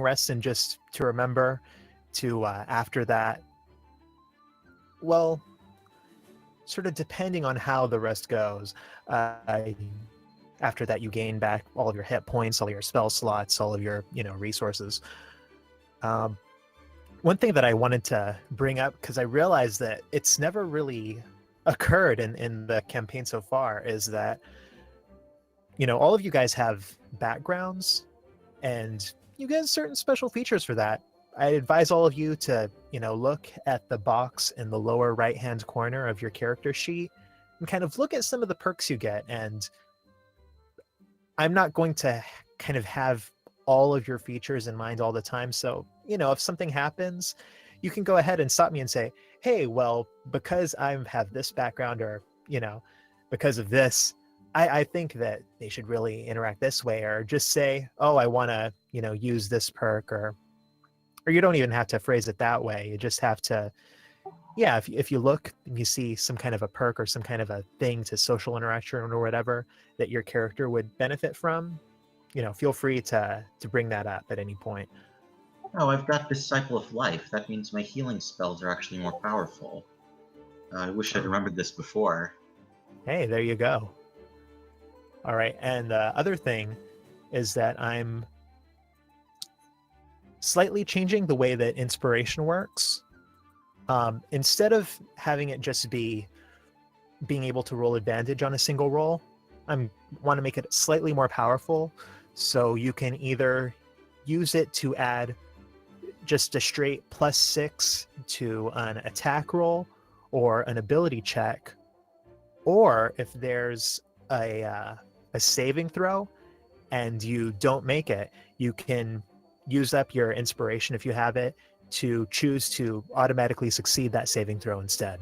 rest and just to remember to, after that, well, sort of depending on how the rest goes, after that you gain back all of your hit points, all your spell slots, all of your, resources. One thing that I wanted to bring up, because I realized that it's never really occurred in the campaign so far, is that, all of you guys have backgrounds and you get certain special features for that. I advise all of you to, look at the box in the lower right-hand corner of your character sheet and kind of look at some of the perks you get. And I'm not going to kind of have all of your features in mind all the time. So, if something happens, you can go ahead and stop me and say, hey, well, because I have this background, or, because of this, I think that they should really interact this way, or just say, oh, I want to, use this perk, or you don't even have to phrase it that way. You just have to, yeah, if you look and you see some kind of a perk or some kind of a thing to social interaction or whatever that your character would benefit from, feel free to bring that up at any point. Oh, I've got Disciple of Life. That means my healing spells are actually more powerful. I wish I'd remembered this before. Hey, there you go. All right, and the other thing is that I'm slightly changing the way that inspiration works. Instead of having it just be being able to roll advantage on a single roll, I want to make it slightly more powerful. So you can either use it to add just a straight +6 to an attack roll or an ability check, or if there's a saving throw and you don't make it, you can use up your inspiration if you have it to choose to automatically succeed that saving throw instead.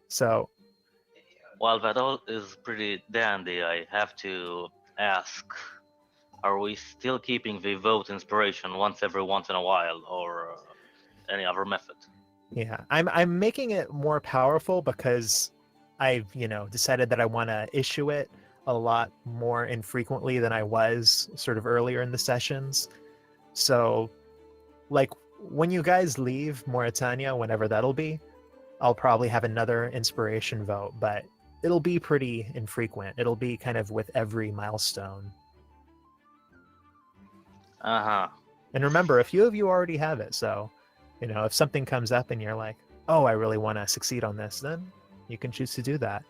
So, while that all is pretty dandy, I have to ask, are we still keeping the vote inspiration once in a while, or any other method? Yeah, I'm making it more powerful because I've, decided that I want to issue it a lot more infrequently than I was sort of earlier in the sessions. So, like, when you guys leave Mauritania, whenever that'll be, I'll probably have another inspiration vote, but it'll be pretty infrequent. It'll be kind of with every milestone. Uh-huh. And remember, a few of you already have it, so, if something comes up and you're like, oh, I really want to succeed on this, then you can choose to do that.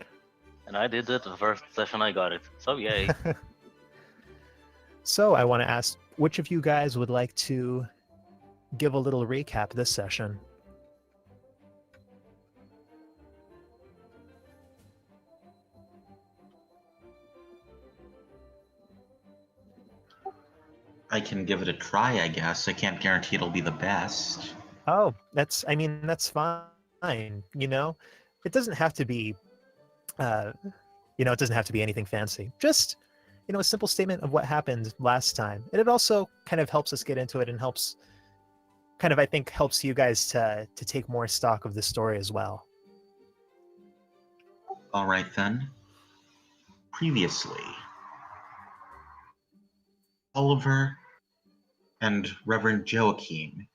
And I did it the first session I got it, so yay. So I want to ask, which of you guys would like to give a little recap this session? I can give it a try, I guess. I can't guarantee it'll be the best. Oh, that's fine. It doesn't have to be, it doesn't have to be anything fancy. Just, a simple statement of what happened last time. And it also kind of helps us get into it and helps you guys to take more stock of the story as well. All right, then. Previously, Oliver and Reverend Joachim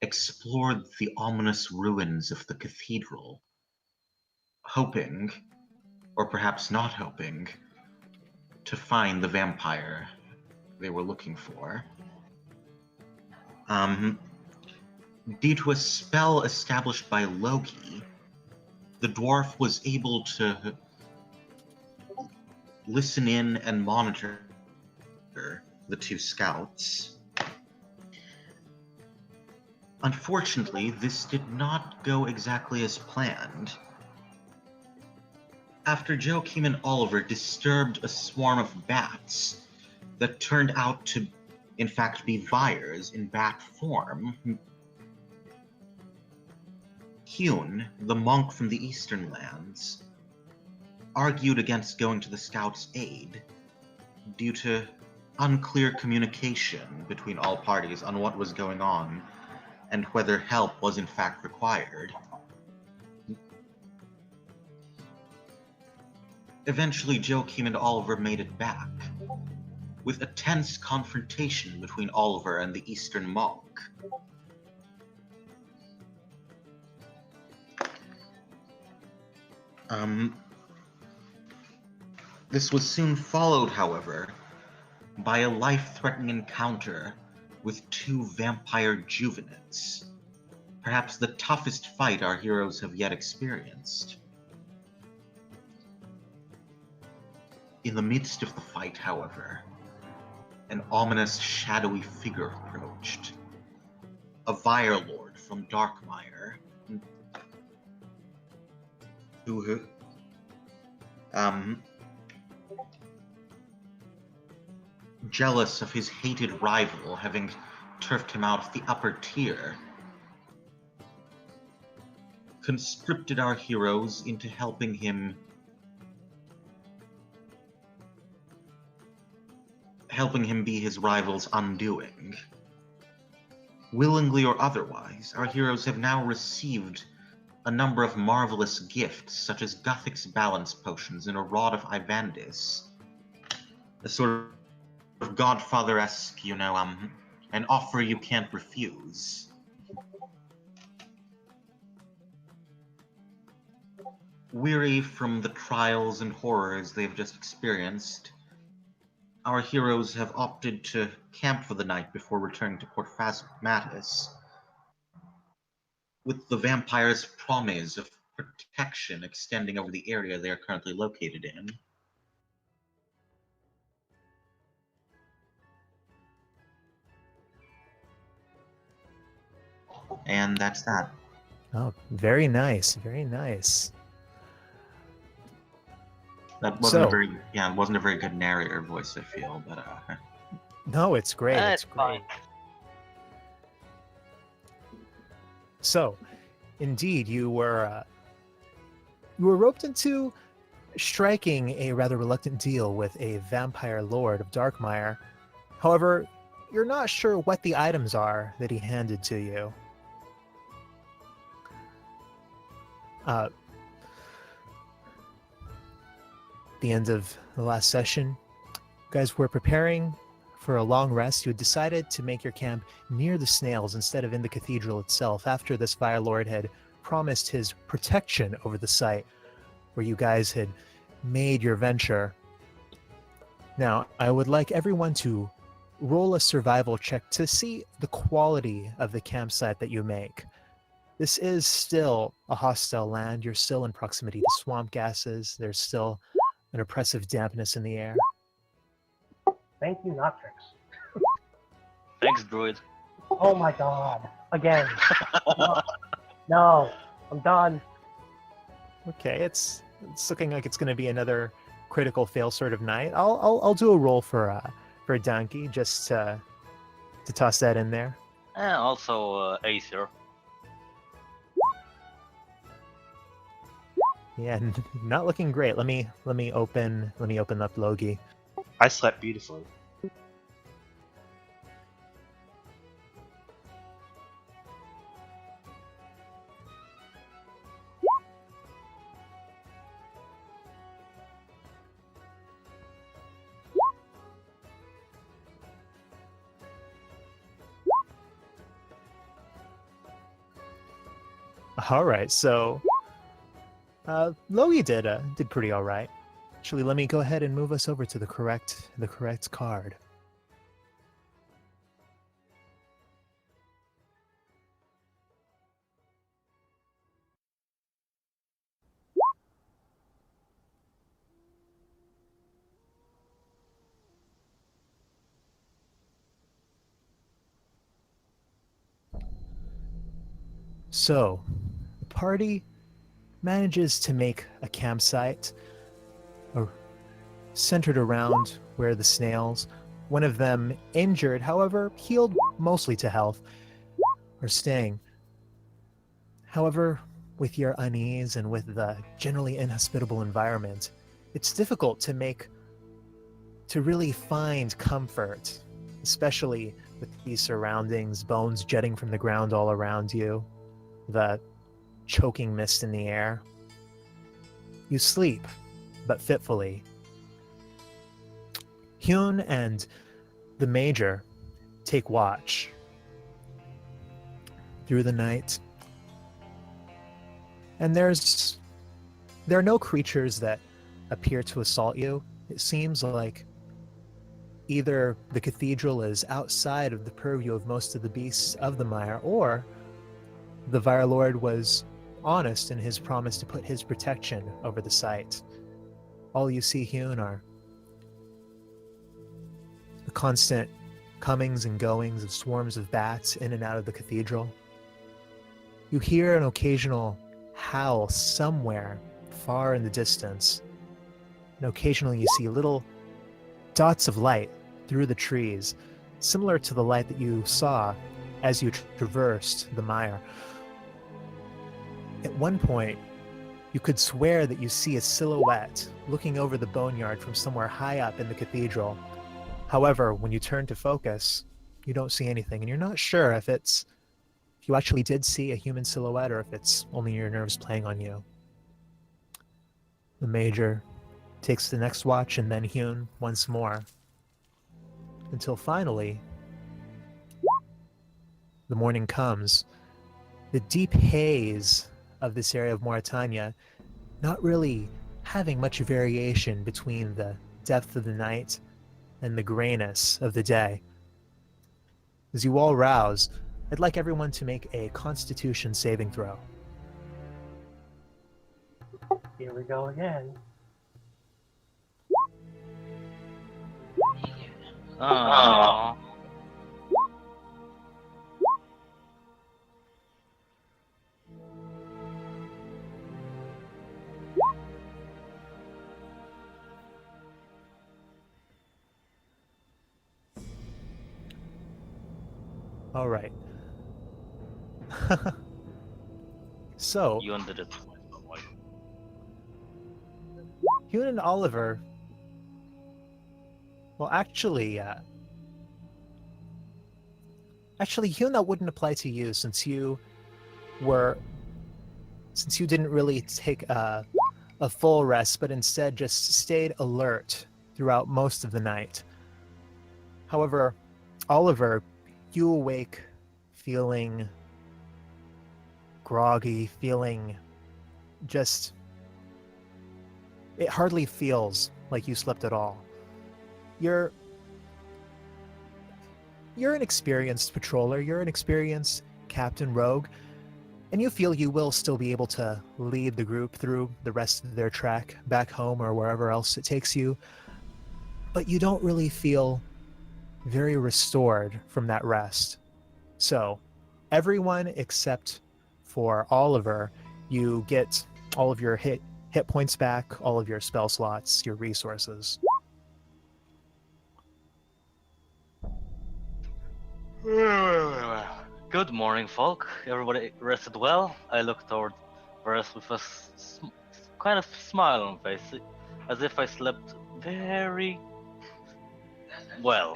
explored the ominous ruins of the cathedral, hoping, or perhaps not hoping, to find the vampire they were looking for. Due to a spell established by Loki, the dwarf was able to listen in and monitor the two scouts. Unfortunately, this did not go exactly as planned. After Joachim and Oliver disturbed a swarm of bats that turned out to, in fact, be Vyres in bat form, Hune, the monk from the Eastern Lands, argued against going to the scouts' aid due to unclear communication between all parties on what was going on and whether help was in fact required. Eventually, Joachim and Oliver made it back, with a tense confrontation between Oliver and the Eastern monk. This was soon followed, however, by a life-threatening encounter with two vampire juvenites, perhaps the toughest fight our heroes have yet experienced. In the midst of the fight, however, an ominous, shadowy figure approached. A Fire Lord from Darkmire, who jealous of his hated rival having turfed him out of the upper tier, conscripted our heroes into helping him be his rival's undoing. Willingly or otherwise, our heroes have now received a number of marvelous gifts, such as Guthix balance potions and a Rod of Ivandis. A sort of Godfather-esque, an offer you can't refuse. Weary from the trials and horrors they've just experienced, our heroes have opted to camp for the night before returning to Port Phasmatis, with the vampire's promise of protection extending over the area they are currently located in. And that's that. Oh, very nice, very nice. That wasn't it wasn't a very good narrator voice, I feel, but No, it's great. It's fine. great. So, indeed, you were roped into striking a rather reluctant deal with a vampire lord of Darkmire. However, you're not sure what the items are that he handed to you. The end of the last session, you guys were preparing for a long rest. You had decided to make your camp near the snails instead of in the cathedral itself, after this Fire Lord had promised his protection over the site where you guys had made your venture. Now, I would like everyone to roll a survival check to see the quality of the campsite that you make. This is still a hostile land. You're still in proximity to swamp gases. There's still an oppressive dampness in the air. Thank you, Notrix. Thanks, Druid. Oh my god. Again. No, I'm done. Okay, it's looking like it's going to be another critical fail sort of night. I'll do a roll for Donkey just to toss that in there. Also, Aether. Yeah, not looking great. Let me open up Logi. I slept beautifully. All right, so Logi did pretty all right. Actually, let me go ahead and move us over to the correct card. So, the party manages to make a campsite centered around where the snails, one of them injured, however, healed mostly to health, are staying. However, with your unease and with the generally inhospitable environment, it's difficult to really find comfort, especially with these surroundings, bones jutting from the ground all around you, the choking mist in the air. You sleep, but fitfully. Hyun and the Major take watch through the night, and there are no creatures that appear to assault you. It seems like either the cathedral is outside of the purview of most of the beasts of the mire, or the Fire Lord was honest in his promise to put his protection over the site. All you see, Hyun, are the constant comings and goings of swarms of bats in and out of the cathedral. You hear an occasional howl somewhere far in the distance, and occasionally you see little dots of light through the trees, similar to the light that you saw as you traversed the mire. At one point, you could swear that you see a silhouette looking over the boneyard from somewhere high up in the cathedral. However, when you turn to focus, you don't see anything, and you're not sure if you actually did see a human silhouette or if it's only your nerves playing on you. The Major takes the next watch, and then Hyun once more, until finally the morning comes. The deep haze of this area of Mauritania not really having much variation between the depth of the night and the grayness of the day. As you all rouse, I'd like everyone to make a Constitution saving throw. Here we go again. Oh. All right. So, You ended it. Hyun and Oliver. Well, actually, Hyun, that wouldn't apply to you since you didn't really take a full rest, but instead just stayed alert throughout most of the night. However, Oliver, you awake feeling groggy, feeling just... It hardly feels like you slept at all. You're an experienced patroller, you're an experienced Captain Rogue, and you feel you will still be able to lead the group through the rest of their trek back home or wherever else it takes you, but you don't really feel very restored from that rest. So, everyone except for Oliver, you get all of your hit points back, all of your spell slots, your resources. Good morning, folk. Everybody rested well? I looked toward Varus with a kind of smile on face, as if I slept very well.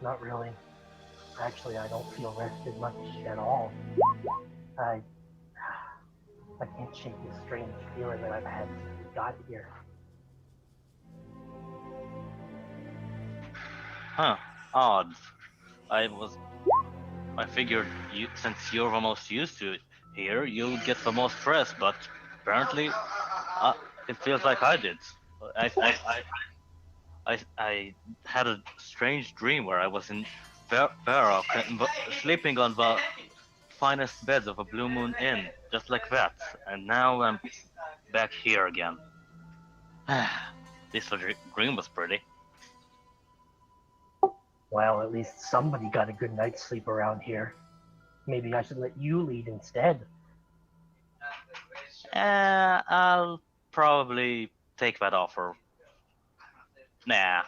Not really. Actually, I don't feel rested much at all. I can't shake this strange feeling that I've had since we got here. Huh. Odd. I figured since you're the most used to it here, you'll get the most rest, but apparently, it feels like I did. I had a strange dream where I was in Vera, sleeping on the finest beds of a Blue Moon Inn, just like that, and now I'm back here again. This dream was pretty. Well, at least somebody got a good night's sleep around here. Maybe I should let you lead instead. I'll probably take that offer. Nah.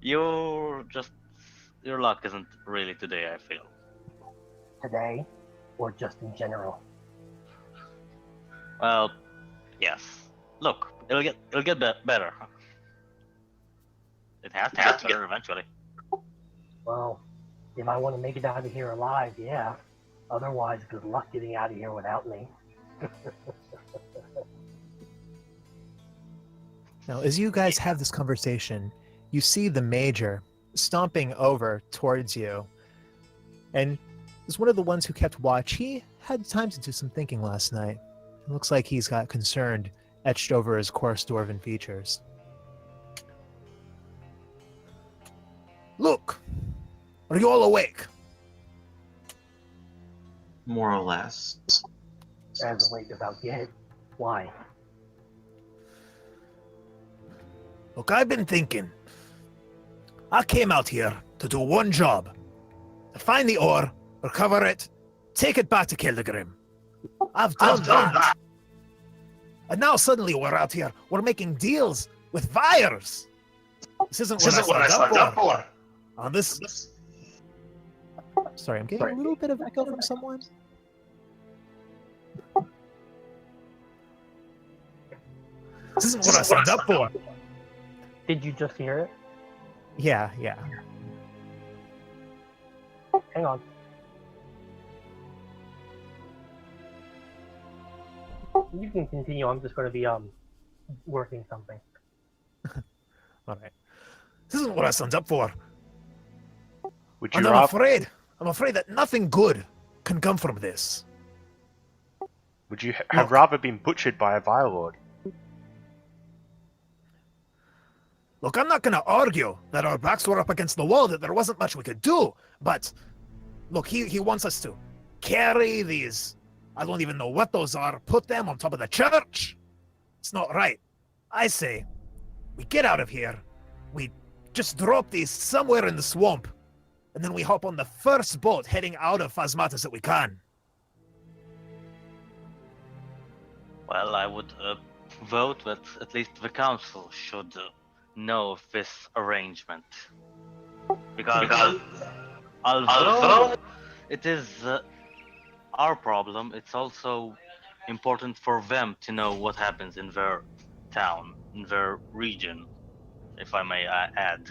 Your luck isn't really today, I feel. Today, or just in general? Well, yes. Look, it'll get better. It has to get better eventually. Well, if I want to make it out of here alive, yeah. Otherwise, good luck getting out of here without me. Now, as you guys have this conversation, you see the major stomping over towards you. And as one of the ones who kept watch, he had time to do some thinking last night. It looks like he's got concern etched over his coarse dwarven features. Look! Are you all awake? More or less. As awake as I'll get. Why? Look, I've been thinking. I came out here to do one job. To find the ore, recover it, take it back to Kildigrim. I've done that. And now suddenly we're out here, we're making deals with buyers. This isn't what I signed up for. On this... Sorry, I'm getting a little bit of echo from someone. This isn't what I signed up for. Did you just hear it? Yeah. Hang on. You can continue. I'm just going to be working something. All right. This isn't what I signed up for. Would you And I'm rather? afraid that nothing good can come from this. Would you have rather been butchered by a Vilelord? Look, I'm not going to argue that our backs were up against the wall, that there wasn't much we could do. But, look, he wants us to carry these, I don't even know what those are, put them on top of the church. It's not right. I say, we get out of here, we just drop these somewhere in the swamp, and then we hop on the first boat heading out of Phasmatis that we can. Well, I would vote that at least the council should know of this arrangement. Because although it is our problem, it's also important for them to know what happens in their town, in their region, if I may add.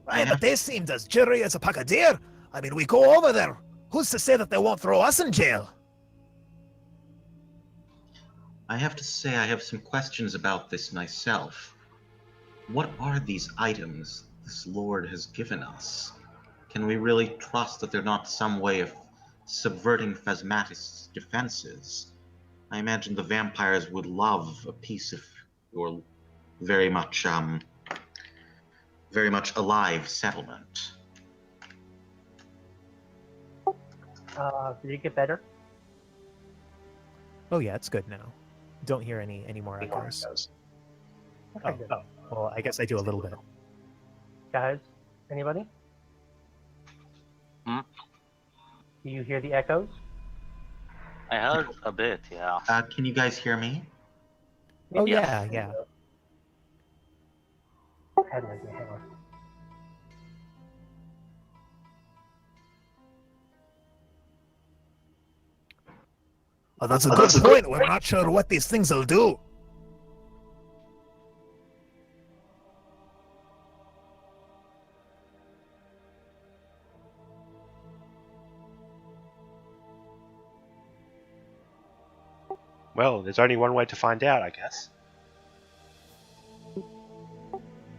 Right, but they seemed as jittery as a pack of deer. I mean, we go over there. Who's to say that they won't throw us in jail? I have to say I have some questions about this myself. What are these items this lord has given us? Can we really trust that they're not some way of subverting Phasmatis' defenses? I imagine the vampires would love a piece of your very much alive settlement. Did it get better? Oh yeah, it's good now. Don't hear any more echoes. Okay, good. Well, I guess I do a little bit. Guys, anybody? Hmm? Do you hear the echoes? I heard a bit, yeah. Can you guys hear me? Oh Yeah. yeah. Hang on. Oh, that's a good point. We're not sure what these things will do. Well, there's only one way to find out, I guess.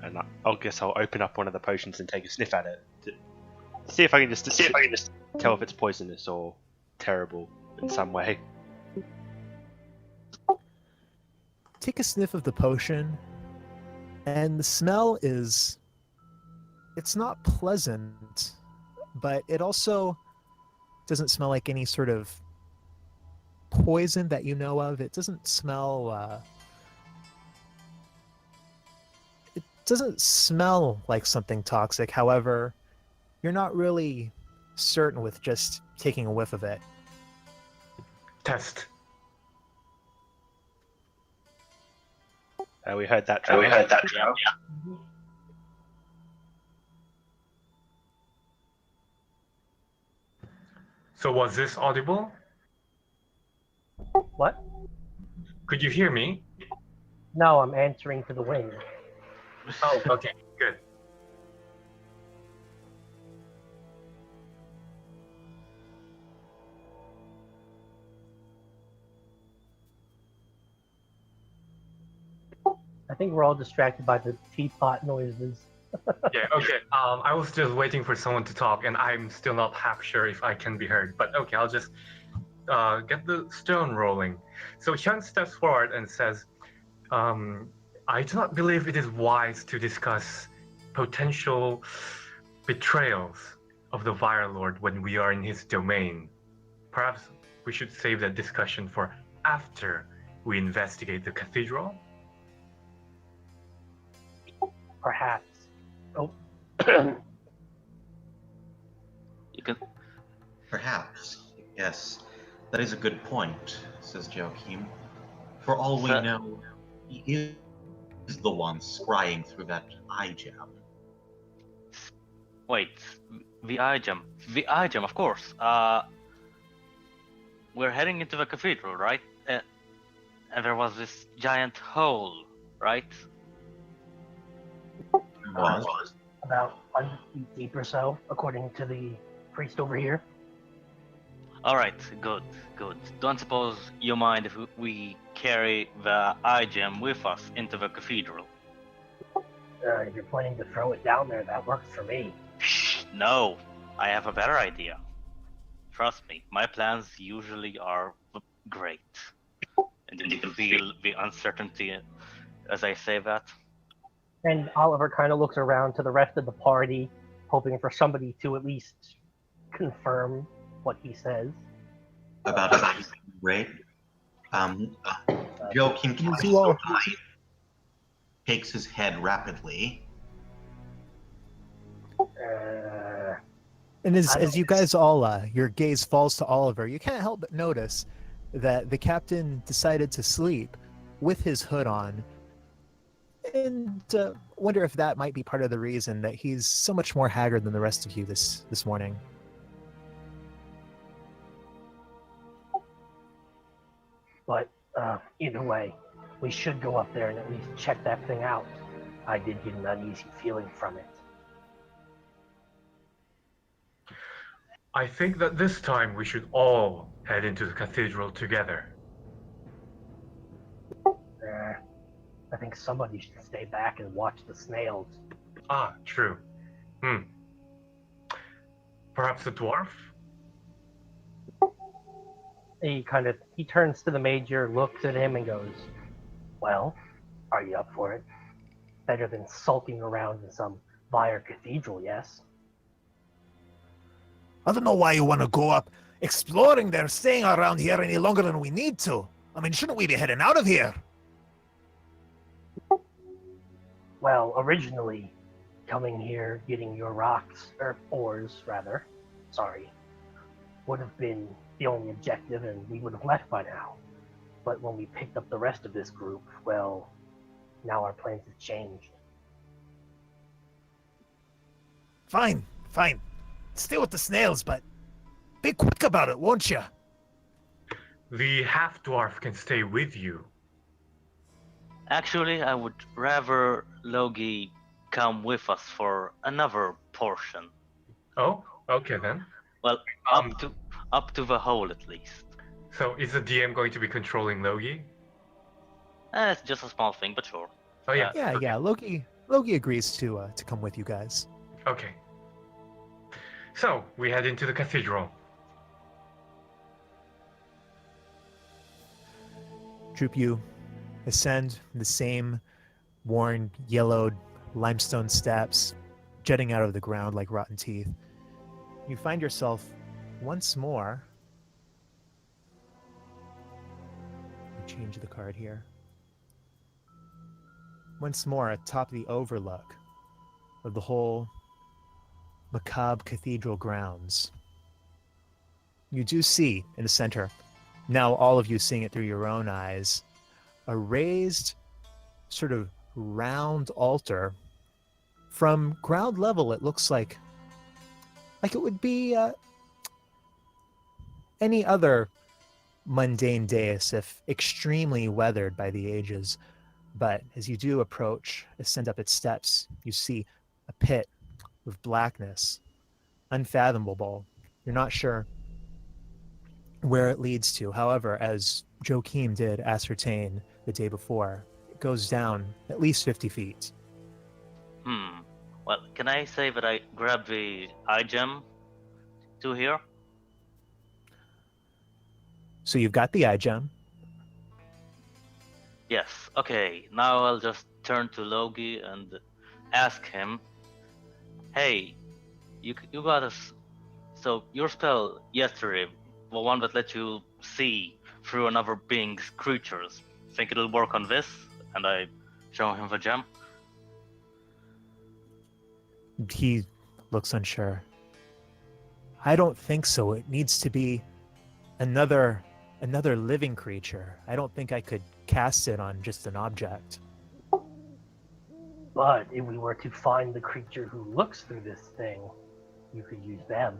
And I'll guess I'll open up one of the potions and take a sniff at it. To see if I can just tell if it's poisonous or terrible in some way. Take a sniff of the potion, and the smell is... It's not pleasant, but it also doesn't smell like any sort of poison that you know of. It doesn't smell... It doesn't smell like something toxic. However, you're not really certain with just taking a whiff of it. Test. We heard that, Joe. So was this audible? What? Could you hear me? No, I'm answering to the wind. Oh, okay, good. I think we're all distracted by the teapot noises. Yeah, okay. I was just waiting for someone to talk, and I'm still not half sure if I can be heard. But okay, I'll just get the stone rolling. So Hyun steps forward and says, I do not believe it is wise to discuss potential betrayals of the Fire Lord when we are in his domain. Perhaps we should save that discussion for after we investigate the cathedral. Perhaps. Oh, You can. Perhaps, yes. That is a good point, says Joachim. For all we So- know, he is the one scrying through that eye gem. Wait, the eye gem. The eye gem, of course. We're heading into the cathedral, right? And there was this giant hole, right? Was. about 100 feet deep or so, according to the priest over here. All right, good, good. Don't suppose you mind if we carry the eye gem with us into the cathedral? If you're planning to throw it down there, that works for me. No, I have a better idea. Trust me, my plans usually are great. And you can feel the uncertainty as I say that. And Oliver kind of looks around to the rest of the party, hoping for somebody to at least confirm what he says. About his great. Joachim takes his head rapidly. And as you guys all, your gaze falls to Oliver, you can't help but notice that the captain decided to sleep with his hood on. And wonder if that might be part of the reason that he's so much more haggard than the rest of you this morning. But either way, we should go up there and at least check that thing out. I did get an uneasy feeling from it. I think that this time we should all head into the cathedral together. I think somebody should stay back and watch the snails. Ah, true. Perhaps the dwarf? He turns to the major, looks at him, and goes, "Well, are you up for it? Better than sulking around in some Heir cathedral, yes?" I don't know why you want to go up exploring there, staying around here any longer than we need to. I mean, shouldn't we be heading out of here? Well, originally, coming here, getting your rocks, or ores, rather, would have been the only objective, and we would have left by now. But when we picked up the rest of this group, well, now our plans have changed. Fine. Stay with the snails, but be quick about it, won't you? The half-dwarf can stay with you. Actually, I would rather Logi come with us for another portion. Oh, okay then. Well, up to the hole at least. So is the DM going to be controlling Logi? It's just a small thing, but sure. Oh yeah. Yeah. Loki agrees to come with you guys. Okay. So we head into the cathedral. Troop, you ascend the same worn, yellowed limestone steps jutting out of the ground like rotten teeth. You find yourself once more. Let me change the card here. Once more atop the overlook of the whole macabre cathedral grounds. You do see in the center, now all of you seeing it through your own eyes, a raised sort of round altar. From ground level, it looks like it would be any other mundane dais if extremely weathered by the ages. But as you do approach, ascend up its steps, you see a pit of blackness, unfathomable. You're not sure where it leads to. However, as Joachim did ascertain the day before, goes down at least 50 feet. Well, can I say that I grab the eye gem to here? So you've got the eye gem. Yes. Okay. Now I'll just turn to Logi and ask him, "Hey, you got us. So your spell yesterday, the one that let you see through another being's creatures. Think it'll work on this?" And I show him the gem. He looks unsure. I don't think so. It needs to be another living creature. I don't think I could cast it on just an object. But if we were to find the creature who looks through this thing, you could use them.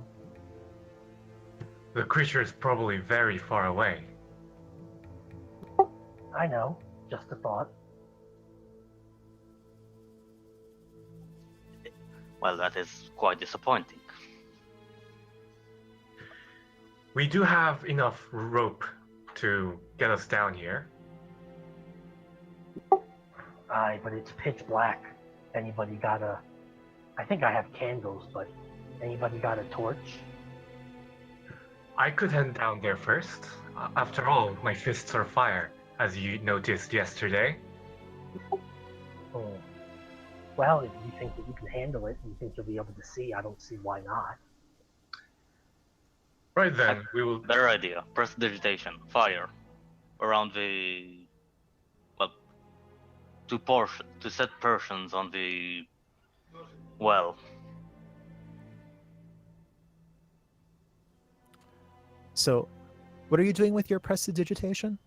The creature is probably very far away. I know, just a thought. Well, that is quite disappointing. We do have enough rope to get us down here. Aye, but it's pitch black. Anybody got a... I think I have candles, but anybody got a torch? I could head down there first. After all, my fists are fire, as you noticed yesterday. Hmm. Well, if you think that you can handle it, and you think you'll be able to see, I don't see why not. Right then, we will... Better idea. Prestidigitation. Fire. Around the... Well, to set portions on the... Well. So, what are you doing with your prestidigitation?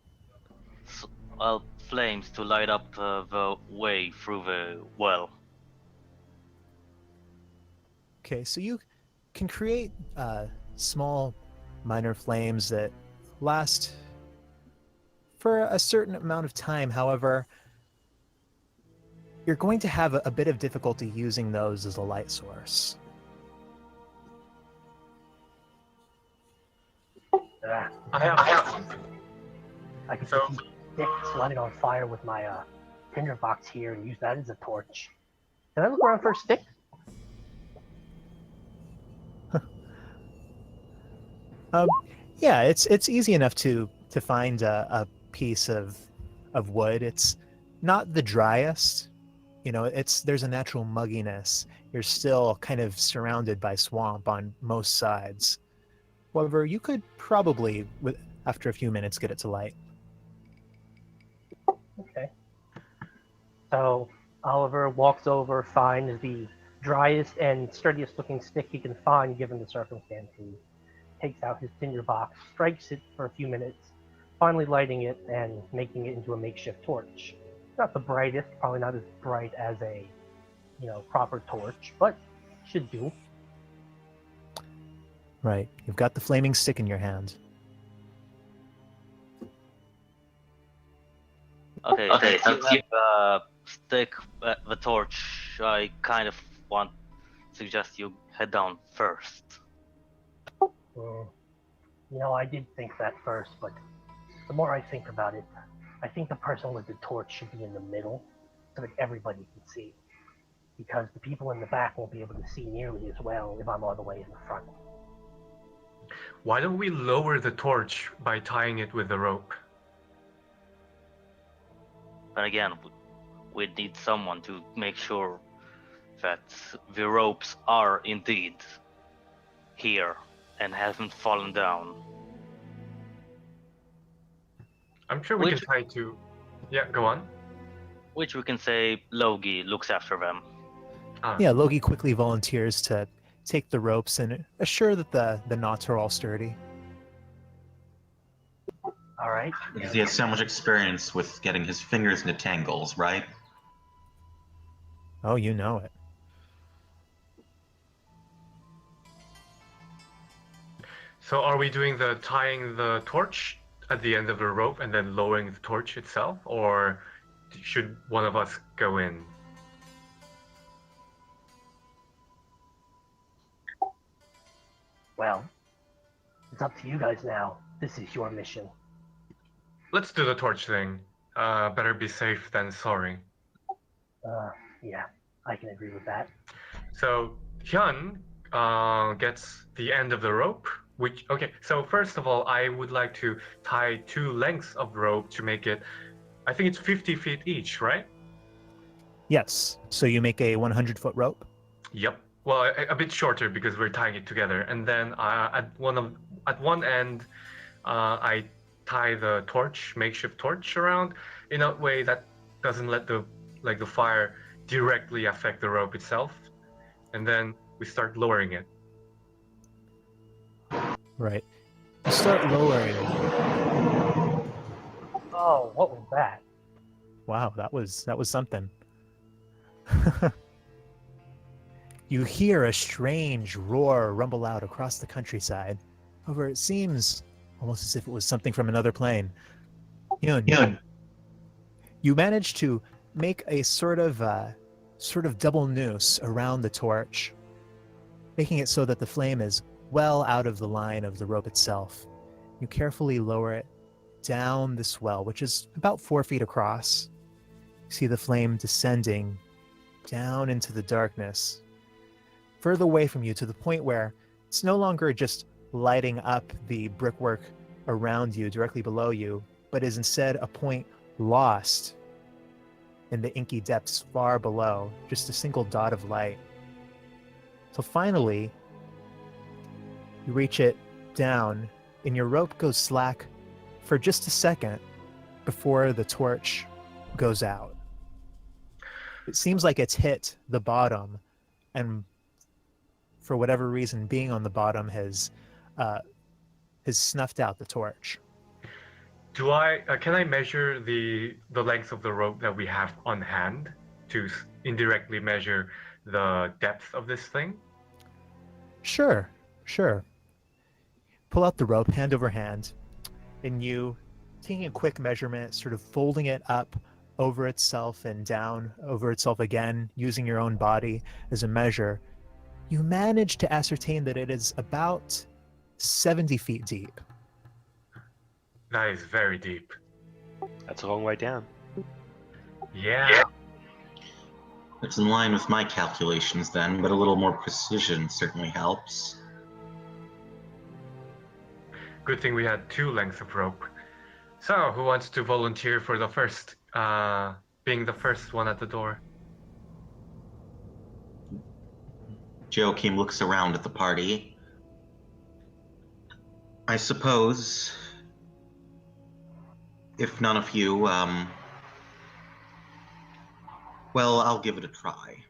Well, flames to light up the way through the well. Okay, so you can create small minor flames that last for a certain amount of time. However, you're going to have a bit of difficulty using those as a light source. I could just use sticks, light it on fire with my tinderbox here, and use that as a torch. Can I look around for a stick? Yeah, it's easy enough to find a piece of wood. It's not the driest, you know. There's a natural mugginess. You're still kind of surrounded by swamp on most sides. However, you could probably, after a few minutes, get it to light. Okay. So Oliver walks over, finds the driest and sturdiest looking stick he can find given the circumstances. Takes out his tinderbox, strikes it for a few minutes, finally lighting it and making it into a makeshift torch. Not the brightest, probably not as bright as a, proper torch, but should do. Right. You've got the flaming stick in your hand. Okay, since you stick the torch, I kind of suggest you head down first. I did think that first, but the more I think about it, I think the person with the torch should be in the middle so that everybody can see. Because the people in the back won't be able to see nearly as well if I'm all the way in the front. Why don't we lower the torch by tying it with the rope? But again, we need someone to make sure that the ropes are indeed here and haven't fallen down. I'm sure we can try to... Yeah, go on. Which we can say Logi looks after them. Yeah, Logi quickly volunteers to take the ropes and assure that the knots are all sturdy. All right. Because he has so much experience with getting his fingers into tangles, right? Oh, you know it. So are we doing the tying the torch at the end of the rope and then lowering the torch itself? Or should one of us go in? Well, it's up to you guys now. This is your mission. Let's do the torch thing. Better be safe than sorry. Yeah, I can agree with that. So Hyun gets the end of the rope. Okay, so first of all, I would like to tie 2 lengths of rope to make it. I think it's 50 feet each, right? Yes. So you make a 100-foot rope. Yep. Well, a bit shorter because we're tying it together, and then at one end, I tie the makeshift torch around in a way that doesn't let the fire directly affect the rope itself, and then we start lowering it. Right. You start lowering. Oh, what was that? Wow, that was something. You hear a strange roar rumble out across the countryside. However, it seems almost as if it was something from another plane. Yun, you manage to make a sort of double noose around the torch, making it so that the flame is well out of the line of the rope itself. You carefully lower it down this well, which is about 4 feet across. You see the flame descending down into the darkness, further away from you, to the point where it's no longer just lighting up the brickwork around you, directly below you, but is instead a point lost in the inky depths far below, just a single dot of light. So finally, you reach it down, and your rope goes slack for just a second before the torch goes out. It seems like it's hit the bottom, and for whatever reason, being on the bottom has snuffed out the torch. Can I measure the length of the rope that we have on hand to indirectly measure the depth of this thing? Sure. Pull out the rope, hand over hand, and you, taking a quick measurement, sort of folding it up over itself and down over itself again, using your own body as a measure, you manage to ascertain that it is about 70 feet deep. That is very deep. That's a long way down. Yeah. It's in line with my calculations then, but a little more precision certainly helps. Good thing we had 2 lengths of rope. So, who wants to volunteer for the first, being the first one at the door? Joachim looks around at the party. I suppose, if none of you, well, I'll give it a try.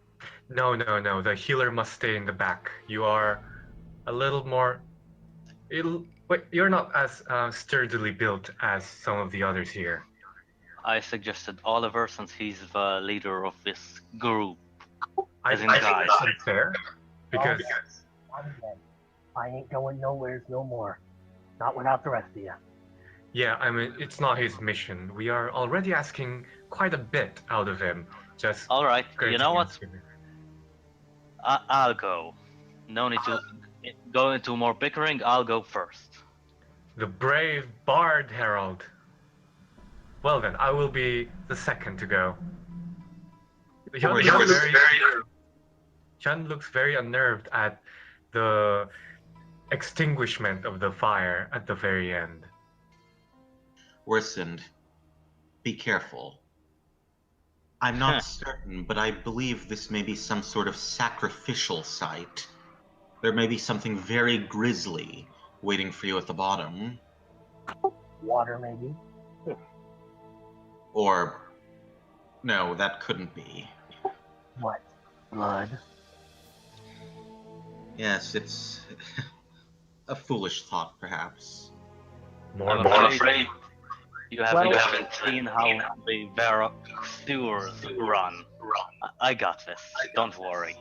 No. The healer must stay in the back. You are a little more. You're not as sturdily built as some of the others here. I suggested Oliver since he's the leader of this group. I As in think guys. that's unfair because I ain't going nowheres no more. Not without the rest of you. yeah, I mean it's not his mission. We are already asking quite a bit out of him. Just All right, you granting know what? him. I'll go. No need to go into more bickering. I'll go first. The brave Bard Herald. Well then, I will be the second to go. Hyun looks very unnerved at the extinguishment of the fire at the very end. Worsened, be careful. I'm not certain, but I believe this may be some sort of sacrificial site. There may be something very grisly waiting for you at the bottom. Water, maybe. Or, no, that couldn't be. What? Blood? Yes, it's a foolish thought, perhaps. More afraid you haven't seen how the Vera sewers run. I got this. Don't worry.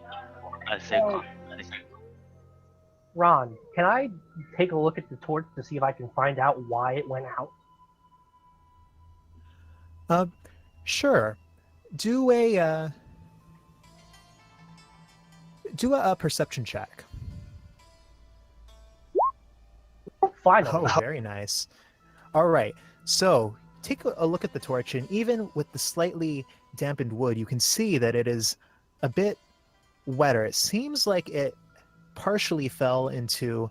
I say Ron, can I take a look at the torch to see if I can find out why it went out? Sure. Do a perception check. Finally. Oh, very nice. All right. So, take a look at the torch, and even with the slightly dampened wood, you can see that it is a bit wetter. It seems like it partially fell into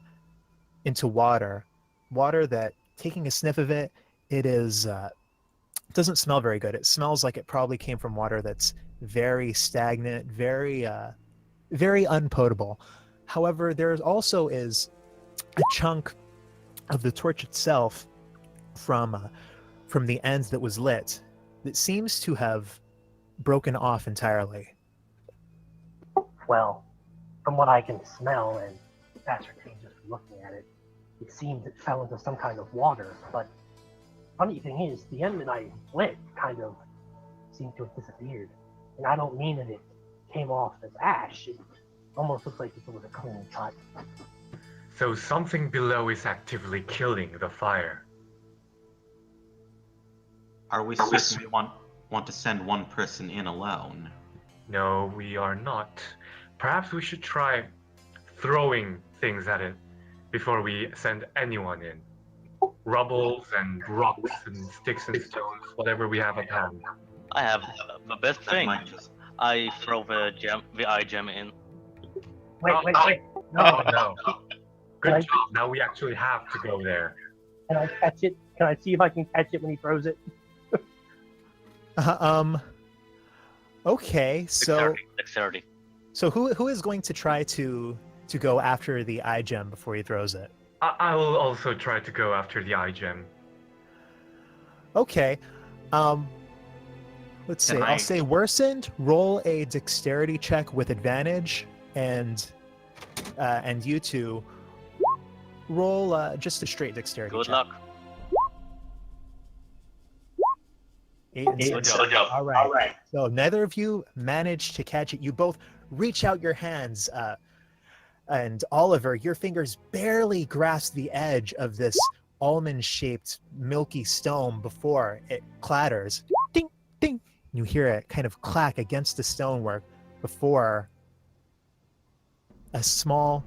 water that, taking a sniff of it, it is doesn't smell very good. It smells like it probably came from water that's very stagnant, very unpotable. However, there also is a chunk of the torch itself from the end that was lit that seems to have broken off entirely. Well, from what I can smell and ascertain just from looking at it, it seems it fell into some kind of water. But funny thing is, the end that I lit kind of seemed to have disappeared. And I don't mean that it came off as ash. It almost looks like it was a clean cut. So something below is actively killing the fire. Are we certain we want to send one person in alone? No, we are not. Perhaps we should try throwing things at it before we send anyone in. Rubbles and rocks and sticks and stones, whatever we have at hand. I have the best That thing. might just... I throw the eye gem in. Wait. No, no. Good Can I- job. Now we actually have to go there. Can I catch it? Can I see if I can catch it when he throws it? Okay, so Dexterity. so who is going to try to go after the eye gem before he throws it? I will also try to go after the eye gem. Okay. Let's see. I'll say worsened. Roll a dexterity check with advantage, and you two roll just a straight dexterity Good check. luck. 8 and Good 6. job. All right. So neither of you managed to catch it. You both reach out your hands, and Oliver, your fingers barely grasp the edge of this almond-shaped milky stone before it clatters. Ding, ding. You hear it kind of clack against the stonework before a small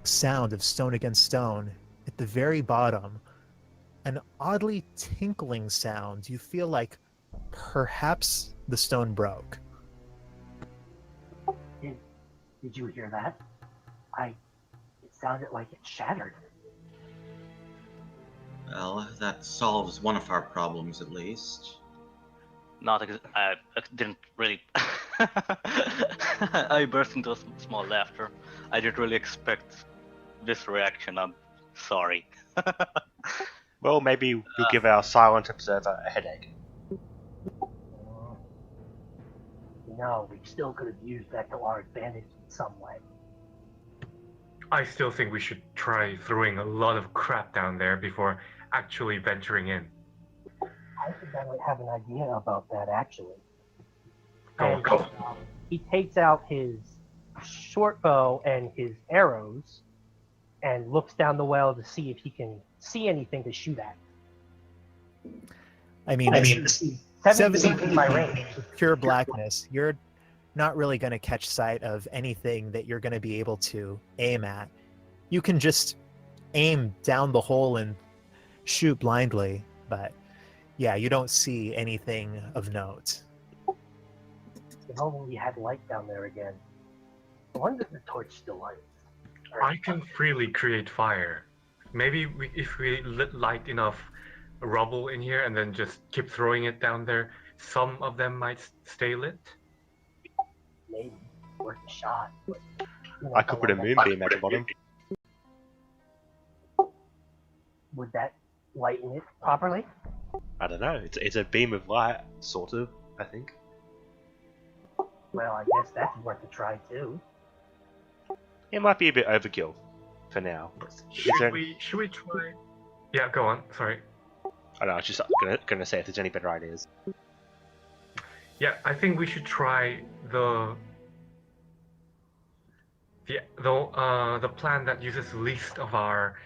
sound of stone against stone at the very bottom. An oddly tinkling sound. You feel like perhaps the stone broke. Did you hear that? It sounded like it shattered. Well, that solves one of our problems at least. I didn't really. I burst into a small laughter. I didn't really expect this reaction. I'm sorry. Well, maybe you'll give our silent observer a headache. No, we still could have used that to our advantage in some way. I still think we should try throwing a lot of crap down there before actually venturing in. I think I might have an idea about that, actually. Go. He takes out his short bow and his arrows and looks down the well to see if he can see anything to shoot at. I mean, 17 in my range. pure blackness. You're not really going to catch sight of anything that you're going to be able to aim at. You can just aim down the hole and shoot blindly, but yeah, you don't see anything of note. If only we had light down there again. I wonder if the torch still lights. I can freely create fire. Maybe if we light enough rubble in here and then just keep throwing it down there, some of them might stay lit. Maybe worth a shot. But, I could put a moonbeam at the bottom. Would that lighten it properly? I don't know. It's a beam of light, sort of, I think. Well, I guess that's worth a try too. It might be a bit overkill for now. Should we try? Yeah, go on. Sorry. I know, I was just gonna say if there's any better ideas. Yeah, I think we should try the plan that uses the least of our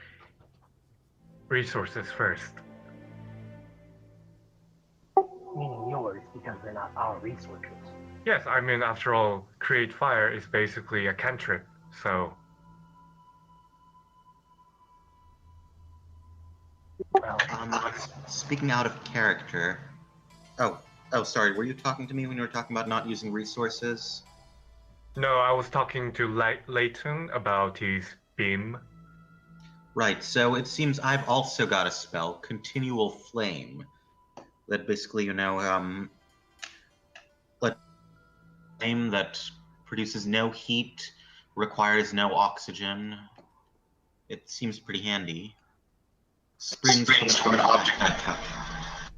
resources first. Meaning yours, because they're not our resources. Yes, I mean, after all, create fire is basically a cantrip, so... Well, Speaking out of character. Oh, sorry. Were you talking to me when you were talking about not using resources? No, I was talking to Layton about his beam. Right. So it seems I've also got a spell, Continual Flame, that basically, a flame that produces no heat, requires no oxygen. It seems pretty handy. Springs from an object I touch.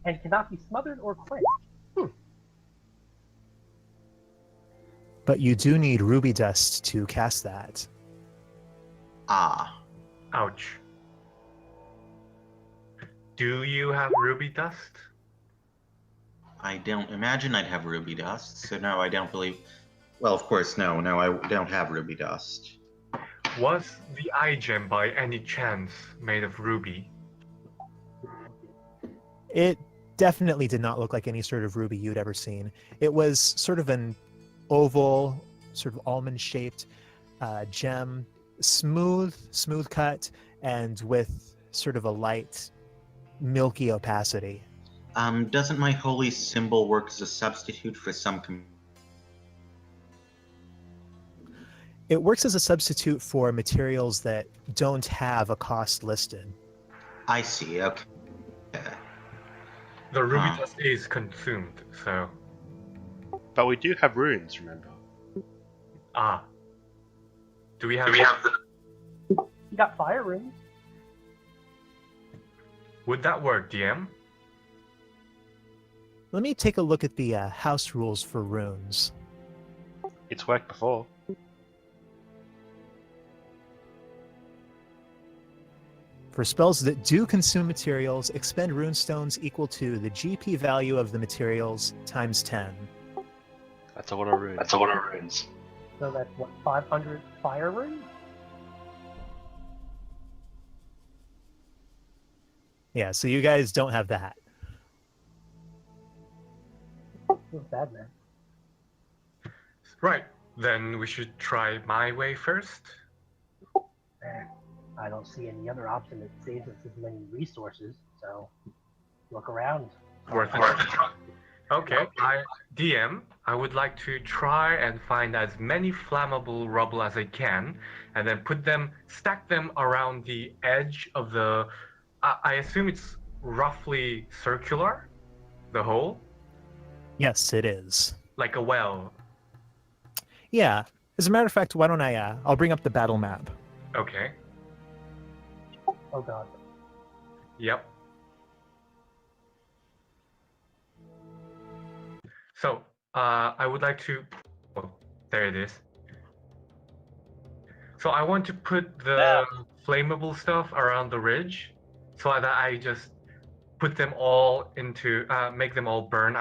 and cannot be smothered or quenched. But you do need ruby dust to cast that. Ah. Ouch. Do you have ruby dust? I don't imagine I'd have ruby dust, so no, I don't believe. Well, of course, no, I don't have ruby dust. Was the eye gem by any chance made of ruby? It definitely did not look like any sort of ruby you'd ever seen. It was sort of an oval, sort of almond-shaped gem, smooth cut, and with sort of a light, milky opacity. Doesn't my holy symbol work as a substitute for some? It works as a substitute for materials that don't have a cost listed. I see. Okay. The ruby dust is consumed, so. But we do have runes, remember? Ah. Do we have You got fire runes. Would that work, DM? Let me take a look at the house rules for runes. It's worked before. For spells that do consume materials, expend rune stones equal to the GP value of the materials times 10. That's a lot of runes. So that's what, 500 fire runes? Yeah, so you guys don't have that. Feels bad, man. Right. Then we should try my way first. I don't see any other option that saves us as many resources, so look around. Worth it. Okay, DM, I would like to try and find as many flammable rubble as I can, and then stack them around the edge of the. I assume it's roughly circular, the hole, Yes, it is. like a well. Yeah. As a matter of fact, why don't I'll bring up the battle map. Okay. Oh god. Yep. So, I would like to. Oh, there it is. So I want to put the flammable stuff around the ridge, so that I just put them all into, make them all burn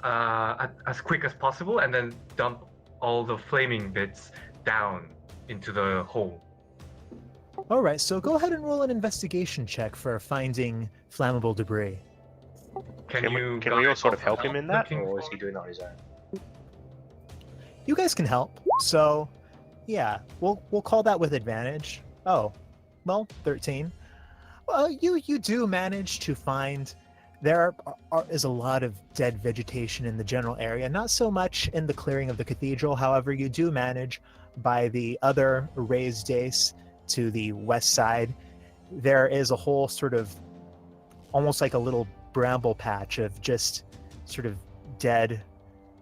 as quick as possible, and then dump all the flaming bits down into the hole. All right, so go ahead and roll an investigation check for finding flammable debris. Can we all sort of help him in that, or is he doing that on his own? You guys can help. So, yeah, we'll call that with advantage. Oh, well, 13. Well, you do manage to find there is a lot of dead vegetation in the general area. Not so much in the clearing of the cathedral. However, you do manage by the other raised dais to the west side. There is a whole sort of almost like a little bramble patch of just sort of dead,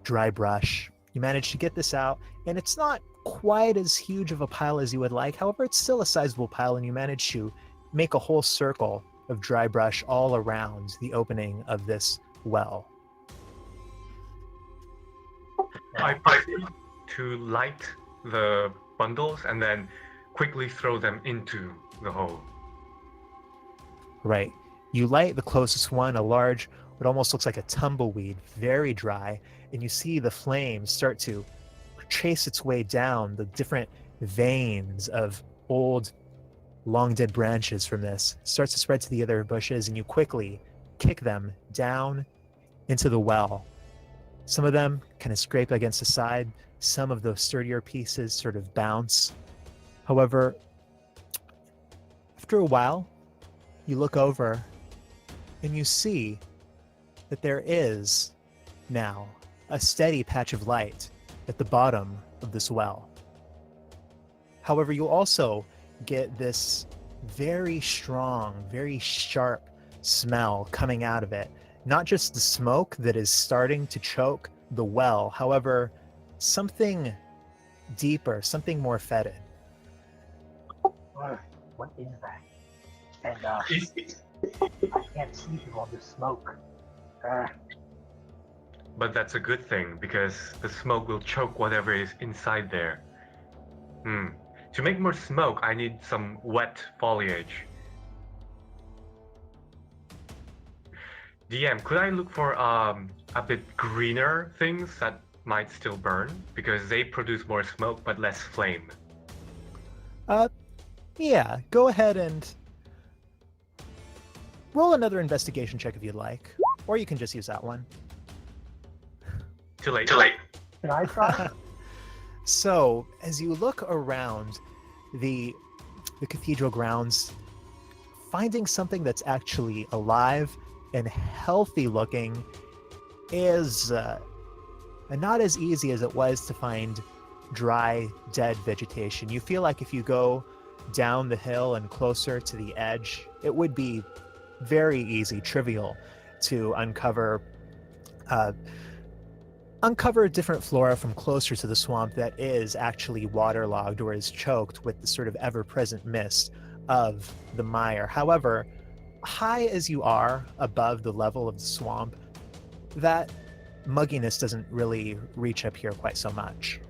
dry brush. You manage to get this out, and it's not quite as huge of a pile as you would like. However, it's still a sizable pile, and you manage to make a whole circle of dry brush all around the opening of this well. I proceed to light the bundles and then quickly throw them into the hole. Right. You light the closest one, a large, what almost looks like a tumbleweed, very dry, and you see the flames start to trace its way down the different veins of old, long dead branches from this. It starts to spread to the other bushes, and you quickly kick them down into the well. Some of them kind of scrape against the side. Some of those sturdier pieces sort of bounce. However, after a while, you look over and you see that there is now a steady patch of light at the bottom of this well. However, you also get this very strong, very sharp smell coming out of it. Not just the smoke that is starting to choke the well, however, something deeper, something more fetid. What is that? And I can't see through all this smoke. But that's a good thing because the smoke will choke whatever is inside there. To make more smoke, I need some wet foliage. DM, could I look for a bit greener things that might still burn? Because they produce more smoke but less flame. Yeah, go ahead and roll another investigation check if you'd like. Or you can just use that one. Too late. Can I try? So, as you look around the cathedral grounds, finding something that's actually alive and healthy looking is not as easy as it was to find dry, dead vegetation. You feel like if you go down the hill and closer to the edge, it would be very easy, trivial, to uncover different flora from closer to the swamp that is actually waterlogged or is choked with the sort of ever-present mist of the mire. However, high as you are above the level of the swamp, that mugginess doesn't really reach up here quite so much.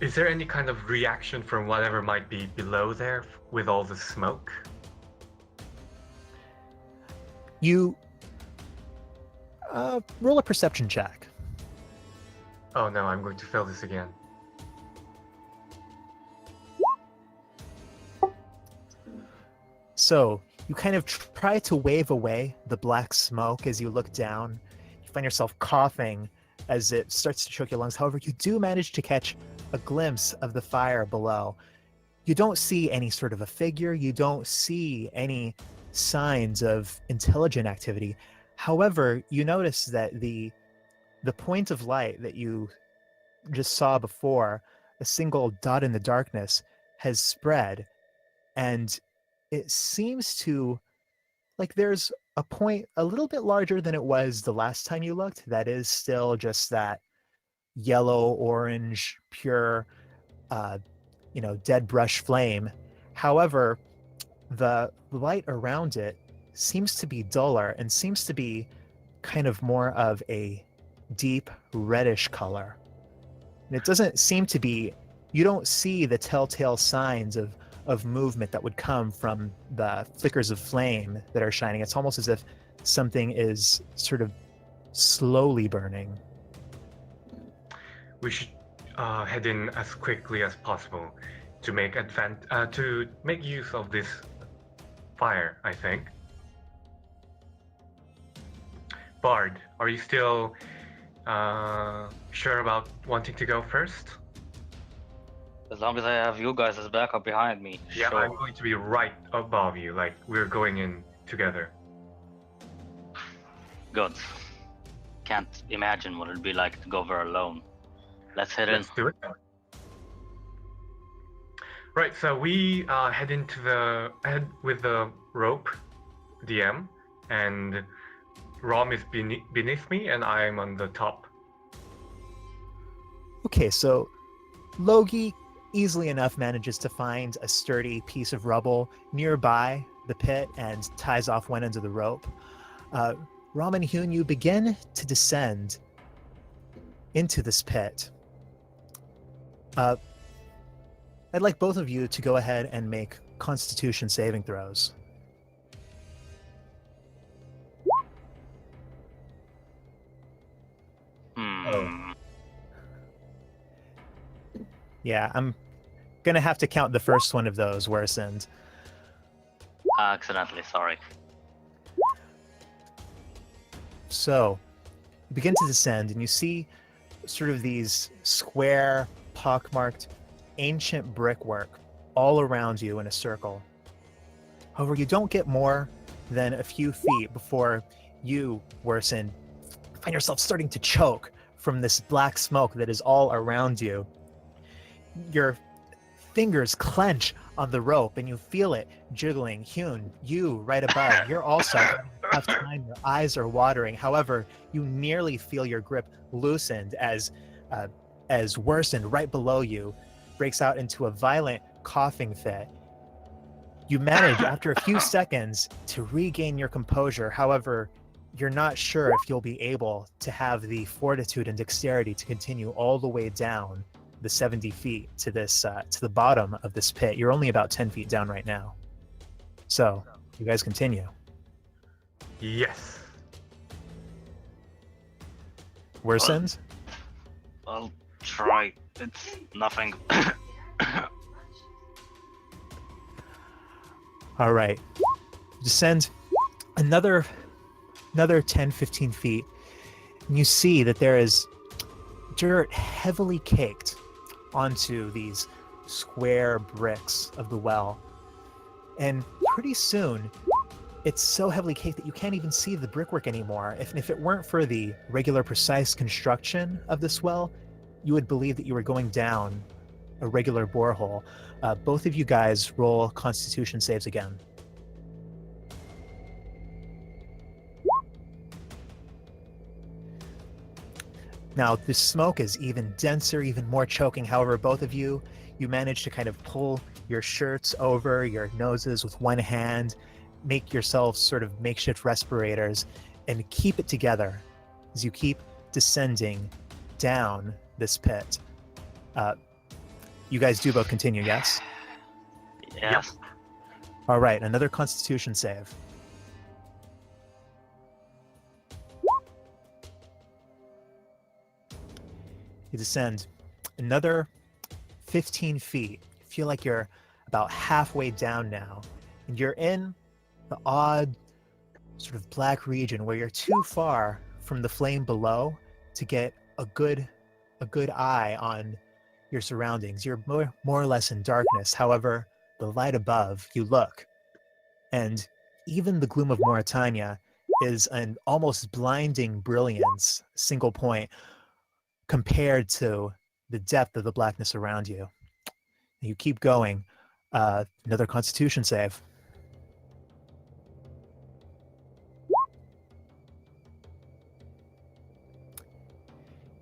Is there any kind of reaction from whatever might be below there with all the smoke? You roll a perception check. Oh no, I'm going to fail this again. So you kind of try to wave away the black smoke as you look down. You find yourself coughing as it starts to choke your lungs. However, you do manage to catch a glimpse of the fire below. You don't see any sort of a figure. You don't see any signs of intelligent activity. However, you notice that the point of light that you just saw before, a single dot in the darkness, has spread, and it seems to, like, there's a point a little bit larger than it was the last time you looked that is still just that yellow, orange, pure, dead brush flame. However, the light around it seems to be duller and seems to be kind of more of a deep reddish color. And it doesn't seem to be, you don't see the telltale signs of movement that would come from the flickers of flame that are shining. It's almost as if something is sort of slowly burning. We should head in as quickly as possible to make use of this fire, I think. Bard, are you still sure about wanting to go first? As long as I have you guys as backup behind me. Yeah, sure. I'm going to be right above you, like we're going in together. Good. Can't imagine what it'd be like to go there alone. Let's head in. Let's do it. Right, so we head with the rope, DM, and Rom is beneath me, and I am on the top. Okay, so Logi easily enough manages to find a sturdy piece of rubble nearby the pit and ties off one end of the rope. Rom and Hyun, you begin to descend into this pit. I'd like both of you to go ahead and make Constitution saving throws. Yeah, I'm gonna have to count the first one of those worsened. Accidentally, sorry. So, you begin to descend, and you see sort of these square, pockmarked, ancient brickwork all around you in a circle. However, you don't get more than a few feet before you, Worsen, find yourself starting to choke from this black smoke that is all around you. Your fingers clench on the rope and you feel it jiggling. Hyun, you right above, you're also have time, your eyes are watering. However, you nearly feel your grip loosened as Worsen right below you breaks out into a violent coughing fit. You manage after a few seconds to regain your composure. However, you're not sure if you'll be able to have the fortitude and dexterity to continue all the way down the 70 feet to this to the bottom of this pit. You're only about 10 feet down right now. So you guys continue. Yes. Worsens? I'll try. It's nothing. All right. Descend another 10, 15 feet. And you see that there is dirt heavily caked onto these square bricks of the well. And pretty soon, it's so heavily caked that you can't even see the brickwork anymore. If it weren't for the regular, precise construction of this well, you would believe that you were going down a regular borehole. Both of you guys roll Constitution saves again. Now, the smoke is even denser, even more choking. However, both of you manage to kind of pull your shirts over your noses with one hand, make yourselves sort of makeshift respirators, and keep it together as you keep descending down this pit. You guys do both continue, yes? Yes. All right, another Constitution save. You descend another 15 feet. You feel like you're about halfway down now, and you're in the odd sort of black region where you're too far from the flame below to get a good eye on your surroundings. You're more or less in darkness. However, the light above, you look, and even the gloom of Mauritania is an almost blinding brilliance, single point, compared to the depth of the blackness around you. You keep going. Another Constitution save.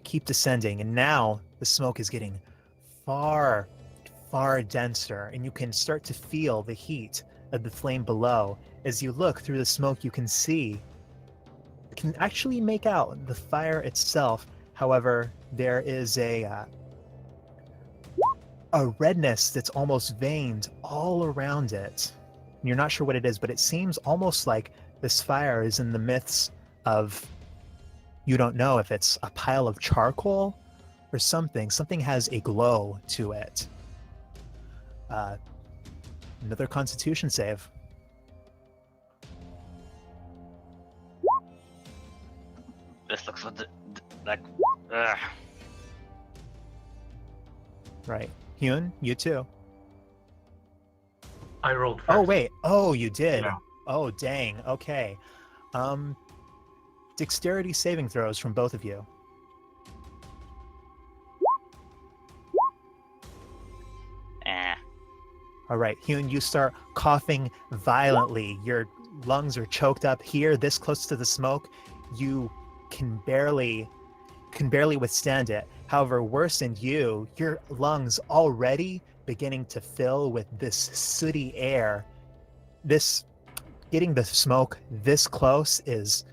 Keep descending, and now the smoke is getting far denser, and you can start to feel the heat of the flame below. As you look through the smoke, you can actually make out the fire itself. However, there is a redness that's almost veined all around it. And you're not sure what it is, but it seems almost like this fire is in the midst of, you don't know if it's a pile of charcoal or something. Something has a glow to it. Another Constitution save. This looks like. Right. Hyun, you too. I rolled first. Oh, wait. Oh, you did. Yeah. Oh, dang. Okay. Dexterity saving throws from both of you. All right, Hyun, you start coughing violently. Your lungs are choked up here, this close to the smoke. You can barely withstand it. However, worse than you, your lungs already beginning to fill with this sooty air. Getting the smoke this close is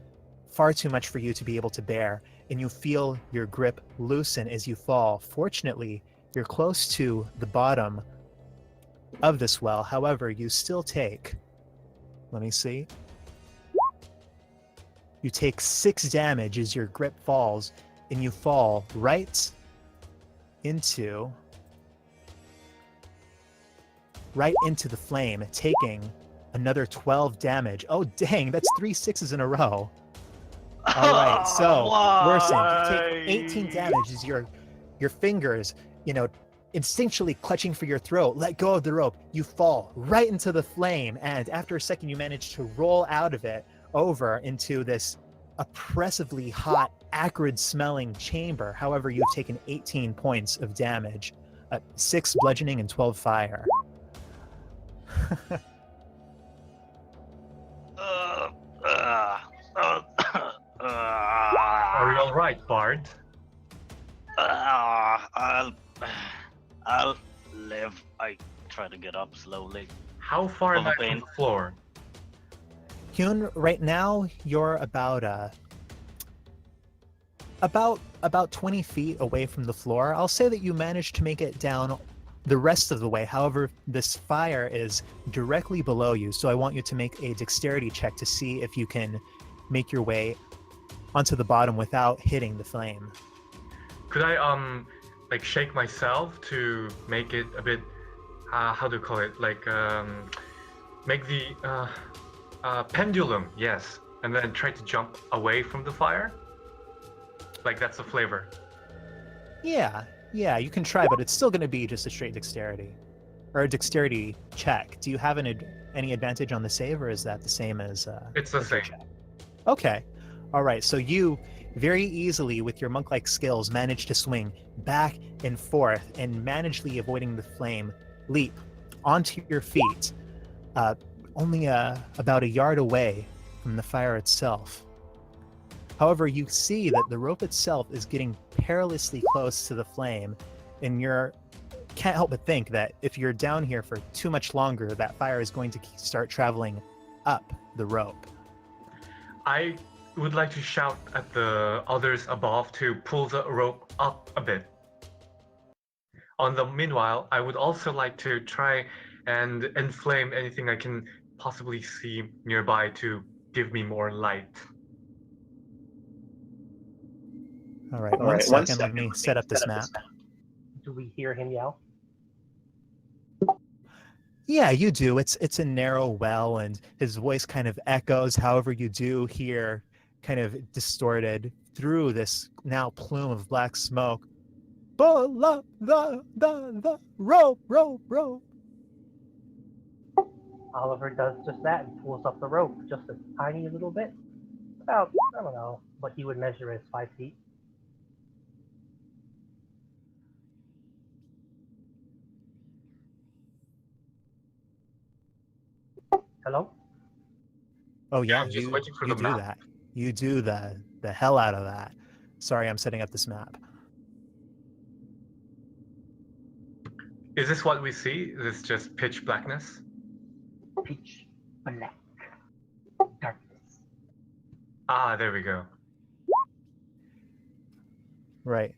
far too much for you to be able to bear, and you feel your grip loosen as you fall. Fortunately, you're close to the bottom of this well. However, you still take, let me see, you take 6 damage as your grip falls, and you fall right into the flame, taking another 12 damage. Oh, dang, that's 3 6s in a row. All right, so Worsen, you take 18 damage as your fingers, instinctually clutching for your throat, let go of the rope. You fall right into the flame, and after a second, you manage to roll out of it over into this oppressively hot, acrid-smelling chamber. However, you've taken 18 points of damage, 6 bludgeoning and 12 fire. Are you all right, Bard? I'll live. I try to get up slowly. How far am Full I of from pain. the floor? Hyun, right now you're about 20 feet away from the floor. I'll say that you managed to make it down the rest of the way. However, this fire is directly below you, so I want you to make a dexterity check to see if you can make your way onto the bottom without hitting the flame. Could I like shake myself to make it a bit how do you call it? Like make the pendulum, yes, and then try to jump away from the fire? Like that's the flavor. Yeah, you can try, but it's still going to be just a straight dexterity. Or a dexterity check. Do you have any advantage on the save, or is that the same as It's the as your same. check? Okay. All right, so you very easily, with your monk-like skills, manage to swing back and forth and managedly avoiding the flame, leap onto your feet, only about a yard away from the fire itself. However, you see that the rope itself is getting perilously close to the flame, and you can't help but think that if you're down here for too much longer, that fire is going to start traveling up the rope. I would like to shout at the others above to pull the rope up a bit. On the meanwhile, I would also like to try and inflame anything I can possibly see nearby to give me more light. All right, one second. Let me set up this map. Do we hear him yell? Yeah, you do. It's a narrow well, and his voice kind of echoes. However, you do hear kind of distorted through this now plume of black smoke. Pull up the rope. Oliver does just that and pulls up the rope just a tiny little bit. About, I don't know, what he would measure as 5 feet. Hello? Oh yeah, I'm just waiting for you the do map. that. You do the hell out of that. Sorry, I'm setting up this map. Is this what we see? Is this just pitch blackness? Pitch black. Darkness. Ah, there we go. Right.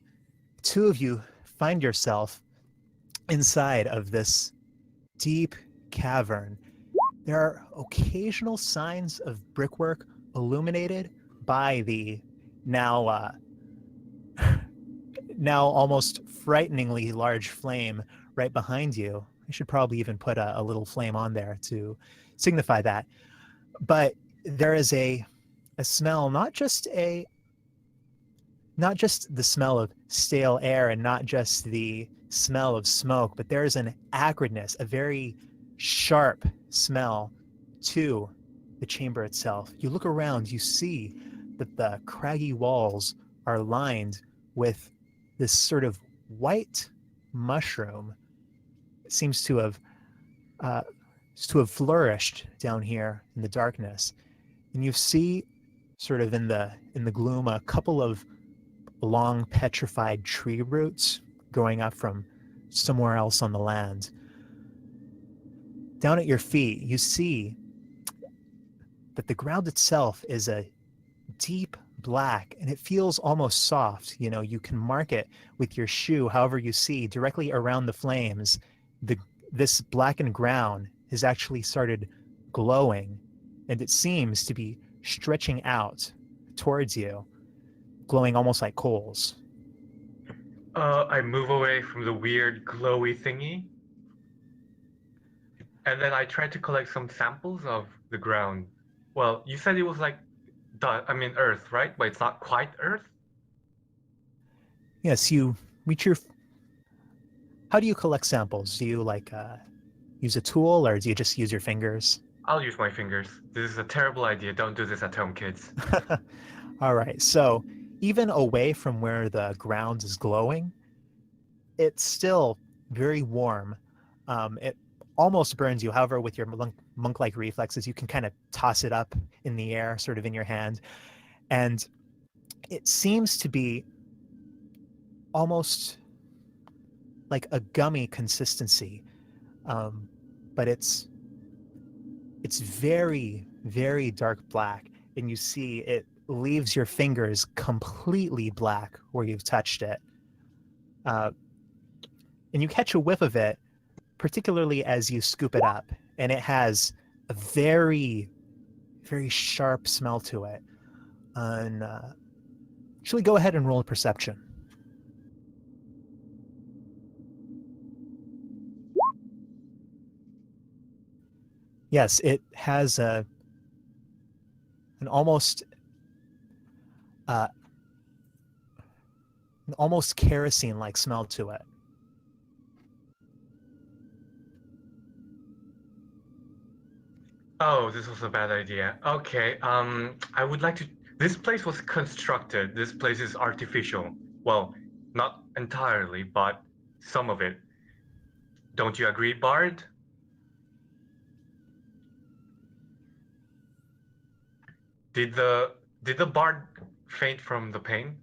Two of you find yourself inside of this deep cavern. There are occasional signs of brickwork illuminated by the now now almost frighteningly large flame right behind you. I should probably even put a little flame on there to signify that. But there is a smell, not just the smell of stale air and not just the smell of smoke, but there's an acridness, a very sharp smell to the chamber itself. You look around, you see that the craggy walls are lined with this sort of white mushroom. It seems to have flourished down here in the darkness. And you see sort of in the gloom a couple of long petrified tree roots growing up from somewhere else on the land. Down at your feet, you see that the ground itself is a deep black, and it feels almost soft. You know, you can mark it with your shoe. However, you see directly around the flames, this blackened ground has actually started glowing, and it seems to be stretching out towards you, glowing almost like coals. I move away from the weird glowy thingy. And then I try to collect some samples of the ground. Well, you said it was like Earth, right? But it's not quite Earth. Yes, you reach your How do you collect samples? Do you like use a tool, or do you just use your fingers? I'll use my fingers. This is a terrible idea. Don't do this at home, kids. All right. So even away from where the ground is glowing, it's still very warm. It almost burns you. However, with your monk-like reflexes, you can kind of toss it up in the air, sort of in your hand. And it seems to be almost like a gummy consistency. But it's very, very dark black. And you see it leaves your fingers completely black where you've touched it. And you catch a whiff of it, particularly as you scoop it up, and it has a very, very sharp smell to it. And actually, go ahead and roll a perception. Yes, it has an almost kerosene-like smell to it. Oh, this was a bad idea. Okay, I would like to. This place was constructed. This place is artificial. Well, not entirely, but some of it. Don't you agree, Bard? Did the Bard faint from the pain?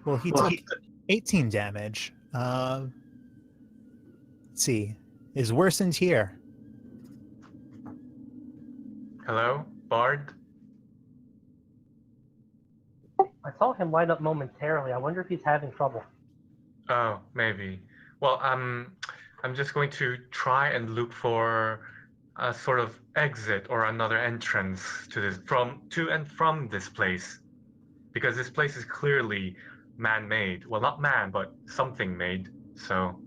Well, he took 18 damage. Let's see. Is worsened here. Hello, Bard? I saw him light up momentarily. I wonder if he's having trouble. Oh, maybe. Well, I'm just going to try and look for a sort of exit or another entrance to this to and from this place, because this place is clearly man-made. Well, not man, but something made. So.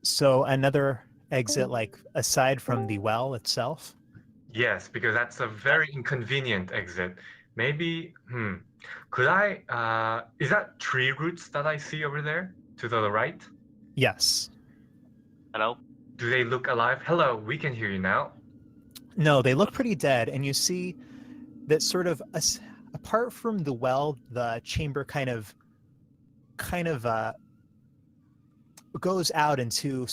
So another exit, like aside from the well itself? Yes, because that's a very inconvenient exit. Maybe, could I, is that tree roots that I see over there to the right? Yes. Hello? Do they look alive? Hello, we can hear you now. No, they look pretty dead, and you see that sort of apart from the well, the chamber kind of goes out into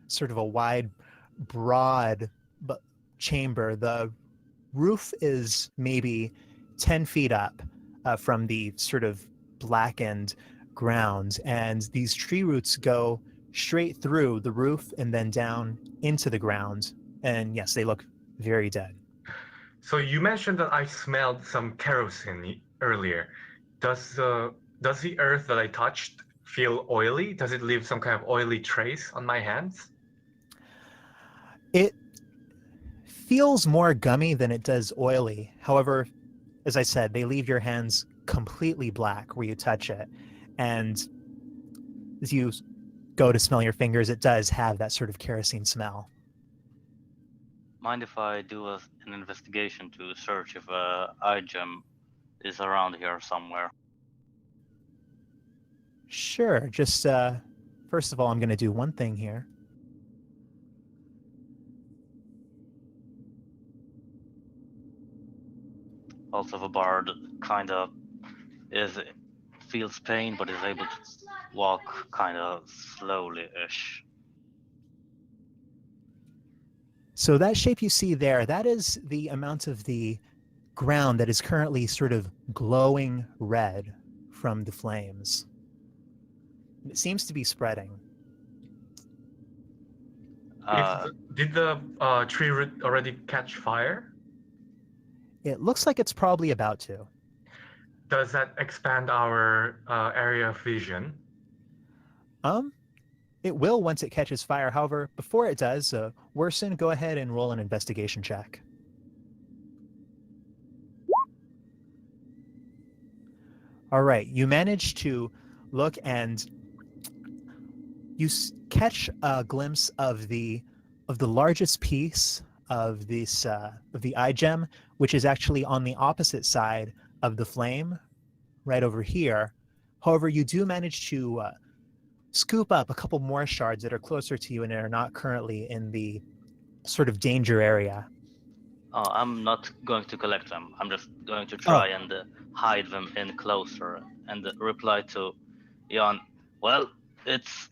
sort of a wide, broad chamber. The roof is maybe 10 feet up from the sort of blackened ground, and these tree roots go straight through the roof and then down into the ground. And yes, they look very dead. So you mentioned that I smelled some kerosene earlier. Does the earth that I touched feel oily? Does it leave some kind of oily trace on my hands? It feels more gummy than it does oily. However, as I said, they leave your hands completely black where you touch it. And as you go to smell your fingers, it does have that sort of kerosene smell. Mind if I do an investigation to search if a iGem is around here somewhere? Sure. Just first of all, I'm going to do one thing here. Also, the bard kind of feels pain, but is able to walk kind of slowly-ish. So that shape you see there, that is the amount of the ground that is currently sort of glowing red from the flames. It seems to be spreading. Did the tree root already catch fire? It looks like it's probably about to. Does that expand our area of vision? It will once it catches fire. However, before it does, Worsen, go ahead and roll an investigation check. All right, you manage to look and you catch a glimpse of the largest piece of this of the iGem, which is actually on the opposite side of the flame, right over here. However, you do manage to scoop up a couple more shards that are closer to you and are not currently in the sort of danger area. Oh, I'm not going to collect them. I'm just going to try and hide them in closer and reply to Jan. Well, it's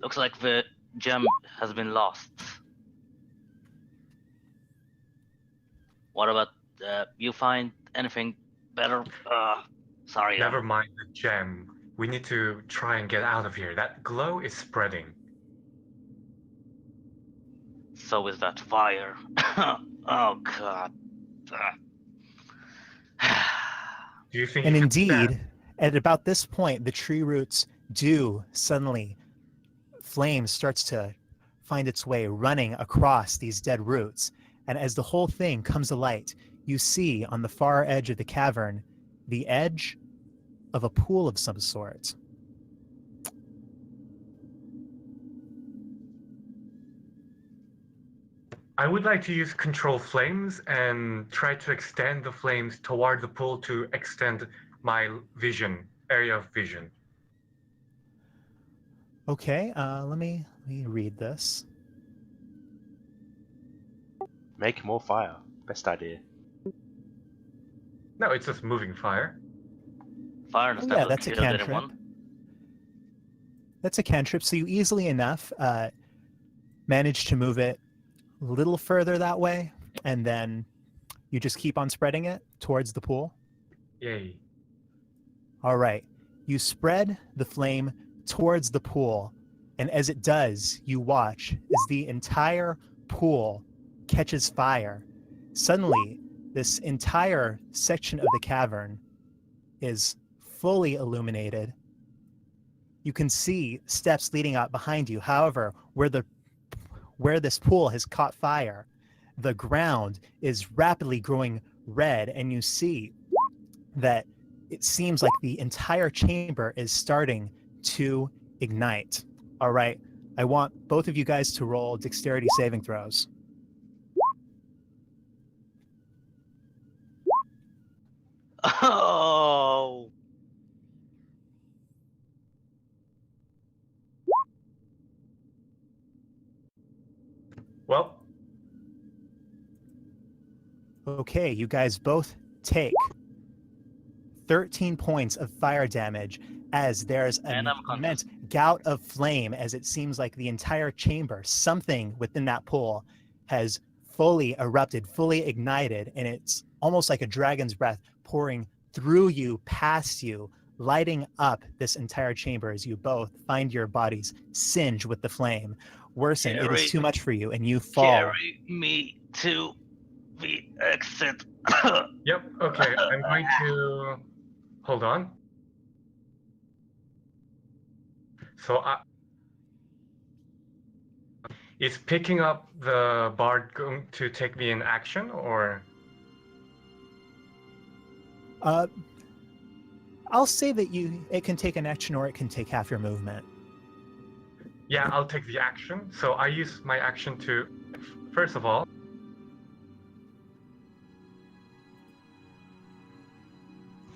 looks like the gem has been lost. What about you? Find anything better? Sorry. Never mind the gem. We need to try and get out of here. That glow is spreading. So is that fire. Oh God. Do you think And you can indeed, stand? at about this point, the tree roots do suddenly, flame starts to find its way running across these dead roots. And as the whole thing comes to light, you see on the far edge of the cavern the edge of a pool of some sort. I would like to use control flames and try to extend the flames toward the pool to extend my vision, area of vision. Okay, let me read this. Make more fire. Best idea. No, it's just moving fire. Fire has Oh, never yeah, that's a killed cantrip. anyone. That's a cantrip, so you easily enough manage to move it a little further that way, and then you just keep on spreading it towards the pool. Yay. All right, you spread the flame towards the pool, and as it does, you watch as the entire pool catches fire. Suddenly, this entire section of the cavern is fully illuminated. You can see steps leading up behind you. However, where this pool has caught fire, the ground is rapidly growing red, and you see that it seems like the entire chamber is starting to ignite. All right, I want both of you guys to roll dexterity saving throws. Oh. Well, Okay, you guys both take 13 points of fire damage as there's an And I'm conscious. immense gout of flame, as it seems like the entire chamber, something within that pool, has fully erupted, fully ignited, and it's almost like a dragon's breath pouring through you, past you, lighting up this entire chamber as you both find your bodies singed with the flame. Worsen, it Carry- is too much for you, and you fall. Carry me to the exit. yep, okay, I'm going to... Hold on. So is picking up the bard going to take me in action, or? I'll say that it can take an action or it can take half your movement. Yeah, I'll take the action. So I use my action to, first of all,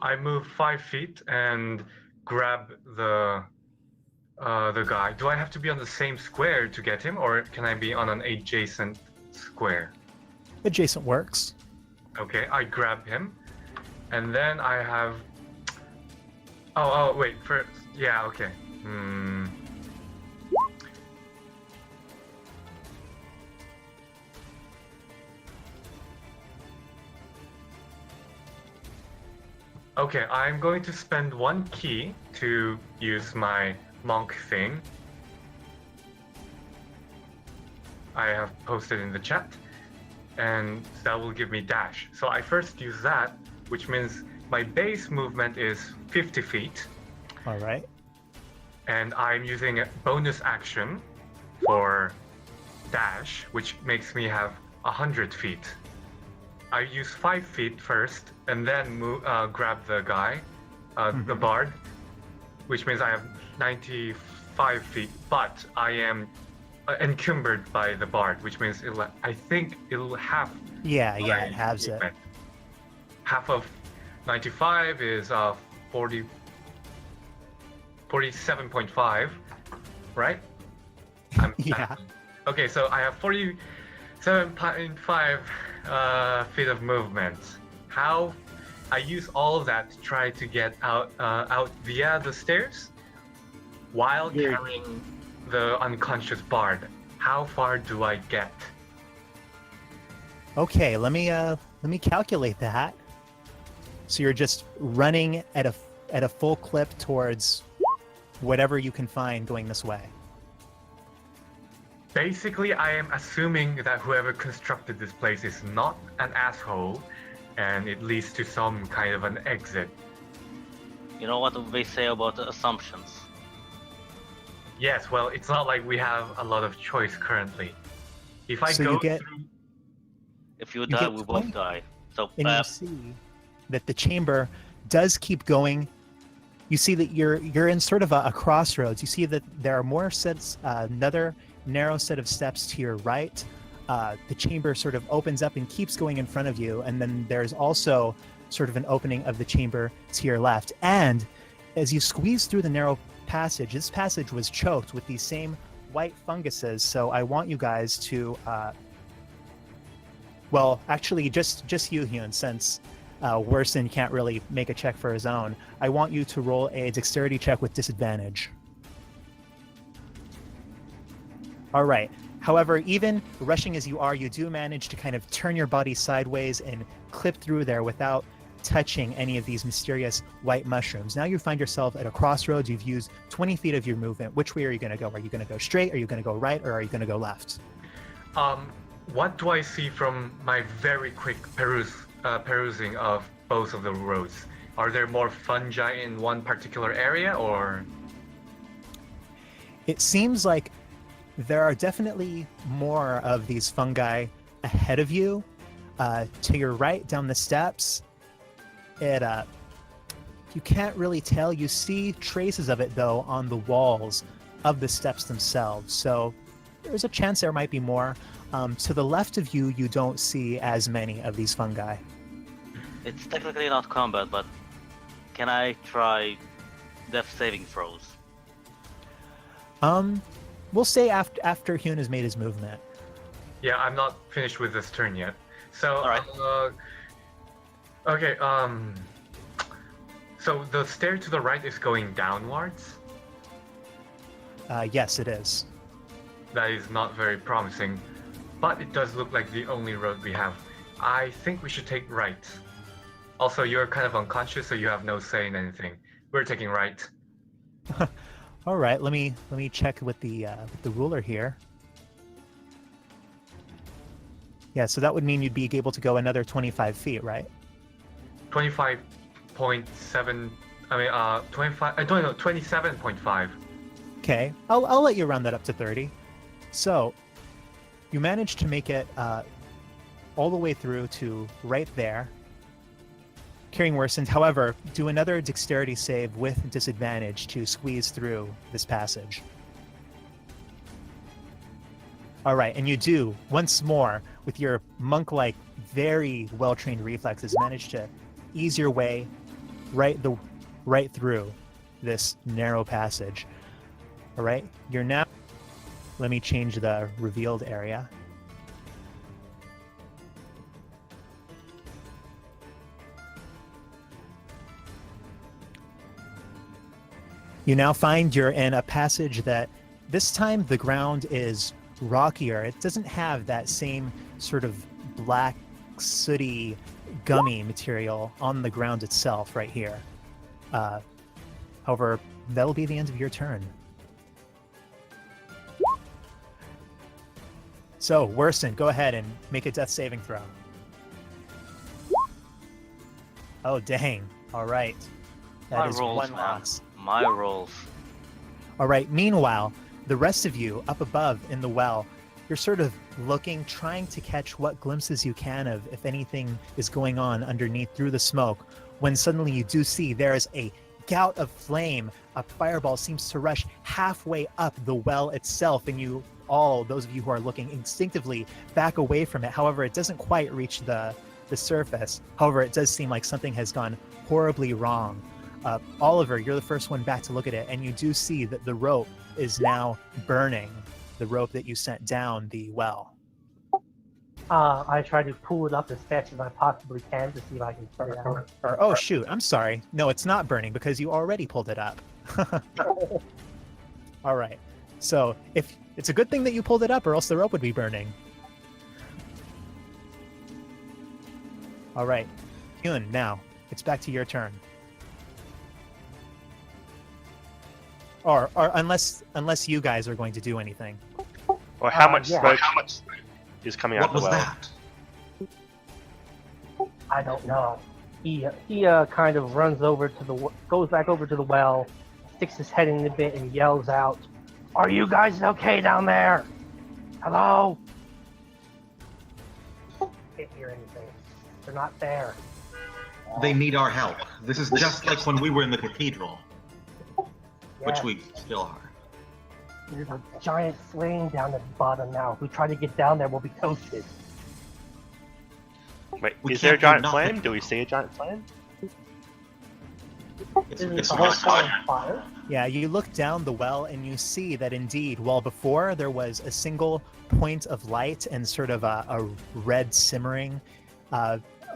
I move 5 feet and grab the guy. Do I have to be on the same square to get him, or can I be on an adjacent square? Adjacent works. Okay, I grab him, and then I have. Oh, wait. First, yeah, okay. Okay, I'm going to spend 1 key to use my monk thing. I have posted in the chat, and that will give me dash. So I first use that, which means my base movement is 50 feet. All right. And I'm using a bonus action for dash, which makes me have 100 feet. I use 5 feet first, and then grab the guy, the bard, which means I have 95 feet, but I am encumbered by the bard, which means I think it'll have. Yeah, it halves it. Half of 95 is 40, 47.5, right? Yeah. Okay, so I have 47.5 feet of movement. How I use all of that to try to get out via the stairs while carrying the unconscious bard. How far do I get? Okay, let me calculate that. So you're just running at a full clip towards whatever you can find going this way. Basically, I am assuming that whoever constructed this place is not an asshole, and it leads to some kind of an exit. You know what they say about assumptions? Yes, well, it's not like we have a lot of choice currently. If I So go you get- through... If you You die, get we 20. both die. So And you see that the chamber does keep going. You see that you're in sort of a crossroads. You see that there are more sets, another narrow set of steps to your right. The chamber sort of opens up and keeps going in front of you, and then there's also sort of an opening of the chamber to your left. And as you squeeze through the narrow passage, this passage was choked with these same white funguses. So I want you guys to, well, actually, just you, Hyun, since Worsen can't really make a check for his own. I want you to roll a dexterity check with disadvantage. All right. However, even rushing as you are, you do manage to kind of turn your body sideways and clip through there without touching any of these mysterious white mushrooms. Now you find yourself at a crossroads. You've used 20 feet of your movement. Which way are you going to go? Are you going to go straight? Are you going to go right? Or are you going to go left? What do I see from my very quick perusing of both of the roads? Are there more fungi in one particular area, or? It seems like there are definitely more of these fungi ahead of you. To your right, down the steps, you can't really tell. You see traces of it, though, on the walls of the steps themselves. So there's a chance there might be more. To the left of you, you don't see as many of these fungi. it's technically not combat, but can I try death saving throws? We'll say after Hyun has made his movement. Yeah, I'm not finished with this turn yet. So, Alright. Okay, so the stair to the right is going downwards? Yes, it is. That is not very promising, but it does look like the only road we have. I think we should take right. Also, you're kind of unconscious, so you have no say in anything. We're taking right. All right, let me check with the ruler here. Yeah, so that would mean you'd be able to go another 25 feet, right? 25.7. I mean, 25. I don't know, 27.5. Okay, I'll let you round that up to 30. So you managed to make it all the way through to right there, carrying worsened. However, do another dexterity save with disadvantage to squeeze through this passage. All right, and you do, once more, with your monk-like, very well-trained reflexes, manage to ease your way right through this narrow passage. All right, you're now... Let me change the revealed area. You now find you're in a passage that this time the ground is rockier. It doesn't have that same sort of black, sooty, gummy material on the ground itself right here. However, that'll be the end of your turn. So, Worsen, go ahead and make a death saving throw. Oh, dang. All right. That My is rolls, one man. loss. My rolls. All right. Meanwhile, the rest of you up above in the well, you're sort of looking, trying to catch what glimpses you can of if anything is going on underneath through the smoke, when suddenly you do see there is a gout of flame. A fireball seems to rush halfway up the well itself, and you all, those of you who are looking, instinctively back away from it. However, it doesn't quite reach the the surface. However, it does seem like something has gone horribly wrong. Oliver, you're the first one back to look at it, and you do see that the rope is now burning, the rope that you sent down the well. I try to pull it up as fast as I possibly can to see if I can put it out. Oh, shoot, I'm sorry. No, it's not burning because you already pulled it up. All right. So if it's a good thing that you pulled it up, or else the rope would be burning. All right, Hyun, now it's back to your turn. Or unless you guys are going to do anything. Or how much yeah. smoke is coming out What of the was well? that? I don't know. He kind of runs over to goes back over to the well, sticks his head in a bit, and yells out, "Are you guys okay down there? Hello?" Can't hear anything. They're not there. They need our help. This is just like when we were in the cathedral, which Yeah. we still are. There's a giant flame down at the bottom now. If we try to get down there, we'll be toasted. Wait, We is there a can't do giant nothing. flame? Do we see a giant flame? Isn't It's the whole just thing on fire? Yeah, you look down the well and you see that indeed, while before there was a single point of light and sort of a red simmering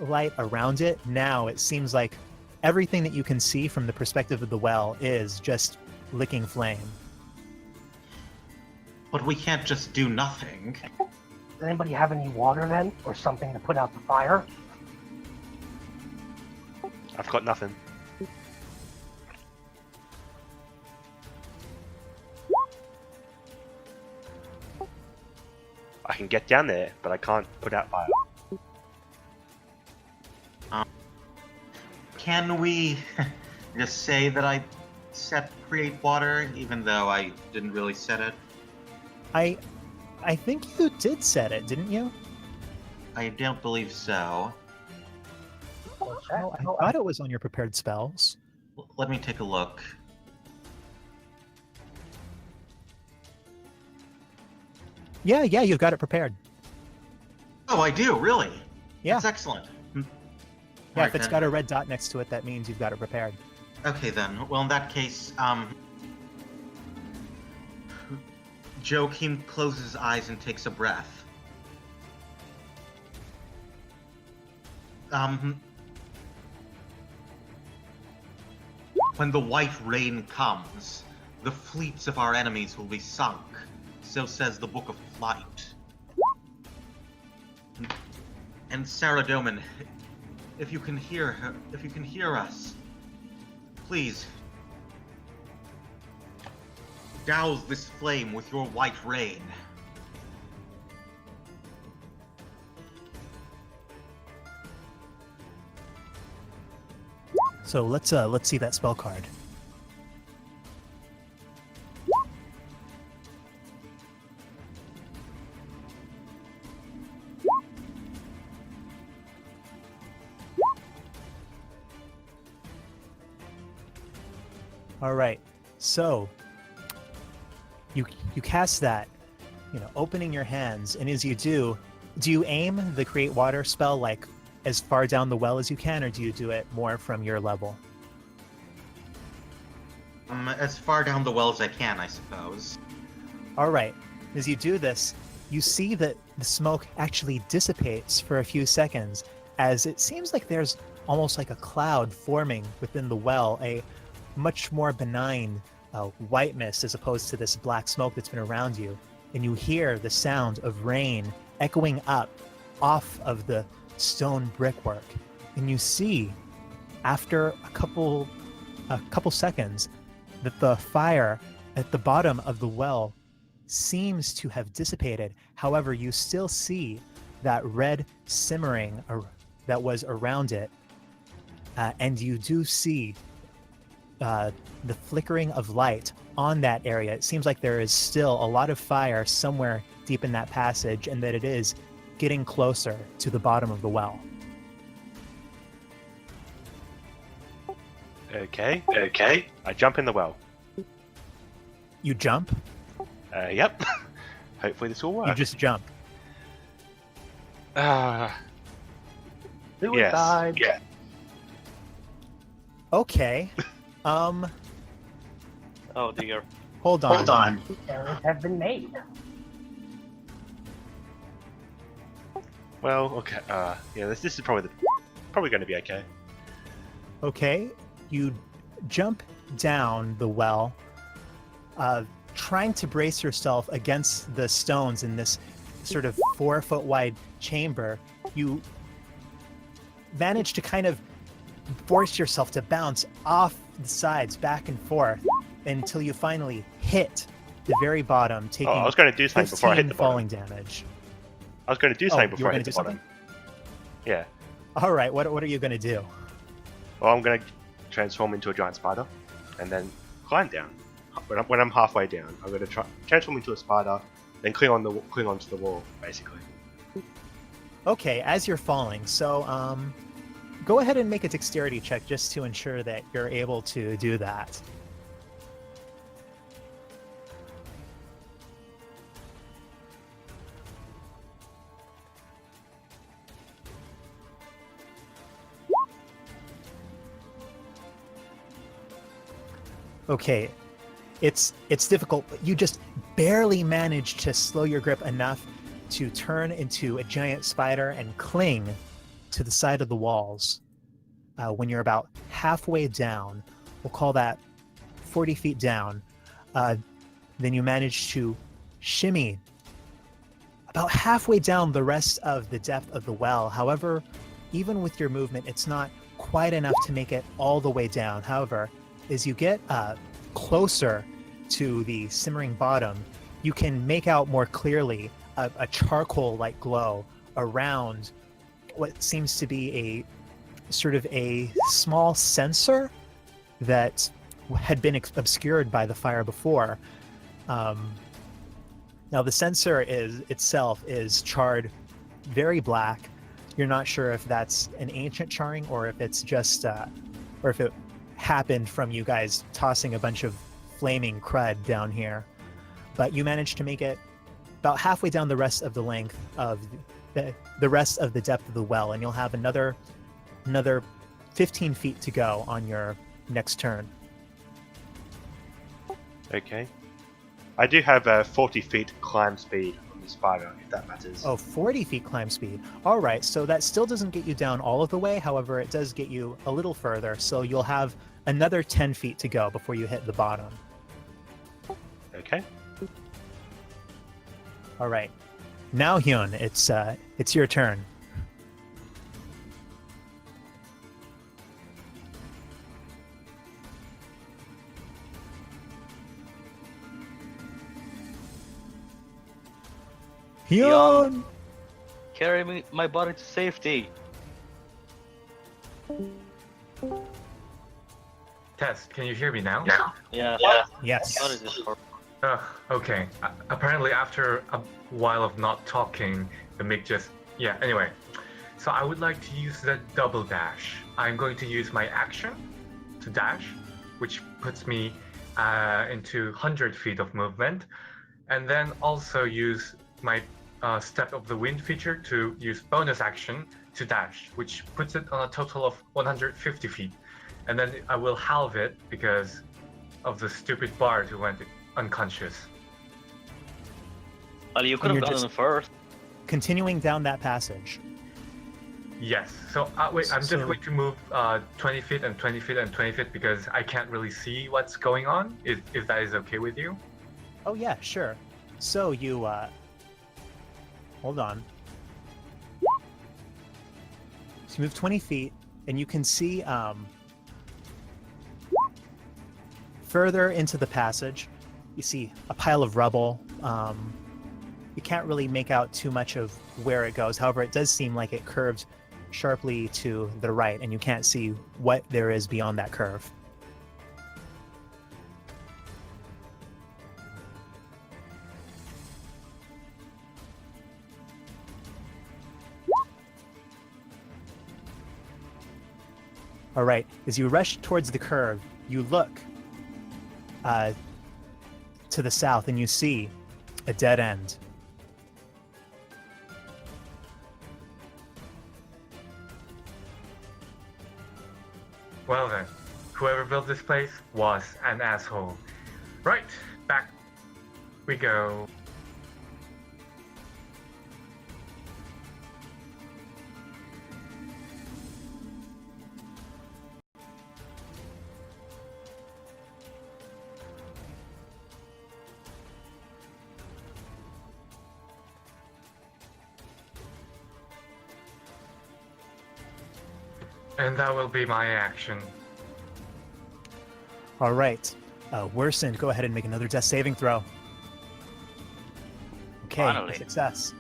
light around it, now it seems like everything that you can see from the perspective of the well is just licking flame. But we can't just do nothing. Does anybody have any water then, or something to put out the fire? I've got nothing. I can get down there, but I can't put out fire. Can we just say that I set create water, even though I didn't really set it? I think you did set it, didn't you? I don't believe so. What's that? Oh, I thought it was on your prepared spells. Let me take a look. Yeah, you've got it prepared. Oh, I do, really? Yeah. That's excellent. Yeah, Alright, if it's then. got a red dot next to it, that means you've got it prepared. Okay then. Well, in that case, Joachim closes his eyes and takes a breath. When the white rain comes, the fleets of our enemies will be sunk. So says the Book of Flight. And Sarah Doman, if you can hear us, please douse this flame with your white rain. So let's see that spell card. All right, so you cast that, opening your hands, and as you do you aim the create water spell like as far down the well as you can, or do you do it more from your level? As far down the well as I can, I suppose. All right, as you do this, you see that the smoke actually dissipates for a few seconds, as it seems like there's almost like a cloud forming within the well, a much more benign white mist as opposed to this black smoke that's been around you. And you hear the sound of rain echoing up off of the stone brickwork. And you see, after a couple seconds, that the fire at the bottom of the well seems to have dissipated. However, you still see that red simmering that was around it. And you do see the flickering of light on that area. It seems like there is still a lot of fire somewhere deep in that passage, and that it is getting closer to the bottom of the well. Okay. I jump in the well. You jump? Yep. Hopefully this will work. You just jump. Suicide. Yeah. Okay. Oh dear. Hold on. Errors have been made. Well, okay. Yeah, this is probably going to be okay. Okay, you jump down the well, trying to brace yourself against the stones in this sort of 4-foot wide chamber. You manage to kind of force yourself to bounce off the sides back and forth until you finally hit the very bottom, taking I was going to do something before I hit 15 the bottom. falling damage. I was going to do something you before were I gonna hit the do bottom. Yeah. All right, what are you going to do? Well, I'm going to transform into a giant spider, and then climb down. When I'm halfway down, I'm going to try transform into a spider, then cling onto the wall, basically. Okay, as you're falling, so go ahead and make a dexterity check just to ensure that you're able to do that. Okay, it's difficult, but you just barely manage to slow your grip enough to turn into a giant spider and cling to the side of the walls. When you're about halfway down, we'll call that 40 feet down, then you manage to shimmy about halfway down the rest of the depth of the well. However, even with your movement, it's not quite enough to make it all the way down. However, as you get closer to the simmering bottom, you can make out more clearly a charcoal-like glow around what seems to be a sort of a small sensor that had been obscured by the fire before. Now the sensor itself is charred very black. You're not sure if that's an ancient charring or if it's just or if it happened from you guys tossing a bunch of flaming crud down here. But you managed to make it about halfway down the rest of the length of the rest of the depth of the well, and you'll have another 15 feet to go on your next turn. Okay. I do have 40 feet climb speed on the spider, if that matters. Oh, 40 feet climb speed. All right, so that still doesn't get you down all of the way. However, it does get you a little further, so you'll have another 10 feet to go before you hit the bottom. Okay. All right. Now, Hyun, it's your turn. Hyun! Carry my body to safety. Test, can you hear me now? Yeah. Yes. What is this for? Okay. Apparently, after a while of not talking, the mic just... Yeah, anyway. So I would like to use the double dash. I'm going to use my action to dash, which puts me into 100 feet of movement. And then also use my Step of the Wind feature to use bonus action to dash, which puts it on a total of 150 feet. And then I will halve it because of the stupid bard who went unconscious. Well, you could And have you're done it first. Continuing down that passage. Yes. So wait, I'm just So- going to move 20 feet and 20 feet and 20 feet because I can't really see what's going on. If that is okay with you. Oh yeah, sure. So you hold on. So you move 20 feet and you can see further into the passage, you see a pile of rubble. You can't really make out too much of where it goes. However, it does seem like it curves sharply to the right, and you can't see what there is beyond that curve. All right, as you rush towards the curve, you look to the south and you see a dead end. Well then, whoever built this place was an asshole. Right, back we go. And that will be my action. All right. Worsened, go ahead and make another death saving throw. Okay, a Finally. success.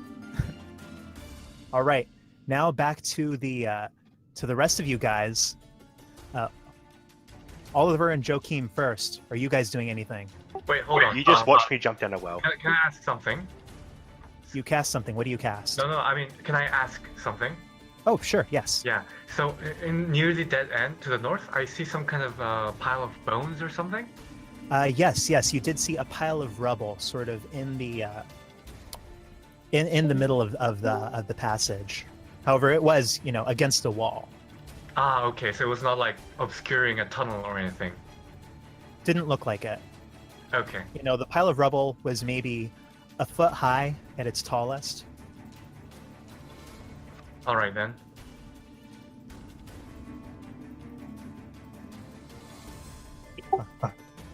All right. Now back to the rest of you guys. Oliver and Joachim first. Are you guys doing anything? Wait, hold on. You just watched me jump down a well. Can I ask something? You cast something. What do you cast? No, I mean, can I ask something? Oh, sure. Yes. Yeah. So near the dead end to the north, I see some kind of pile of bones or something. Yes. You did see a pile of rubble, sort of in the in the middle of the passage. However, it was against the wall. Ah, okay. So it was not like obscuring a tunnel or anything. Didn't look like it. Okay. The pile of rubble was maybe a foot high at its tallest. All right then.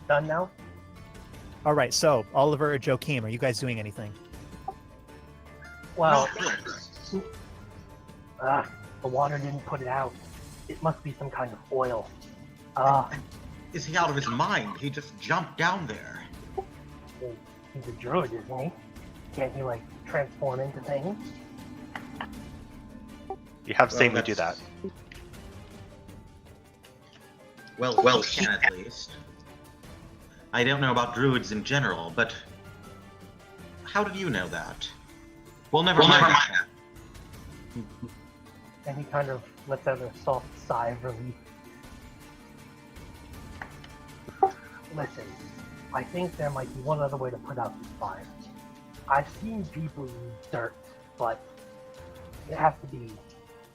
Done now? All right. So Oliver or Joachim, are you guys doing anything? Well, No, the water didn't put it out. It must be some kind of oil. is he out of his mind? He just jumped down there. He's a druid, isn't he? Can't he, like, transform into things? You have seen me Well, do that. Well, he can at least. I don't know about druids in general, but how did you know that? Well, never mind. And he kind of lets out a soft sigh of relief. Listen, I think there might be one other way to put out this fire. I've seen people use dirt, but it has to be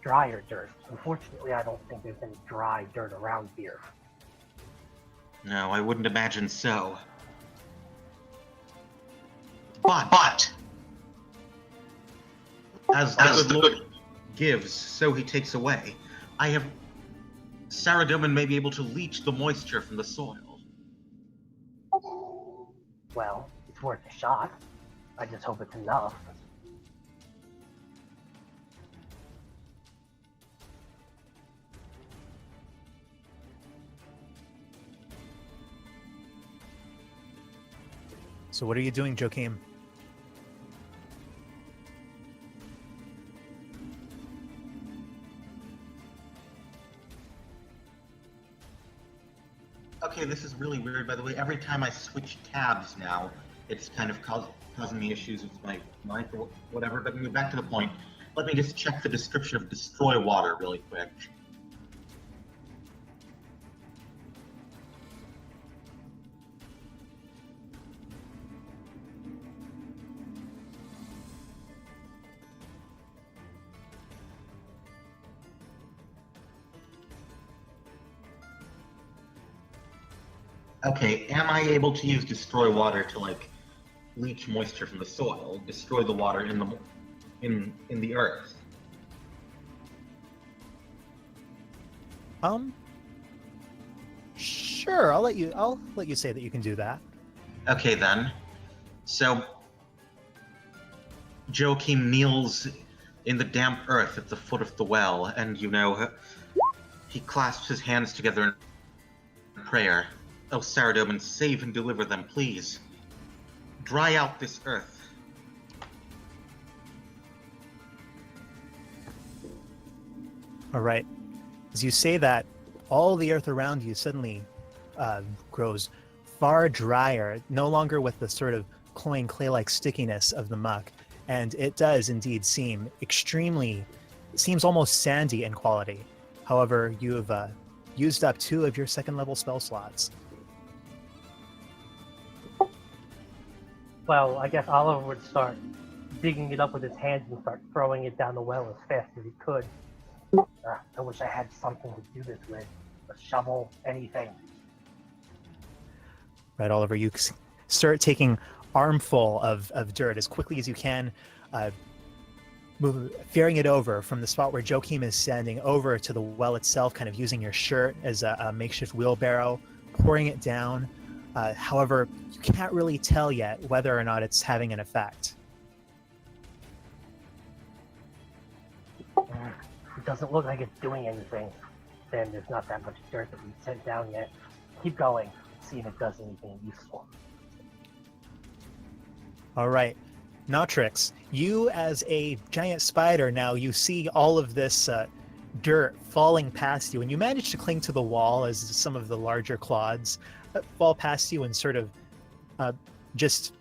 drier dirt. Unfortunately, I don't think there's any dry dirt around here. No, I wouldn't imagine so. But as the good Lord gives, so he takes away. Saradomin may be able to leach the moisture from the soil. Well, it's worth a shot. I just hope it's enough. So what are you doing, Joachim? Okay, this is really weird, by the way. Every time I switch tabs now, it's kind of causing me issues with my mic or whatever. But anyway, back to the point. Let me just check the description of destroy water really quick. Okay, am I able to use destroy water to like leach moisture from the soil, destroy the water in the earth? Sure. I'll let you say that you can do that. Okay then. So Joachim kneels in the damp earth at the foot of the well, and he clasps his hands together in prayer. Oh, Saradomin, save and deliver them, please. Dry out this earth. All right. As you say that, all the earth around you suddenly grows far drier, no longer with the sort of cloying clay-like stickiness of the muck, and it does indeed seem seems almost sandy in quality. However, you have used up 2 of your second-level spell slots. Well, I guess Oliver would start digging it up with his hands and start throwing it down the well as fast as he could. I wish I had something to do this with. A a shovel, anything. Right, Oliver, you start taking armful of dirt as quickly as you can, ferrying it over from the spot where Joachim is standing over to the well itself, kind of using your shirt as a makeshift wheelbarrow, pouring it down. However, you can't really tell yet whether or not it's having an effect. It doesn't look like it's doing anything. Then there's not that much dirt that we've sent down yet. Keep going. See if it does anything useful. All right. Nautrix, you as a giant spider now, you see all of this dirt falling past you, and you manage to cling to the wall as some of the larger clods fall past you and sort of just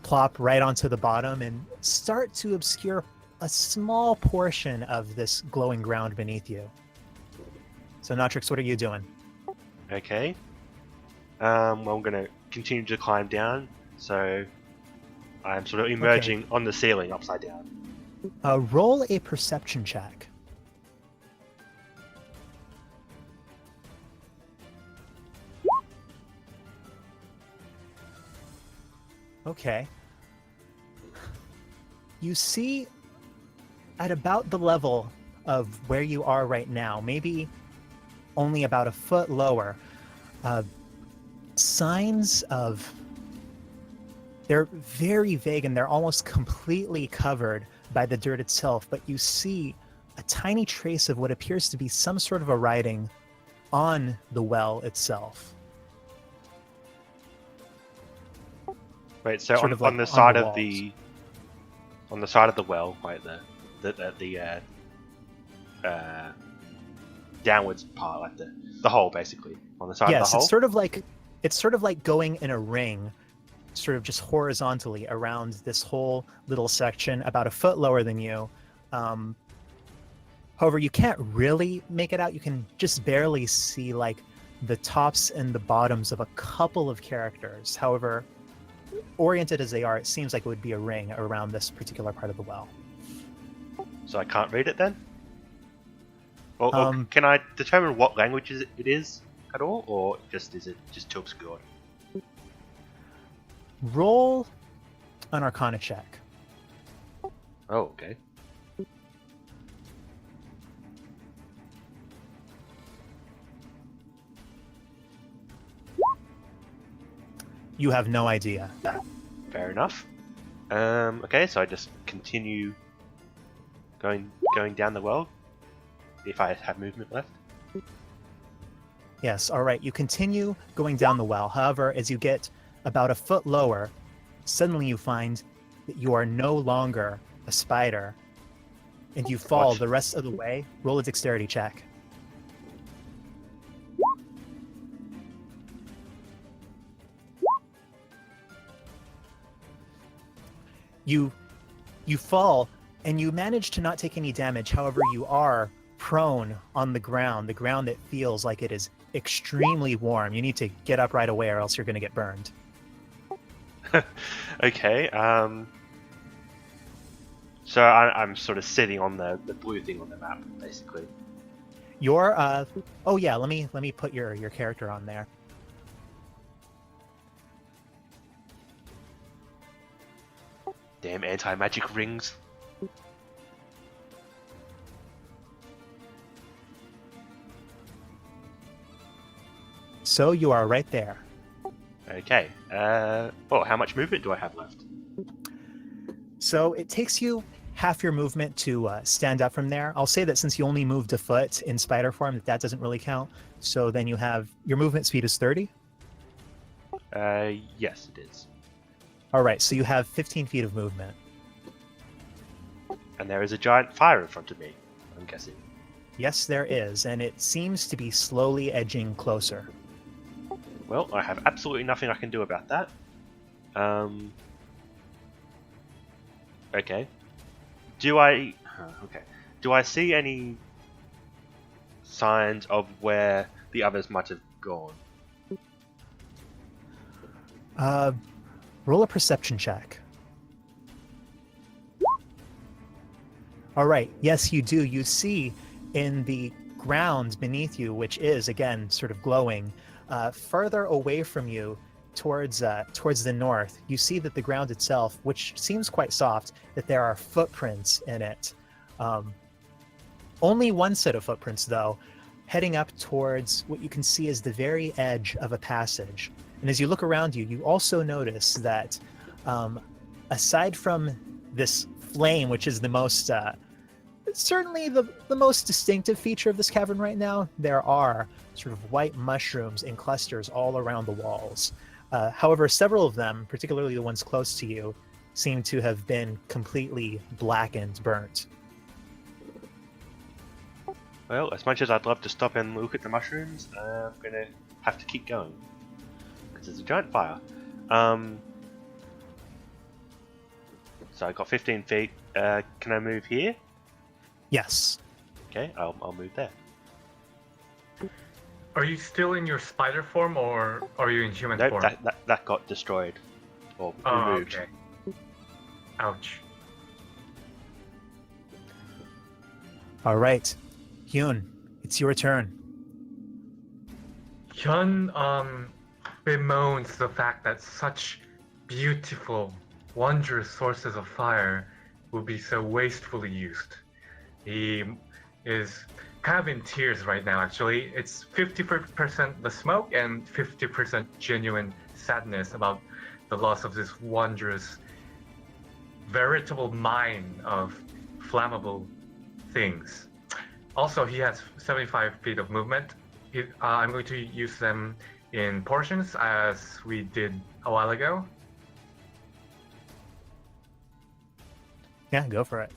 plop right onto the bottom and start to obscure a small portion of this glowing ground beneath you. So Nautrix, what are you doing? Okay. Well, I'm going to continue to climb down, so I'm sort of emerging on the ceiling upside down. Roll a perception check. Okay. You see at about the level of where you are right now, maybe only about a foot lower, signs of... They're very vague and they're almost completely covered by the dirt itself, but you see a tiny trace of what appears to be some sort of a writing on the well itself. Wait, so Sort of on like the on side the of the side of the well, right there, the downwards part, like the hole, basically on the side of the Yes, hole. it's sort of like going in a ring, sort of just horizontally around this whole little section, about a foot lower than you. However, you can't really make it out. You can just barely see like the tops and the bottoms of a couple of characters. However, oriented as they are, it seems like it would be a ring around this particular part of the well. So I can't read it then? Or can I determine what language it is at all, or is it just too obscured? Roll an Arcana check. Oh, okay. You have no idea. Fair enough. Okay, so I just continue going down the well, if I have movement left. Yes, all right. You continue going down the well. However, as you get about a foot lower, suddenly you find that you are no longer a spider, and you fall What? the rest of the way. Roll a dexterity check. You fall, and you manage to not take any damage. However, you are prone on the ground that feels like it is extremely warm. You need to get up right away or else you're going to get burned. Okay, so I'm sort of sitting on the blue thing on the map, basically. Your oh yeah, let me put your character on there. Damn anti-magic rings. So you are right there. Okay, oh, how much movement do I have left? So it takes you half your movement to stand up from there. I'll say that since you only moved a foot in spider form, that doesn't really count. So then you have your movement speed is 30. Yes, it is. All right, so you have 15 feet of movement. And there is a giant fire in front of me, I'm guessing. Yes, there is, and it seems to be slowly edging closer. Well, I have absolutely nothing I can do about that. Okay. Do I see any signs of where the others might have gone? Roll a perception check. All right. Yes, you do. You see in the ground beneath you, which is again sort of glowing, further away from you towards the north, you see that the ground itself, which seems quite soft, that there are footprints in it. Only one set of footprints, though, heading up towards what you can see as the very edge of a passage. And as you look around you, you also notice that aside from this flame, which is the most certainly the most distinctive feature of this cavern right now, there are sort of white mushrooms in clusters all around the walls. However, several of them, particularly the ones close to you, seem to have been completely blackened, burnt. Well, as much as I'd love to stop and look at the mushrooms, I'm gonna have to keep going because there's a giant fire. So I got 15 feet. Can I move here? Yes. Okay, I'll move there. Are you still in your spider form, or are you in human No, form? that got destroyed or Oh, removed. okay. Ouch. All right, Hyun, it's your turn. Hyun bemoans the fact that such beautiful, wondrous sources of fire will be so wastefully used. He is kind of in tears right now, actually. It's 50% the smoke and 50% genuine sadness about the loss of this wondrous, veritable mine of flammable things. Also, he has 75 feet of movement. I'm going to use them in portions as we did a while ago. Yeah, go for it.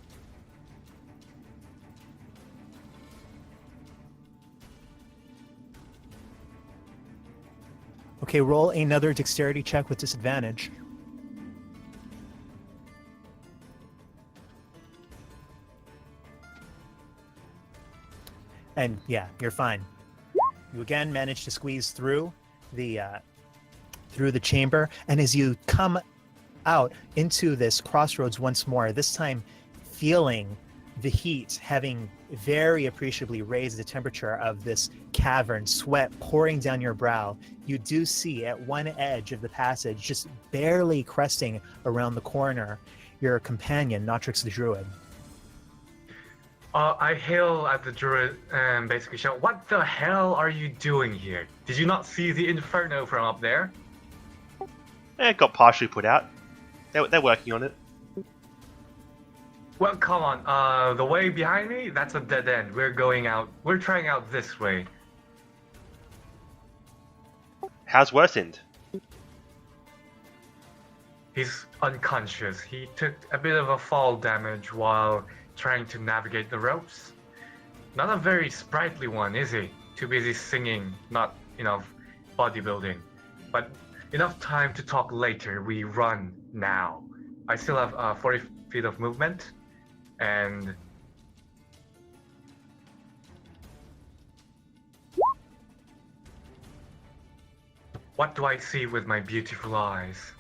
Okay, roll another dexterity check with disadvantage. And yeah, you're fine. You again manage to squeeze through the chamber, and as you come out into this crossroads once more, this time feeling the heat having very appreciably raised the temperature of this cavern, sweat pouring down your brow, you do see at one edge of the passage, just barely cresting around the corner, your companion, Notrix the Druid. I hail at the druid and basically shout, "What the hell are you doing here? Did you not see the Inferno from up there?" It got partially put out. They're working on it. Well, come on. The way behind me, that's a dead end. We're trying out this way. How's Worsened? He's unconscious. He took a bit of a fall damage while trying to navigate the ropes. Not a very sprightly one, is he? Too busy singing, not enough bodybuilding. But enough time to talk later. We run now. I still have 40 feet of movement. And what do I see with my beautiful eyes?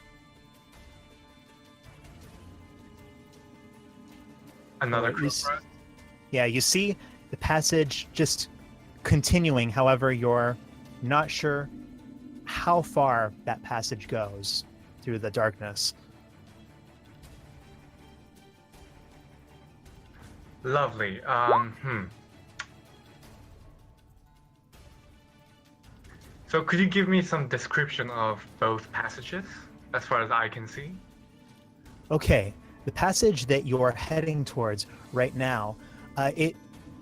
Another crossroad? Yeah, you see the passage just continuing. However, you're not sure how far that passage goes through the darkness. Lovely. So could you give me some description of both passages, as far as I can see? Okay, the passage that you're heading towards right now, it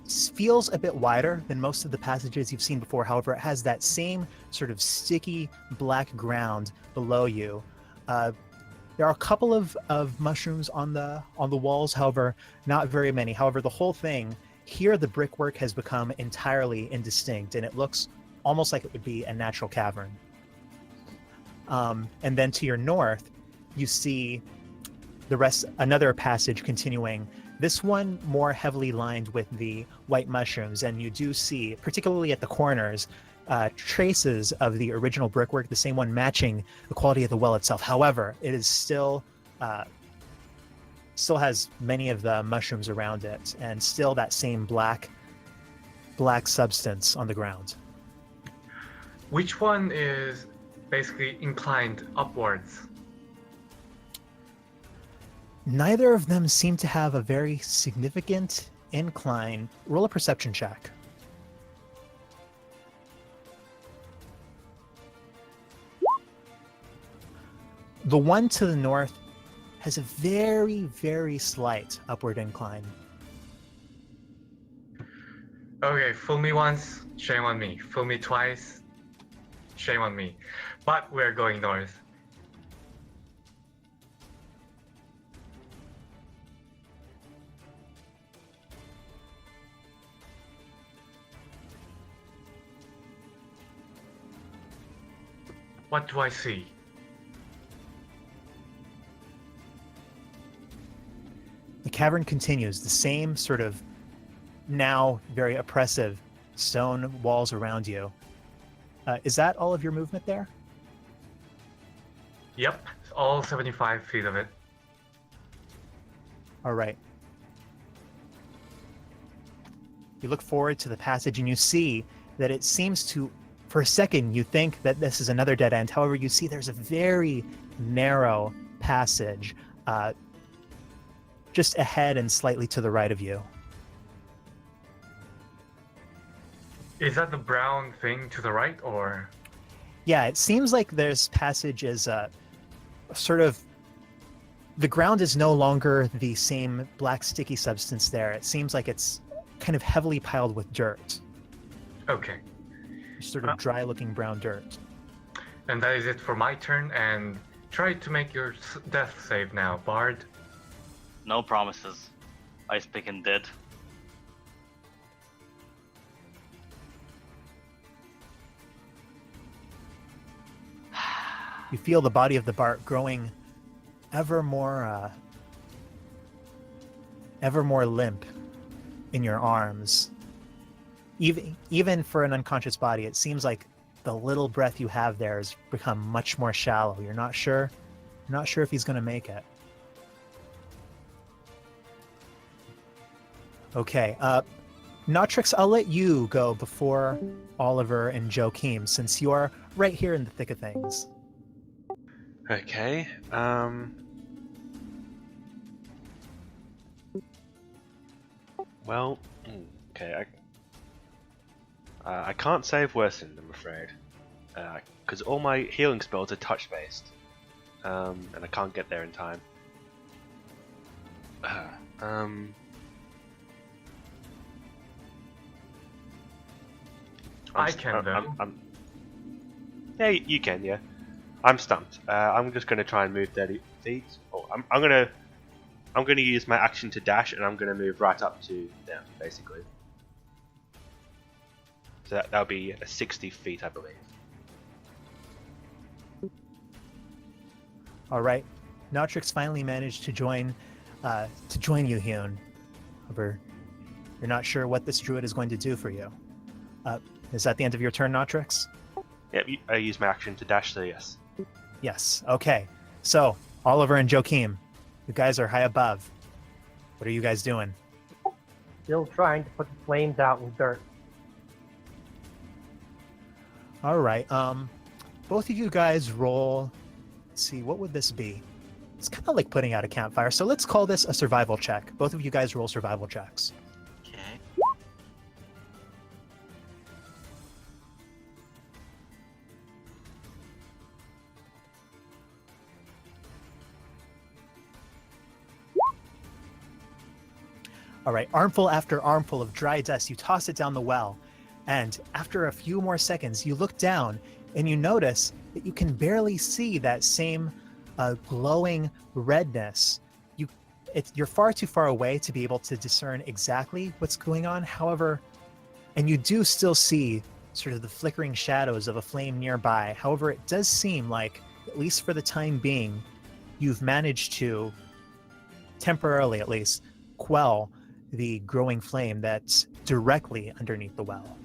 feels a bit wider than most of the passages you've seen before. However, it has that same sort of sticky black ground below you. There are a couple of mushrooms on the walls, however, not very many. However, the whole thing, here the brickwork has become entirely indistinct, and it looks almost like it would be a natural cavern. And then to your north, you see another passage continuing. This one more heavily lined with the white mushrooms, and you do see, particularly at the corners, traces of the original brickwork, the same one matching the quality of the well itself. However, it is still has many of the mushrooms around it, and still that same black black substance on the ground. Which one is basically inclined upwards? Neither of them seem to have a very significant incline. Roll a perception check. The one to the north has a very, very slight upward incline. Okay, fool me once, shame on me. Fool me twice, shame on me. But we're going north. What do I see? The cavern continues, the same sort of now very oppressive stone walls around you. Is that all of your movement there? Yep, all 75 feet of it. All right. You look forward to the passage and you see that it seems to, for a second, you think that this is another dead end. However, you see there's a very narrow passage just ahead and slightly to the right of you. Is that the brown thing to the right, or? Yeah, it seems like this passage is sort of, the ground is no longer the same black sticky substance there. It seems like it's kind of heavily piled with dirt. Okay. Sort of dry looking brown dirt. And that is it for my turn, and try to make your death save now, Bard. No promises. Ice picking dead. You feel the body of the Bart growing ever more limp in your arms. Even for an unconscious body, it seems like the little breath you have there has become much more shallow. You're not sure if he's going to make it. Okay, Notrix, I'll let you go before Oliver and Joachim, since you're right here in the thick of things. Okay. Well, okay. I can't save worsened, I'm afraid, because all my healing spells are touch-based, and I can't get there in time. I can though. Yeah, you can. Yeah, I'm stumped. I'm just gonna try and move 30 feet. Oh, I'm gonna use my action to dash, and I'm gonna move right up to them, basically. So that'll be 60 feet, I believe. All right, Notrix finally managed to join you, Hyun. However, you're not sure what this druid is going to do for you. Is that the end of your turn, Notrix? Yep, I use my action to dash, so yes. Yes. Okay. So, Oliver and Joachim, you guys are high above. What are you guys doing? Still trying to put the flames out in dirt. All right. Both of you guys roll. Let's see, what would this be? It's kind of like putting out a campfire. So let's call this a survival check. Both of you guys roll survival checks. Okay. All right, armful after armful of dry dust, you toss it down the well. And after a few more seconds, you look down and you notice that you can barely see that same glowing redness. You're far too far away to be able to discern exactly what's going on. However, and you do still see sort of the flickering shadows of a flame nearby. However, it does seem like, at least for the time being, you've managed to, temporarily at least, quell the growing flame that's directly underneath the well.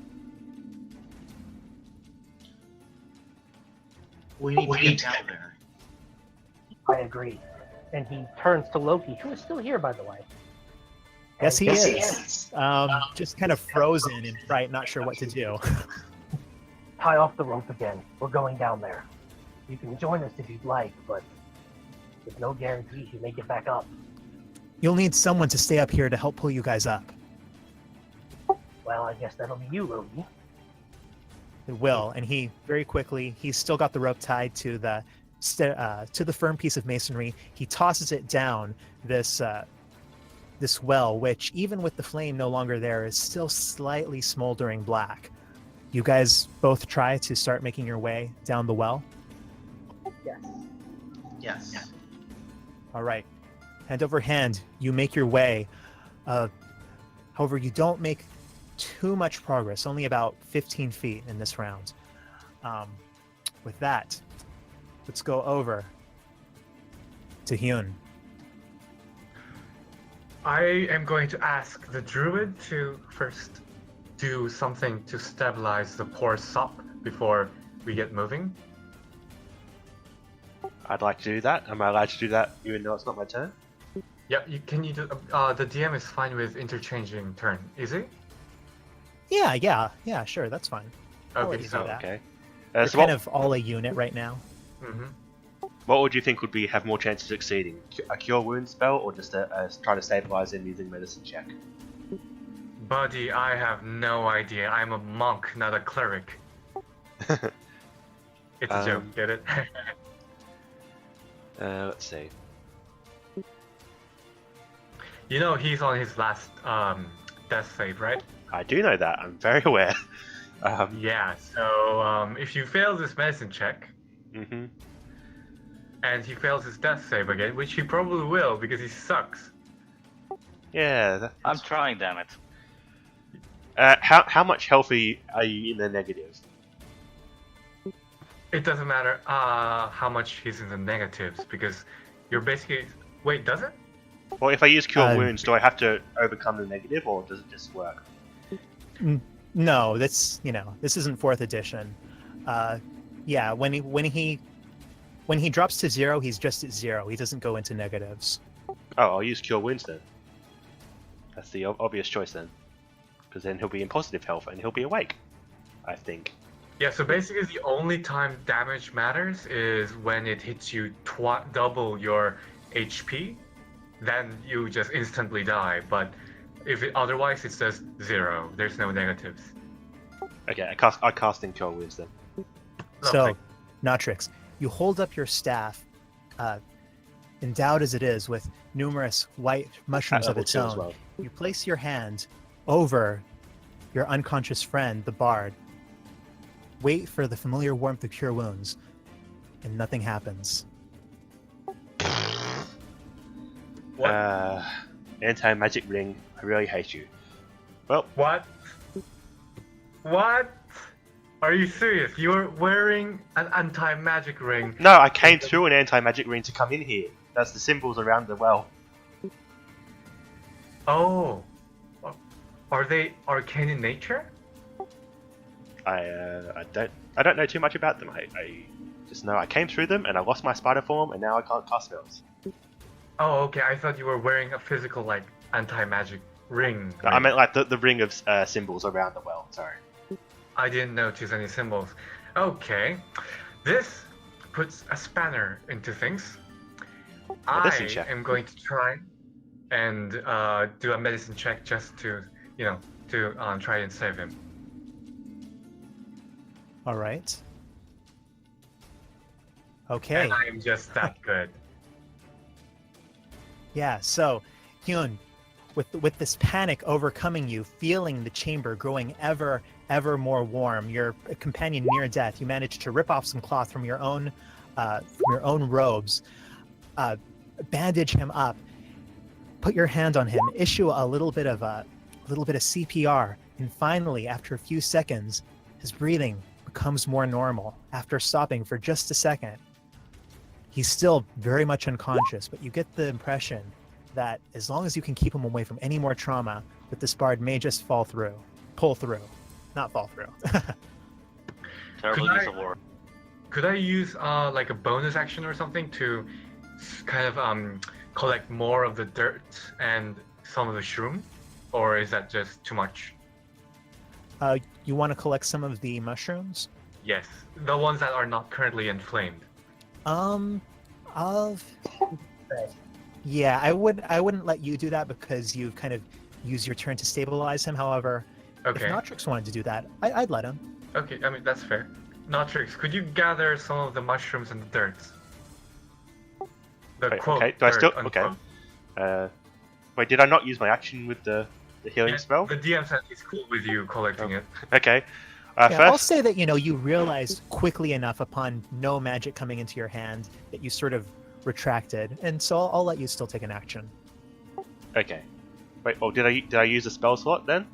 We need to get down there. I agree. And he turns to Loki, who is still here, by the way. Yes, he Yes, is. Just kind of frozen in fright, not sure what to do. Tie off the rope again. We're going down there. You can join us if you'd like, but there's no guarantees you make it back up. You'll need someone to stay up here to help pull you guys up. Well, I guess that'll be you, Ruby. It will, and he very quickly, he's still got the rope tied to the firm piece of masonry. He tosses it down this well, which even with the flame no longer there, is still slightly smoldering black. You guys both try to start making your way down the well. Yes. Yes. All right, hand over hand, you make your way. However, you don't make too much progress, only about 15 feet in this round. With that, let's go over to Hyun. I am going to ask the druid to first do something to stabilize the poor sop before we get moving. I'd like to do that. Am I allowed to do that even though it's not my turn? Yep, can you do? The DM is fine with interchanging turn. Is it? Yeah, sure, that's fine. I'll let Okay, you so do that. Okay. You're So kind what, of all a unit right now. hmm what would you think would be have more chance of succeeding? A cure wound spell or just try to stabilize him using medicine check? Buddy, I have no idea. I'm a monk, not a cleric. It's a joke, get it? Let's see. You know he's on his last death save, right? I do know that. I'm very aware. Yeah, so if you fail this medicine check, Mm-hmm. and he fails his death save again, which he probably will because he sucks. Yeah. I'm trying, damn it. How much health are you in the negative? It doesn't matter how much he's in the negatives because you're basically... Wait, does it? Well, if I use cure Uh, wounds, do I have to overcome the negative or does it just work? No, this isn't 4th edition. Yeah, when he drops to 0, he's just at 0. He doesn't go into negatives. Oh, I'll use cure wounds then. That's the obvious choice then. Because then he'll be in positive health and he'll be awake, I think. Yeah, so basically the only time damage matters is when it hits you double your HP, then you just instantly die. But otherwise it's just 0. There's no negatives. Okay, I cast in cure wounds then. So, Lovely. Natrix, you hold up your staff, endowed as it is with numerous white mushrooms At of level its 2 as own. well. You place your hand over your unconscious friend, the bard. Wait for the familiar warmth of cure wounds, and nothing happens. What? Anti-magic ring, I really hate you. Well, What? What? Are you serious? You're wearing an anti-magic ring. no, I came through an anti-magic ring to come in here. That's the symbols around the well. Oh. Are they arcane in nature? I don't know too much about them. I just know I came through them and I lost my spider form and now I can't cast spells. Oh, okay. I thought you were wearing a physical, like, anti-magic ring. No, I meant like the ring of symbols around the well. Sorry. I didn't notice any symbols. Okay. This puts a spanner into things. Medicine I check. am going to try and do a medicine check just to, try and save him. All right. Okay. And I am just that good. Yeah, so, Hyun, with this panic overcoming you, feeling the chamber growing ever more warm, your companion near death, you manage to rip off some cloth from your own robes, bandage him up, put your hand on him, issue a little bit of CPR, and finally, after a few seconds, his breathing becomes more normal. After stopping for just a second, he's still very much unconscious, but you get the impression that as long as you can keep him away from any more trauma, that this bard may just pull through, not fall through. Terrible Could use I- of war. Could I use like a bonus action or something to kind of collect more of the dirt and some of the shroom, or is that just too much? You want to collect some of the mushrooms? Yes, the ones that are not currently inflamed. Of yeah, I wouldn't let you do that because you've kind of used your turn to stabilize him. However, Okay. if Notrix wanted to do that, I'd let him. Okay, I mean that's fair. Notrix, could you gather some of the mushrooms and the dirt? The Wait, quote, okay, do I dirt, still... unquote. Okay. Wait, did I not use my action with the healing Yeah, spell? The DM said it's cool with you collecting it. Okay. Yeah, I'll First... say that you realized quickly enough upon no magic coming into your hand that you sort of retracted, and so I'll let you still take an action. Okay. Wait, oh, did I use a spell slot then?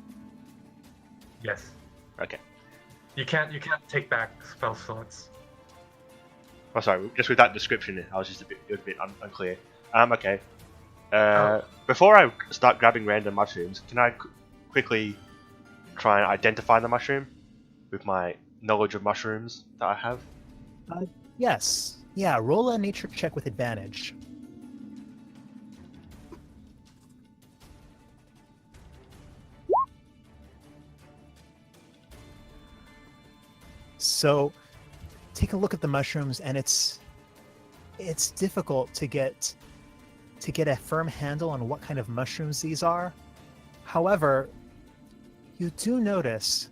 Yes. Okay. You can't take back spell slots. Oh, sorry, just with that description, I was just it was a bit unclear. Okay. Before I start grabbing random mushrooms, can I quickly try and identify the mushroom with my knowledge of mushrooms that I have? Yes. Yeah, roll a nature check with advantage. So, take a look at the mushrooms, and it's difficult to get a firm handle on what kind of mushrooms these are. However, you do notice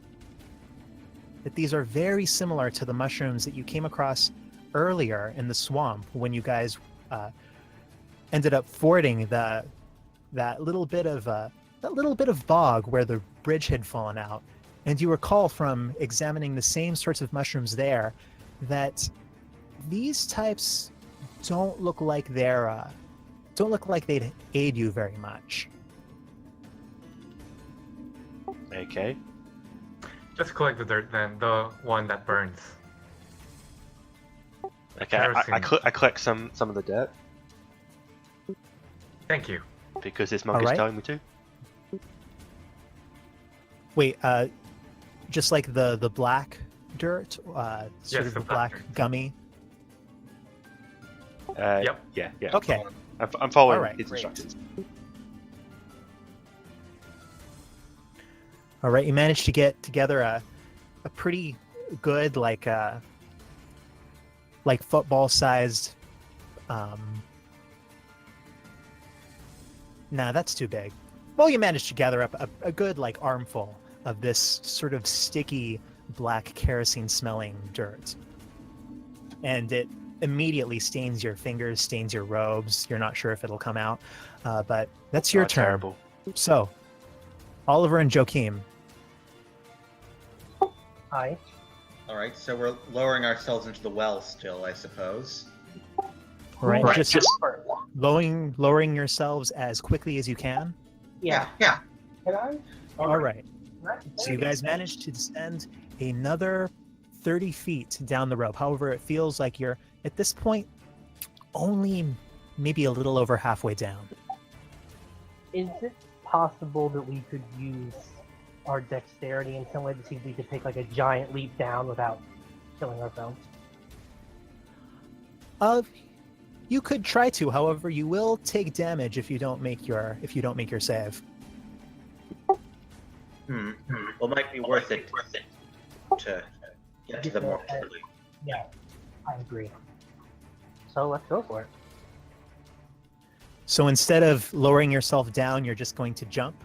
that these are very similar to the mushrooms that you came across earlier in the swamp when you guys ended up fording that little bit of bog where the bridge had fallen out. And you recall from examining the same sorts of mushrooms there that these types don't look like they'd aid you very much. Okay. Just collect the dirt then, the one that burns. Okay, I collect some of the dirt Thank you. because this monk is Alright. telling me to. Wait, just like the black dirt, sort Yes, of the the black black dirt. gummy. Yep. Yeah. Okay. I'm following Alright, his great. instructions. All right, you managed to get together a pretty good like football-sized. Nah, that's too big. Well, you managed to gather up a good like armful of this sort of sticky black kerosene-smelling dirt, and it immediately stains your fingers, stains your robes. You're not sure if it'll come out, but that's your turn. Terrible. So, Oliver and Joachim. Hi. Alright, so we're lowering ourselves into the well still, I suppose. Right, Right, just for- lowering yourselves as quickly as you can. Yeah. Yeah. Can I? All right. So you guys managed to descend another 30 feet down the rope. However, it feels like you're at this point only maybe a little over halfway down. Is it possible that we could use our dexterity in some way to see if we could take like a giant leap down without killing ourselves? You could try to. However, you will take damage if you don't make your save. Well, it might be worth it to get to them more quickly. Yeah, I agree. So let's go for it. So instead of lowering yourself down, you're just going to jump.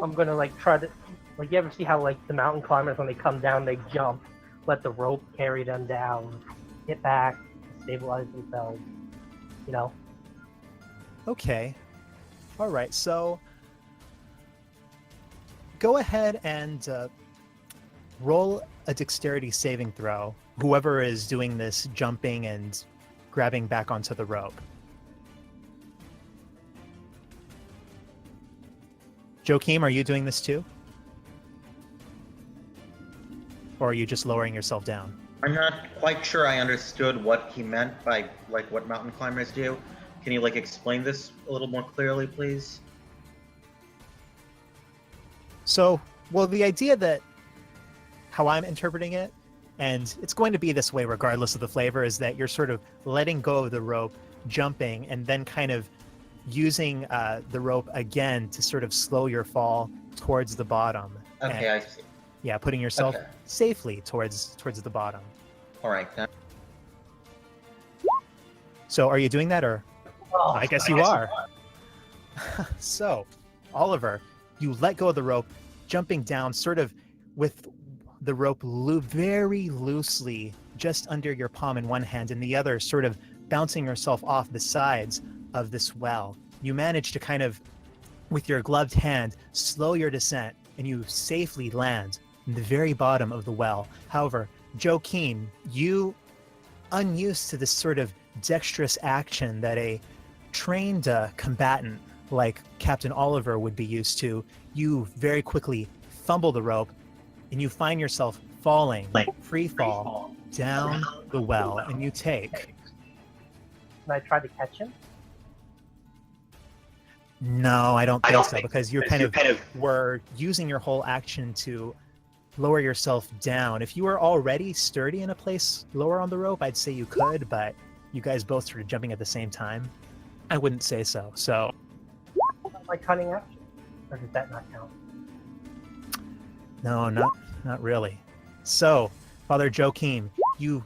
I'm gonna like try to, like, you ever see how like the mountain climbers when they come down they jump, let the rope carry them down, get back, stabilize themselves, you know? Okay. All right. So go ahead and roll a dexterity saving throw. Whoever is doing this jumping and grabbing back onto the rope. Joachim, are you doing this too? Or are you just lowering yourself down? I'm not quite sure I understood what he meant by, like, what mountain climbers do. Can you, like, explain this a little more clearly, please? So, well, the idea that how I'm interpreting it, and it's going to be this way regardless of the flavor, is that you're sort of letting go of the rope, jumping, and then kind of using the rope again to sort of slow your fall towards the bottom. Okay, and, I see. yeah, putting yourself Okay. safely towards the bottom. All right. Then. So are you doing that, or Oh, I guess you are. So, Oliver, you let go of the rope, jumping down sort of with the rope very loosely just under your palm in one hand and the other sort of bouncing yourself off the sides of this well. You manage to kind of, with your gloved hand, slow your descent, and you safely land in the very bottom of the well. However, Joe Keen, you, unused to this sort of dexterous action that a trained combatant like Captain Oliver would be used to, you very quickly fumble the rope and you find yourself falling, free fall, down the well, and you take. Can I try to catch him? No, I don't think so, because you kind of were using your whole action to lower yourself down. If you were already sturdy in a place lower on the rope, I'd say you could, but you guys both started jumping at the same time. I wouldn't say so. So, My cunning action? Or does that not count? no, not really. So, Father Joachim, you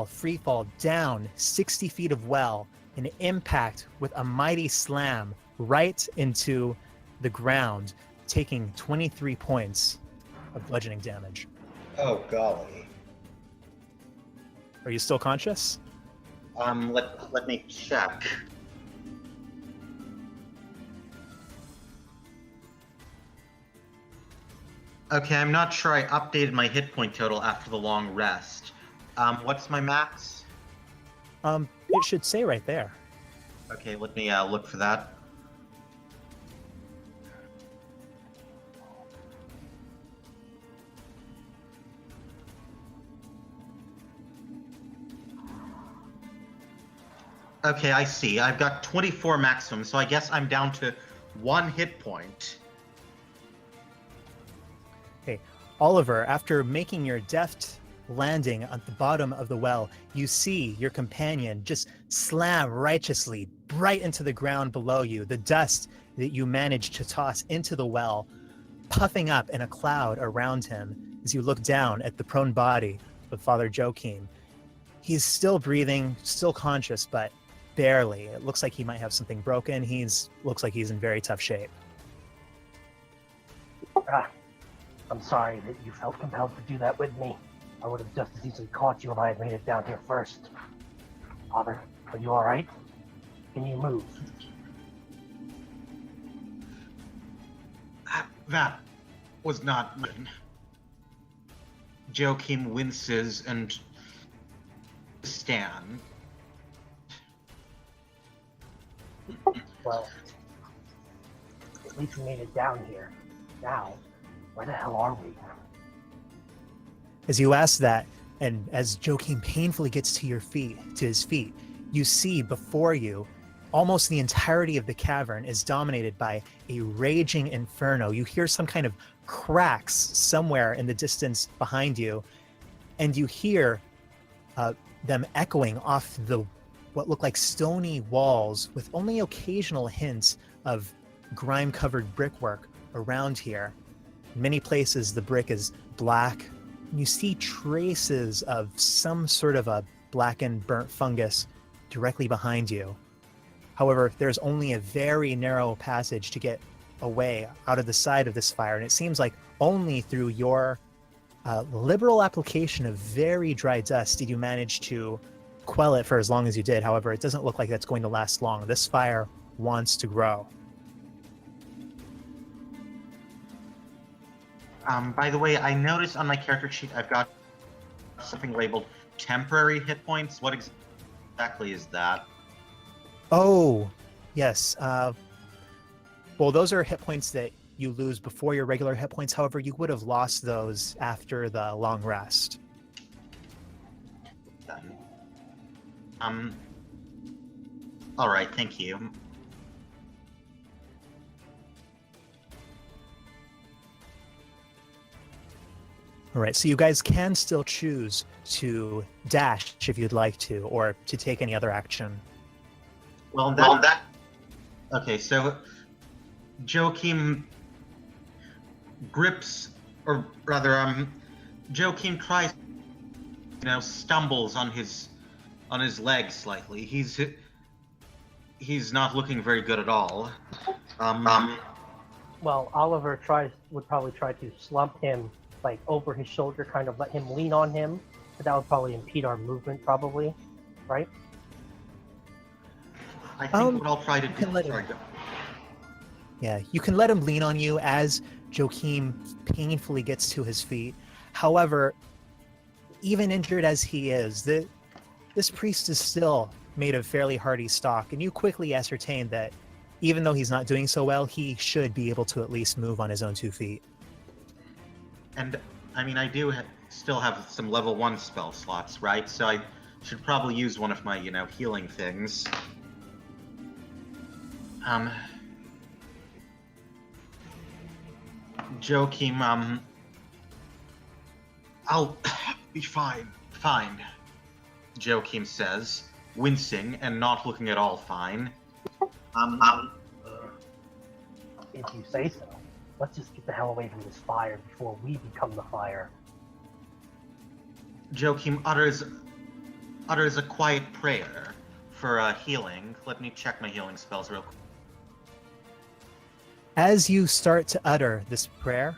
free fall down 60 feet of well, and impact with a mighty slam right into the ground, taking 23 points of bludgeoning damage. Oh golly. Are you still conscious? Let me check. Okay, I'm not sure I updated my hit point total after the long rest. What's my max? It should say right there. Okay, let me look for that. Okay, I see. I've got 24 maximum, so I guess I'm down to 1 hit point. Okay, Oliver, after making your deft landing at the bottom of the well, you see your companion just slam righteously right into the ground below you. The dust that you managed to toss into the well, puffing up in a cloud around him as you look down at the prone body of Father Joachim. He's still breathing, still conscious, but barely. It looks like he might have something broken. Looks like he's in very tough shape. I'm sorry that you felt compelled to do that with me. I would have just as easily caught you if I had made it down here first. Father, are you alright? Can you move? That was not written. Joachim winces and stand. Well, at least we made it down here. Now, where the hell are we? As you ask that, and as Joachim painfully gets to his feet, you see before you, almost the entirety of the cavern is dominated by a raging inferno. You hear some kind of cracks somewhere in the distance behind you, and you hear them echoing off what look like stony walls with only occasional hints of grime-covered brickwork around here. In many places, the brick is black. You see traces of some sort of a blackened, burnt fungus directly behind you. However, there's only a very narrow passage to get away out of the side of this fire, and it seems like only through your liberal application of very dry dust did you manage to quell it for as long as you did. However, it doesn't look like that's going to last long. This fire wants to grow. By the way, I noticed on my character sheet I've got something labeled temporary hit points. What exactly is that? Oh, yes. Well, those are hit points that you lose before your regular hit points. However, you would have lost those after the long rest. All right, thank you. All right, so you guys can still choose to dash if you'd like to, or to take any other action. Well, that Okay, so Joachim grips, or rather, Joachim tries, stumbles on his leg slightly. He's not looking very good at all. Well, Oliver would probably try to slump him like over his shoulder, kind of let him lean on him, but that would probably impede our movement, probably, right? I think what I'll try to can do. let Sorry, him- Yeah, you can let him lean on you as Joachim painfully gets to his feet. However, even injured as he is, this priest is still made of fairly hardy stock, and you quickly ascertain that even though he's not doing so well, he should be able to at least move on his own 2 feet. And I mean, I do still have some level 1 spell slots, right? So I should probably use one of my, healing things. Joachim, I'll be fine. Fine, Joachim says, wincing and not looking at all fine. If you say so. Let's just get the hell away from this fire before we become the fire. Joachim utters a quiet prayer for healing. Let me check my healing spells real quick. As you start to utter this prayer,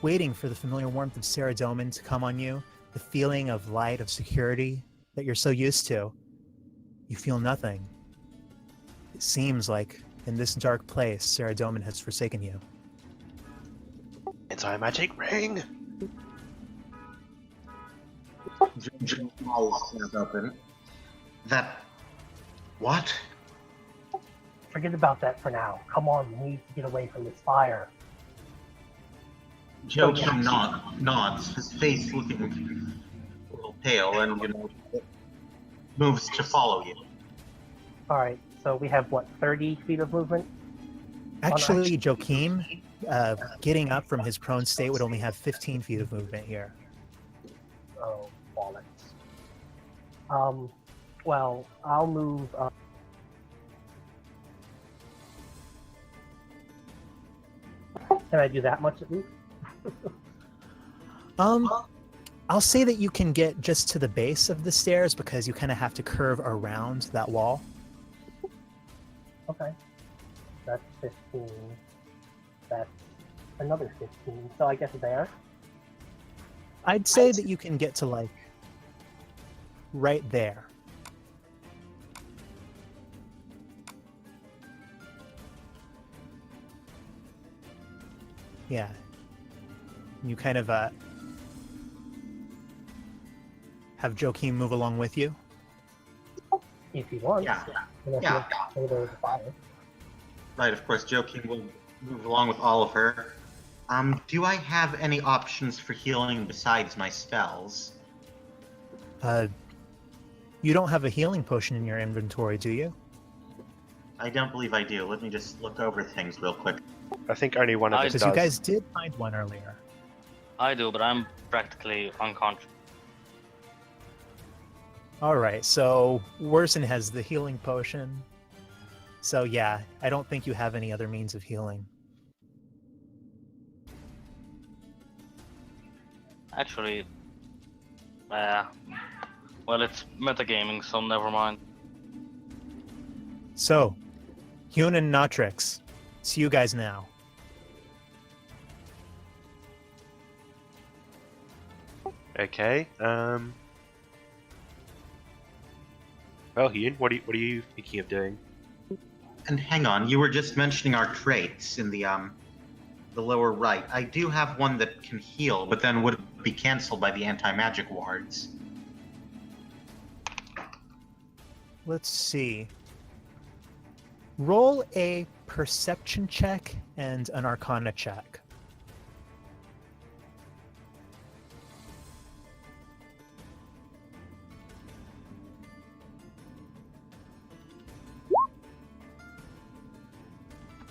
waiting for the familiar warmth of Saradomin to come on you, the feeling of light, of security that you're so used to, you feel nothing. It seems like in this dark place, Saradomin has forsaken you. Anti-magic ring! Joachim's mouth is open. That... What? Forget about that for now. Come on, we need to get away from this fire. Joachim nods, his face looking a little pale, and, moves to follow you. Alright, so we have, 30 feet of movement? Actually, Joachim, getting up from his prone state would only have 15 feet of movement here. Oh, bollocks. Well, I'll move... Can I do that much at least? I'll say that you can get just to the base of the stairs because you kind of have to curve around that wall. Okay. That's 15. That's another 15. So I guess there. I'd say that you can get to right there. Yeah. You kind of have Joachim move along with you. If he wants. Yeah. Unless Yeah. you want to go to the fire. Right, of course, Joachim will move along with Oliver. Do I have any options for healing besides my spells? You don't have a healing potion in your inventory, do you? I don't believe I do. Let me just look over things real quick. I think only one of us Because does. you guys did find one earlier. I do, but I'm practically unconscious. Alright, so Worsen has the healing potion. So yeah, I don't think you have any other means of healing. Actually, well, it's metagaming, so never mind. So, Hune and Notrix, it's you guys now. Okay. Well, Hune, what are you thinking of doing? And hang on, you were just mentioning our traits in the lower right. I do have one that can heal, but then would be cancelled by the anti-magic wards. Let's see. Roll a perception check and an arcana check.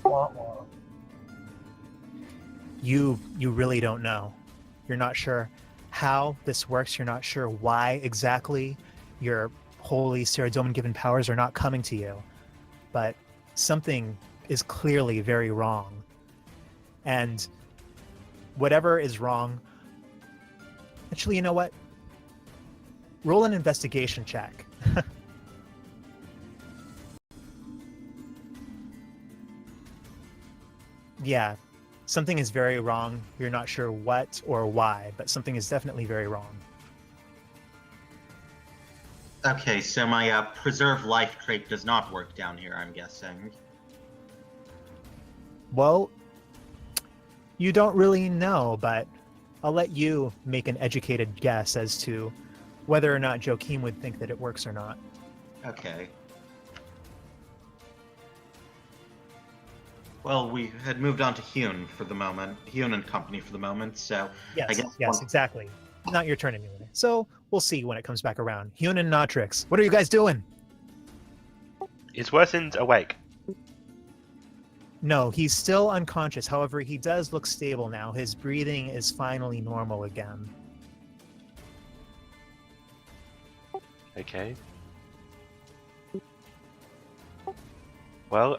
Wah, wah. You really don't know. You're not sure how this works. You're not sure why exactly your holy Saradomin given powers are not coming to you. But something is clearly very wrong. And whatever is wrong, actually, you know what? Roll an investigation check. Yeah, something is very wrong. You're not sure what or why, but something is definitely very wrong. Okay, so my preserve life trait does not work down here, I'm guessing. Well, you don't really know, but I'll let you make an educated guess as to whether or not Joachim would think that it works or not. Okay. Well, we had moved on to Hune for the moment, Hune and company for the moment, so I guess Yes, exactly. Not your turn anyway. So we'll see when it comes back around. Hune and Notrix, what are you guys doing? Is Worson's awake? No, he's still unconscious. However, he does look stable now. His breathing is finally normal again. Okay. Well,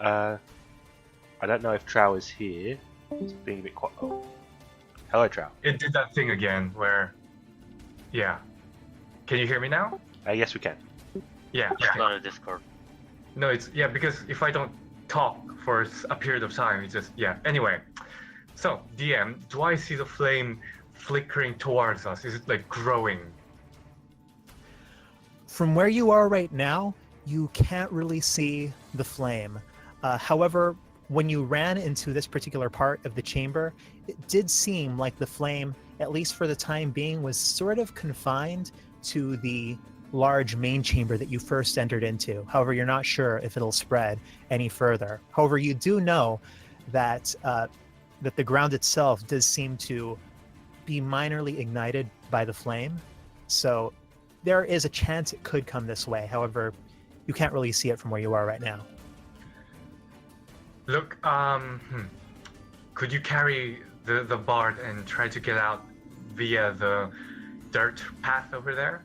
I don't know if Trow is here. He's being a bit quiet. Oh. Hello, Trow. It did that thing again where, yeah. Can you hear me now? Yes, we can. Yeah. It's not a Discord. No, it's yeah, because if I don't talk for a period of time, it's just yeah. Anyway, so DM, do I see the flame flickering towards us? Is it like growing? From where you are right now, you can't really see the flame. However, when you ran into this particular part of the chamber, it did seem like the flame, at least for the time being, was sort of confined to the large main chamber that you first entered into. However, you're not sure if it'll spread any further. However, you do know that that the ground itself does seem to be minorly ignited by the flame. So there is a chance it could come this way. However, you can't really see it from where you are right now. Look, could you carry the bard and try to get out via the dirt path over there?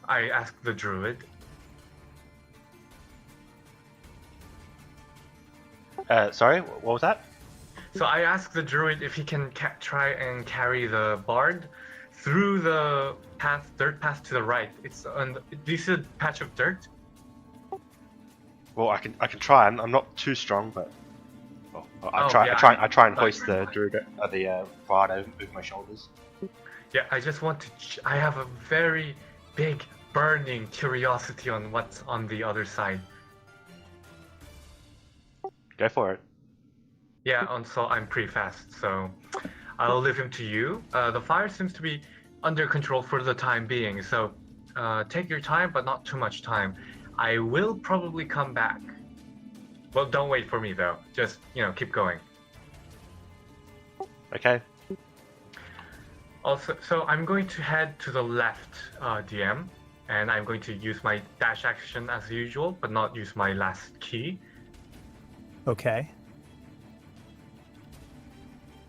I asked the druid. Sorry, what was that? So I asked the druid if he can try and carry the bard through the path, dirt path to the right. It's on. Do you see a patch of dirt? Well, I can try. I'm not too strong, but I try and hoist the druid, the bard over my shoulders. Yeah, I just want to. I have a very big burning curiosity on what's on the other side. Go for it. Yeah, and so I'm pretty fast, so I'll leave him to you. The fire seems to be under control for the time being, so take your time, but not too much time. I will probably come back. Well, don't wait for me though. Just, keep going. Okay. Also, so I'm going to head to the left, DM, and I'm going to use my dash action as usual, but not use my last key. Okay.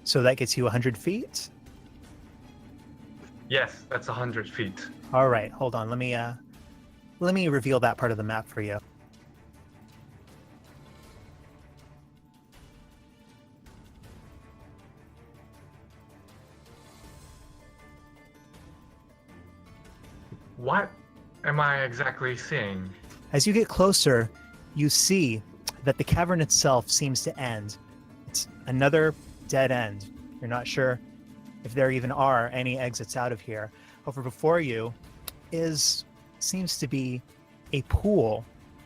So that gets you 100 feet? Yes, that's 100 feet. All right, hold on. Let me reveal that part of the map for you. What am I exactly seeing? As you get closer, you see that the cavern itself seems to end. It's another dead end. You're not sure if there even are any exits out of here. However, before you seems to be a pool.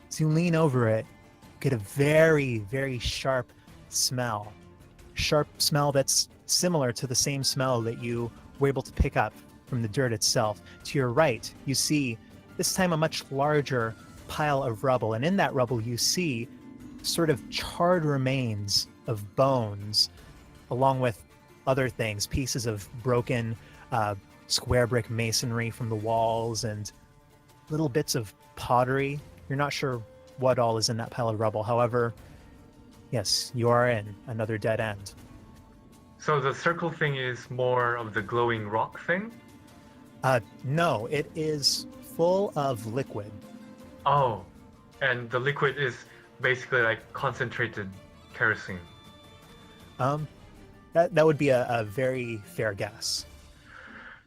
As you lean over it, you get a very, very sharp smell. Sharp smell that's similar to the same smell that you were able to pick up from the dirt itself. To your right, you see this time a much larger pile of rubble, and in that rubble you see sort of charred remains of bones, along with other things, pieces of broken square brick masonry from the walls and little bits of pottery. You're not sure what all is in that pile of rubble. However, yes, you are in another dead end. So the circle thing is more of the glowing rock thing? No, it is full of liquid. Oh, and the liquid is Basically, like concentrated kerosene. That would be a very fair guess.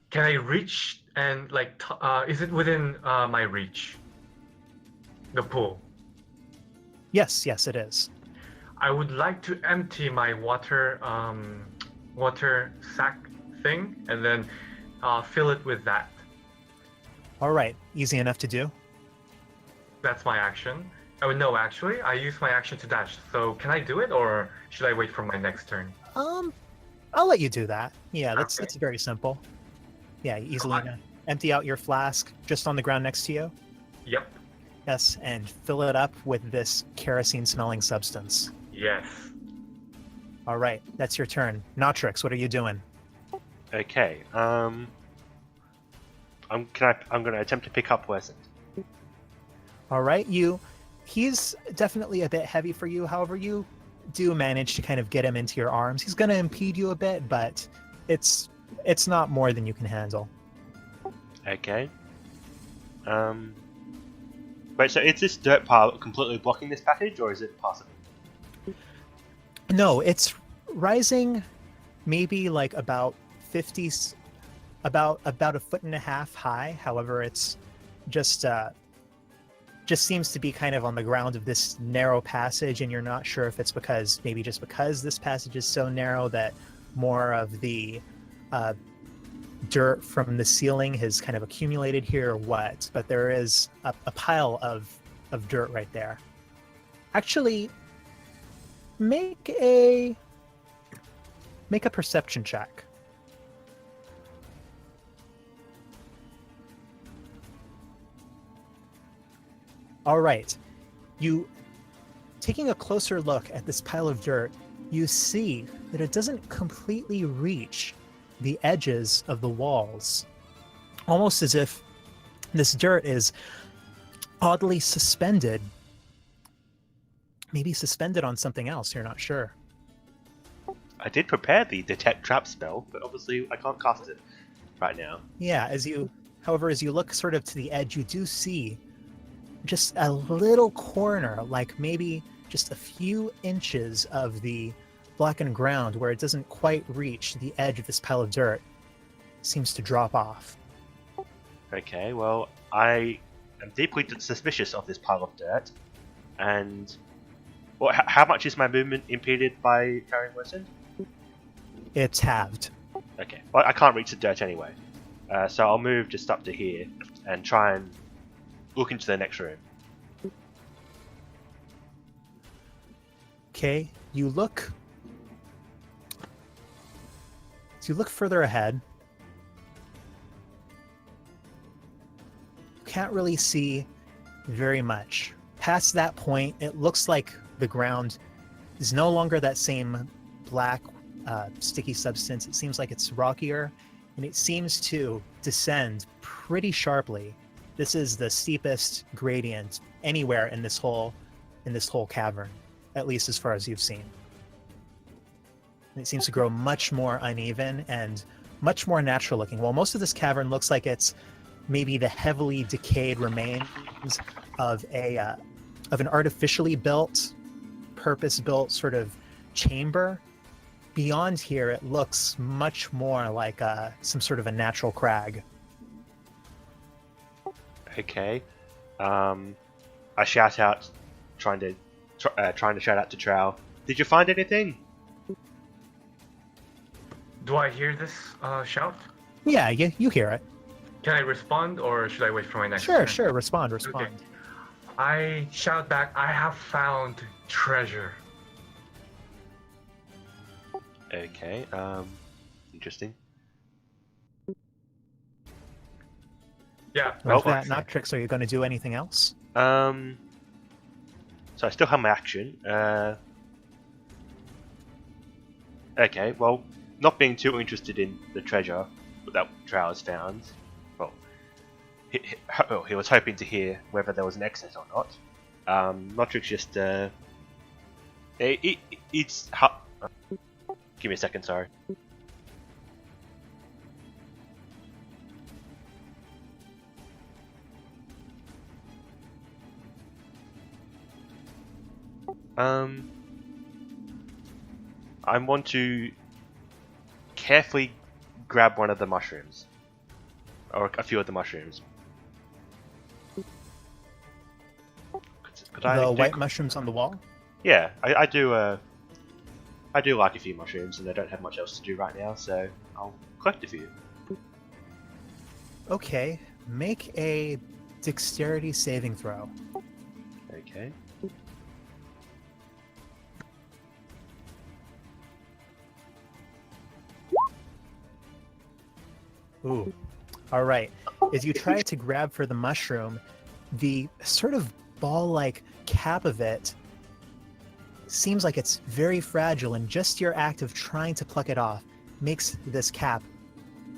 Can I reach and like? Is it within my reach? The pool. Yes, it is. I would like to empty my water sack thing and then fill it with that. All right, easy enough to do. That's my action. Oh no, actually, I use my action to dash. So can I do it, or should I wait for my next turn? I'll let you do that. Yeah, that's Okay. very simple. Yeah, easily Come on. empty out your flask just on the ground next to you. Yep. Yes, and fill it up with this kerosene-smelling substance. Yes. All right, that's your turn. Notrix, what are you doing? Okay. I'm going to attempt to pick up Wesson. All right, he's definitely a bit heavy for you. However, you do manage to kind of get him into your arms. He's going to impede you a bit, but it's not more than you can handle. Okay. Wait, so is this dirt pile completely blocking this passage, or is it possible? No, it's rising maybe like about 50, about a foot and a half high. However, it's just seems to be kind of on the ground of this narrow passage, and you're not sure if it's because this passage is so narrow that more of the dirt from the ceiling has kind of accumulated here or what, but there is a pile of dirt right there. Actually, make a perception check. All right. You, taking a closer look at this pile of dirt, you see that it doesn't completely reach the edges of the walls, almost as if this dirt is oddly suspended, maybe suspended on something else. You're not sure. I did prepare the detect trap spell, but obviously I can't cast it right now. Yeah, however, as you look sort of to the edge, you do see just a little corner, like maybe just a few inches of the blackened ground where it doesn't quite reach the edge of this pile of dirt. It seems to drop off. Okay, well, I am deeply suspicious of this pile of dirt, and well, how much is my movement impeded by carrying Wesson? It's halved. Okay, well, I can't reach the dirt anyway, so I'll move just up to here and try and look into the next room. Okay, you look further ahead. You can't really see very much. Past that point, it looks like the ground is no longer that same black, sticky substance. It seems like it's rockier, and it seems to descend pretty sharply. This is the steepest gradient anywhere in this whole cavern, at least as far as you've seen. And it seems to grow much more uneven and much more natural looking. While most of this cavern looks like it's maybe the heavily decayed remains of an artificially built, purpose-built sort of chamber, beyond here it looks much more like some sort of a natural crag. Okay, I shout out, trying to shout out to Trow. Did you find anything? Do I hear this shout? Yeah, you hear it. Can I respond, or should I wait for my next Sure, turn? sure. Respond. Okay. I shout back, I have found treasure. Okay, interesting. Yeah. With Well, that, Notrix, are you going to do anything else? So I still have my action. Okay, well, not being too interested in the treasure that Trow has found. Well, he was hoping to hear whether there was an excess or not. Notrix just give me a second, sorry. I want to carefully grab one of the mushrooms, or a few of the mushrooms. Could I The do- white mushrooms on the wall? Yeah, I do. I do like a few mushrooms, and I don't have much else to do right now, so I'll collect a few. Okay, make a dexterity saving throw. Okay. Ooh. All right. As you try to grab for the mushroom, the sort of ball-like cap of it seems like it's very fragile, and just your act of trying to pluck it off makes this cap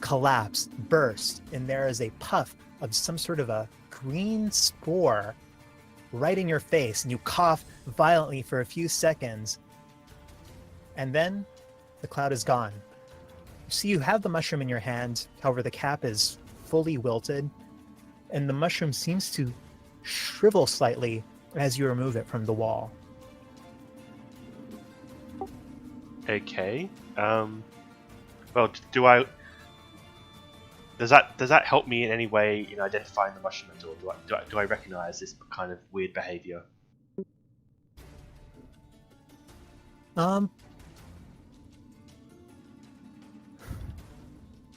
collapse, burst, and there is a puff of some sort of a green spore right in your face, and you cough violently for a few seconds, and then the cloud is gone. So you have the mushroom in your hand, however the cap is fully wilted, and the mushroom seems to shrivel slightly as you remove it from the wall. Okay. Well, do I? Does that help me in any way in identifying the mushroom at all? Do I recognize this kind of weird behavior?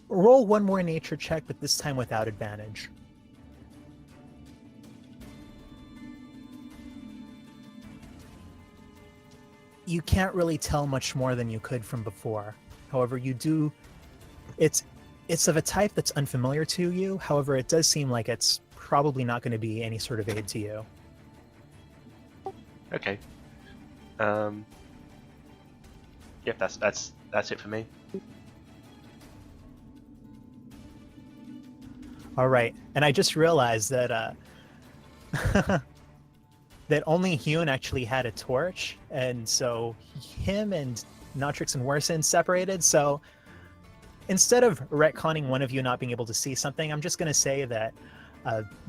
Roll one more nature check, but this time without advantage. You can't really tell much more than you could from before. However, you do. It's of a type that's unfamiliar to you. However, it does seem like it's probably not going to be any sort of aid to you. Okay. Yep, that's it for me. All right, and I just realized that that only Hyun actually had a torch, and so him and Notrix and Werson separated. So instead of retconning one of you not being able to see something, I'm just going to say that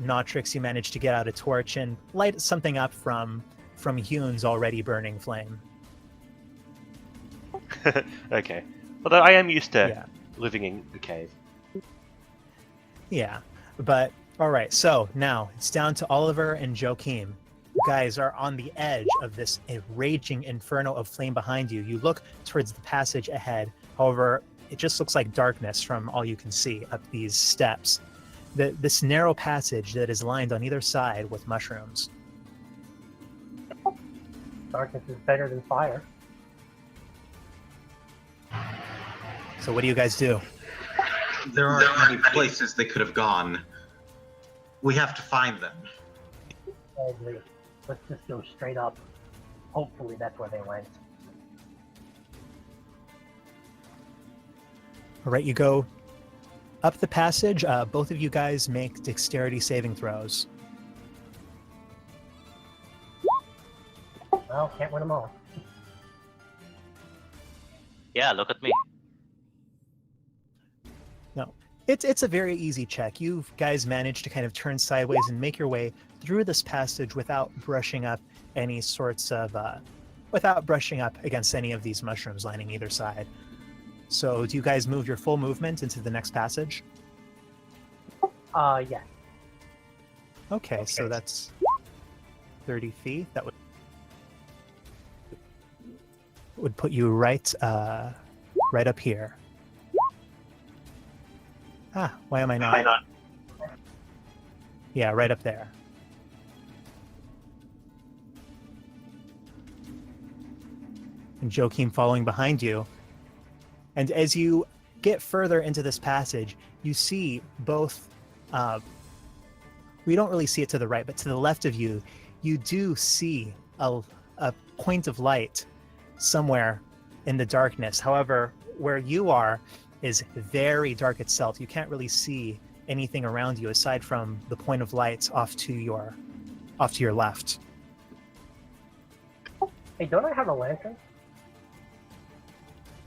Notrix, you managed to get out a torch and light something up from Hyun's already burning flame. Okay. Although I am used to Yeah. living in a cave. Yeah, but all right. So now it's down to Oliver and Joachim. You guys are on the edge of this raging inferno of flame behind you. You look towards the passage ahead. However, it just looks like darkness from all you can see up these steps. This narrow passage that is lined on either side with mushrooms. Darkness is better than fire. So what do you guys do? There are many places they could have gone. We have to find them. I agree. Let's just go straight up. Hopefully that's where they went. All right, you go up the passage. Both of you guys make dexterity saving throws. Well, can't win them all. Yeah, look at me. No, it's a very easy check. You guys managed to kind of turn sideways and make your way through this passage without brushing up any sorts of, without brushing up against any of these mushrooms lining either side. So do you guys move your full movement into the next passage? Yeah. Okay, so that's 30 feet. That would put you right up here. Ah, why am I not? Yeah, right up there. And Joachim following behind you. And as you get further into this passage, you see both, we don't really see it to the right, but to the left of you, you do see a point of light somewhere in the darkness. However, where you are is very dark itself. You can't really see anything around you aside from the point of light off to your left. Hey, don't I have a lantern?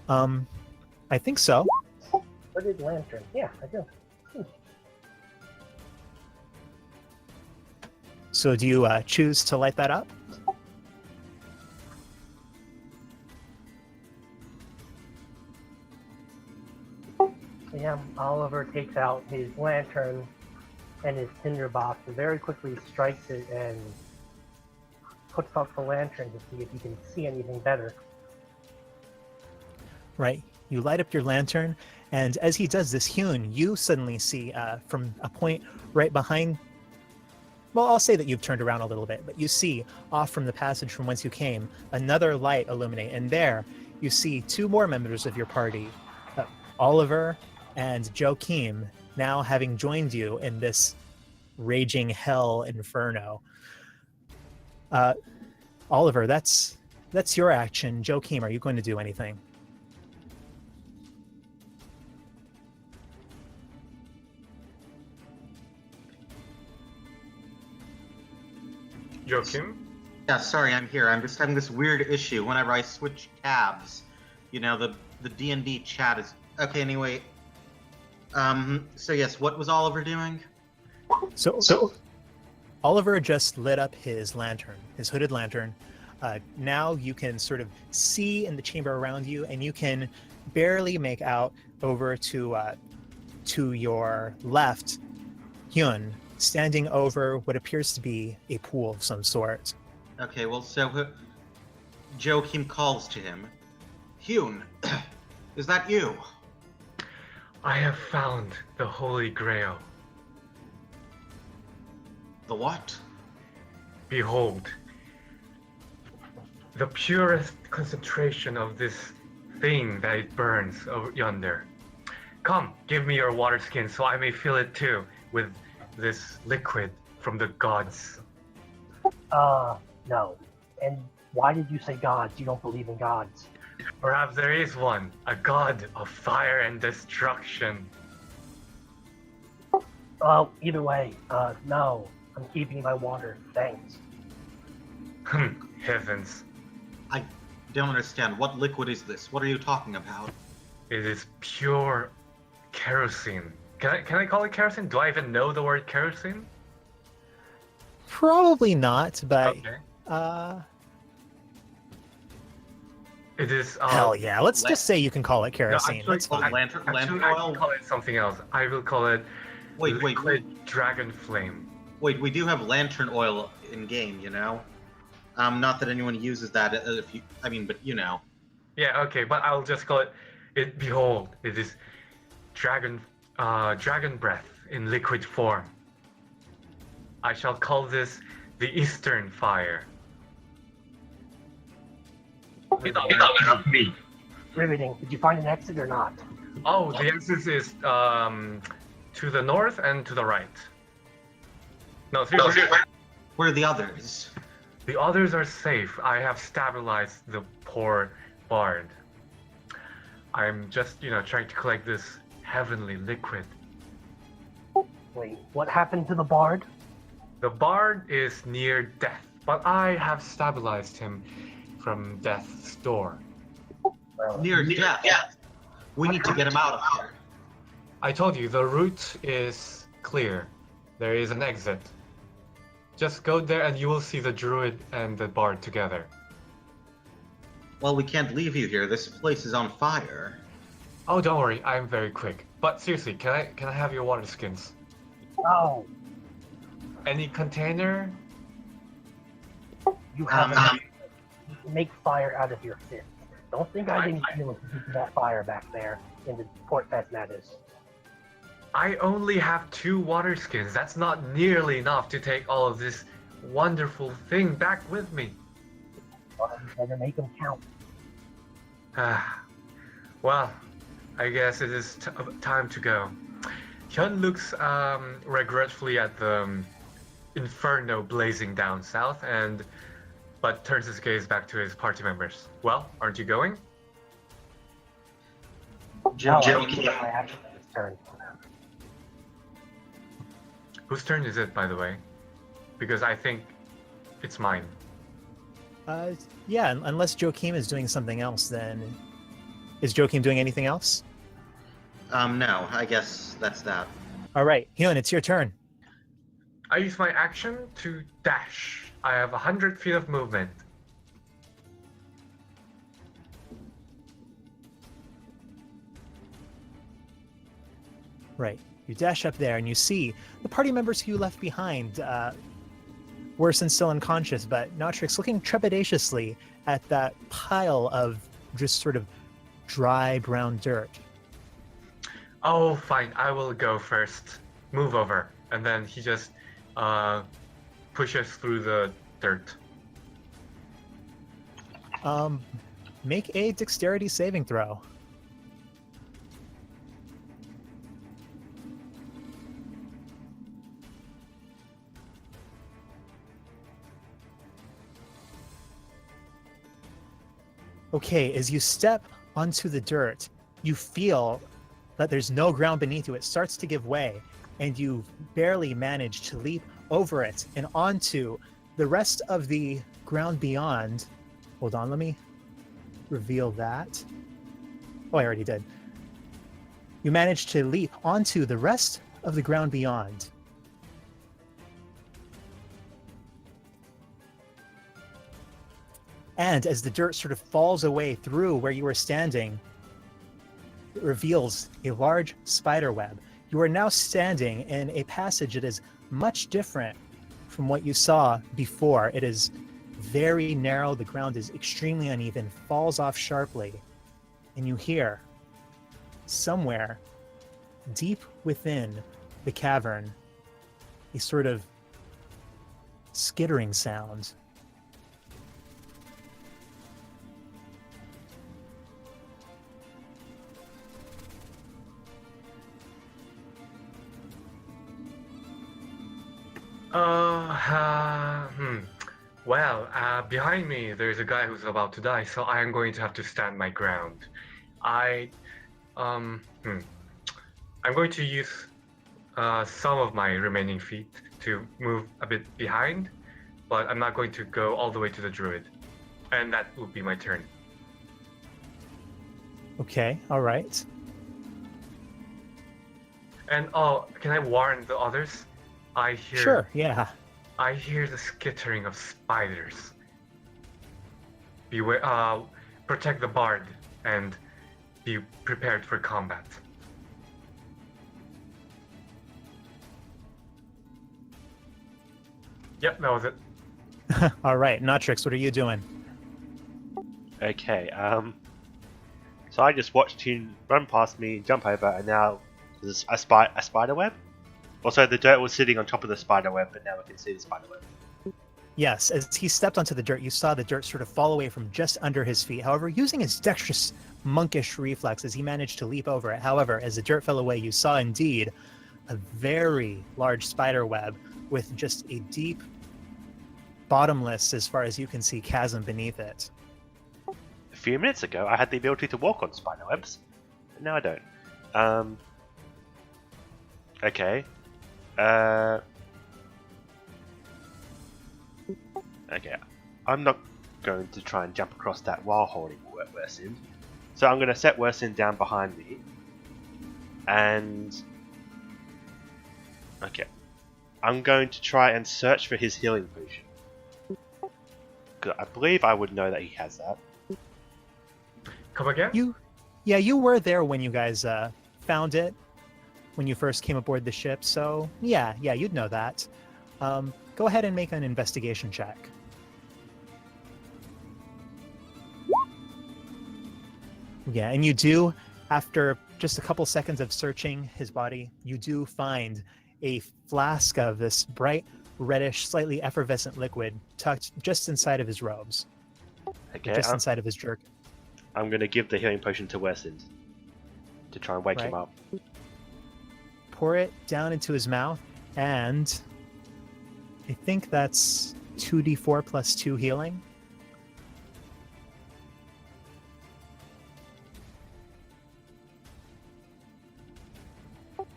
I think so. What is lantern? Yeah, I do. So do you choose to light that up? takes out his lantern and his tinderbox and very quickly strikes it and puts up the lantern to see if he can see anything better. Right. You light up your lantern, and as he does this, Hyun, you suddenly see from a point right behind. Well, I'll say that you've turned around a little bit, but you see off from the passage from whence you came another light illuminate, and there you see two more members of your party, Oliver and Joachim, now having joined you in this raging hell inferno. Oliver, that's your action. Joachim, are you going to do anything? Joachim? Yeah, sorry, I'm here. I'm just having this weird issue whenever I switch tabs. You know, the D&D chat is... Okay, anyway. So yes, what was Oliver doing? So Oliver just lit up his lantern, his hooded lantern. Now you can sort of see in the chamber around you, and you can barely make out over to your left, Hyun, standing over what appears to be a pool of some sort. Okay, well, so Joachim calls to him. Hyun, is that you? I have found the Holy Grail. The what? Behold, the purest concentration of this thing that it burns over yonder. Come, give me your water skin so I may feel it too with this liquid from the gods. No. And why did you say gods? You don't believe in gods. Perhaps there is one, a god of fire and destruction. Well, either way, no. I'm keeping my water. Thanks. Heavens. I don't understand. What liquid is this? What are you talking about? It is pure kerosene. Can I call it kerosene? Do I even know the word kerosene? Probably not, but Okay. It is. hell yeah. Let's just say you can call it kerosene. actually- That's fine. Lantern Actually, I oil? will call it something else. I will call it Wait, liquid dragon flame. Wait, we do have lantern oil in game, you know? Not that anyone uses that but you know. Yeah, okay, but I'll just call it. Behold, it is dragon breath in liquid form. I shall call this the Eastern Fire. Enough me. Riveting. Did you find an exit or not? Oh, the exit is to the north and to the right. No, seriously. Where are the others? The others are safe. I have stabilized the poor bard. I'm just, trying to collect this heavenly liquid. Wait, what happened to the bard? The bard is near death, but I have stabilized him from death's door. Well, Near death. We need to get him out of here. I told you, the route is clear. There is an exit. Just go there and you will see the druid and the bard together. Well, we can't leave you here. This place is on fire. Oh, don't worry, I'm very quick. But seriously, can I have your water skins? Oh, Any container? you have make fire out of your fist. Don't think I didn't feel that fire back there in the Port Fesmatis. I only have 2 water skins. That's not nearly enough to take all of this wonderful thing back with me. Well, you better make them count. Well, I guess it is time to go. Hyun looks regretfully at the Inferno blazing down south, but turns his gaze back to his party members. Well, aren't you going? No, I didn't get my action this turn. Whose turn is it, by the way? Because I think it's mine. Yeah, unless Joachim is doing something else, then... Is Joachim doing anything else? No, I guess that's that. All right, Hyun, it's your turn. I use my action to dash. I have 100 feet of movement. Right. You dash up there and you see the party members who you left behind, worse and still unconscious, but Notrix looking trepidatiously at that pile of just sort of dry brown dirt. Oh, fine. I will go first. Move over. And then he just pushes through the dirt. Make a dexterity saving throw. Okay, as you step onto the dirt, you feel that there's no ground beneath you. It starts to give way, and you barely manage to leap over it and onto the rest of the ground beyond. Hold on, let me reveal that. Oh, I already did. You manage to leap onto the rest of the ground beyond. And as the dirt sort of falls away through where you were standing, it reveals a large spider web. You are now standing in a passage that is much different from what you saw before. It is very narrow, the ground is extremely uneven, falls off sharply, and you hear somewhere deep within the cavern a sort of skittering sound. Well, behind me there's a guy who's about to die, so I am going to have to stand my ground. I'm going to use some of my remaining feet to move a bit behind, but I'm not going to go all the way to the druid. And that will be my turn. Okay, all right. And can I warn the others? I hear Sure, yeah. I hear the skittering of spiders. Beware, protect the bard and be prepared for combat. Yep, that was it. All right, Notrix, what are you doing? Okay, so I just watched him run past me, jump over, and now there's a spider web? Also, the dirt was sitting on top of the spider web, but now we can see the spider web. Yes, as he stepped onto the dirt, you saw the dirt sort of fall away from just under his feet. However, using his dexterous, monkish reflexes, he managed to leap over it. However, as the dirt fell away, you saw indeed a very large spider web with just a deep, bottomless, as far as you can see, chasm beneath it. A few minutes ago, I had the ability to walk on spider webs, but now I don't. Okay. Okay, I'm not going to try and jump across that while holding Wersin. So I'm going to set Wersin down behind me. And... okay. I'm going to try and search for his healing potion. 'Cause I believe I would know that he has that. Come again? You were there when you guys found it, when you first came aboard the ship, so yeah, you'd know that. Go ahead and make an investigation check. Yeah, and you do, after just a couple seconds of searching his body, you do find a flask of this bright, reddish, slightly effervescent liquid tucked just inside of his robes. Okay, Just inside of his jerkin. I'm going to give the healing potion to Wersin to try and wake him Right. up. Pour it down into his mouth, and I think that's 2d4 plus 2 healing.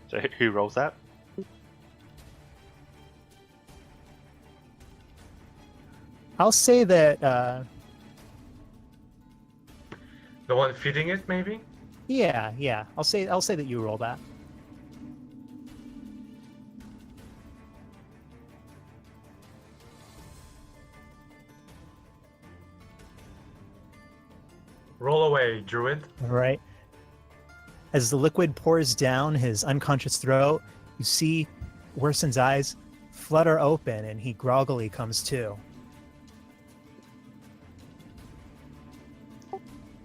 So who rolls that? I'll say that, The one feeding it, maybe? yeah. I'll say that you roll that. Roll away, druid. All right. As the liquid pours down his unconscious throat, you see Worson's eyes flutter open and he groggily comes to.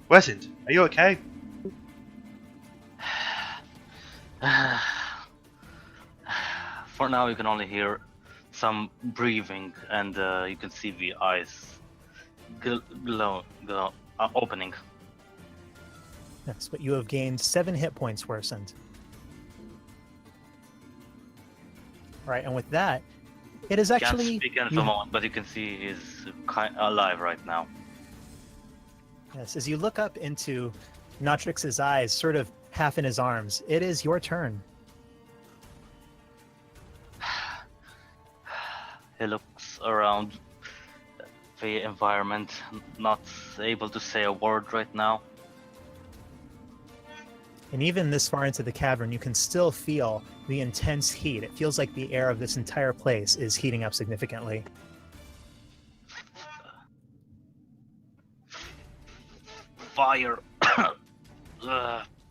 Wesent, are you okay? For now, you can only hear some breathing, and you can see the eyes opening. Yes, but you have gained 7 hit points worsened. All right, and with that, it is actually... Can't speak in the moment, but you can see he's alive right now. Yes, as you look up into Notrix's eyes, sort of half in his arms, it is your turn. He looks around the environment, not able to say a word right now. And even this far into the cavern, you can still feel the intense heat. It feels like the air of this entire place is heating up significantly. Fire.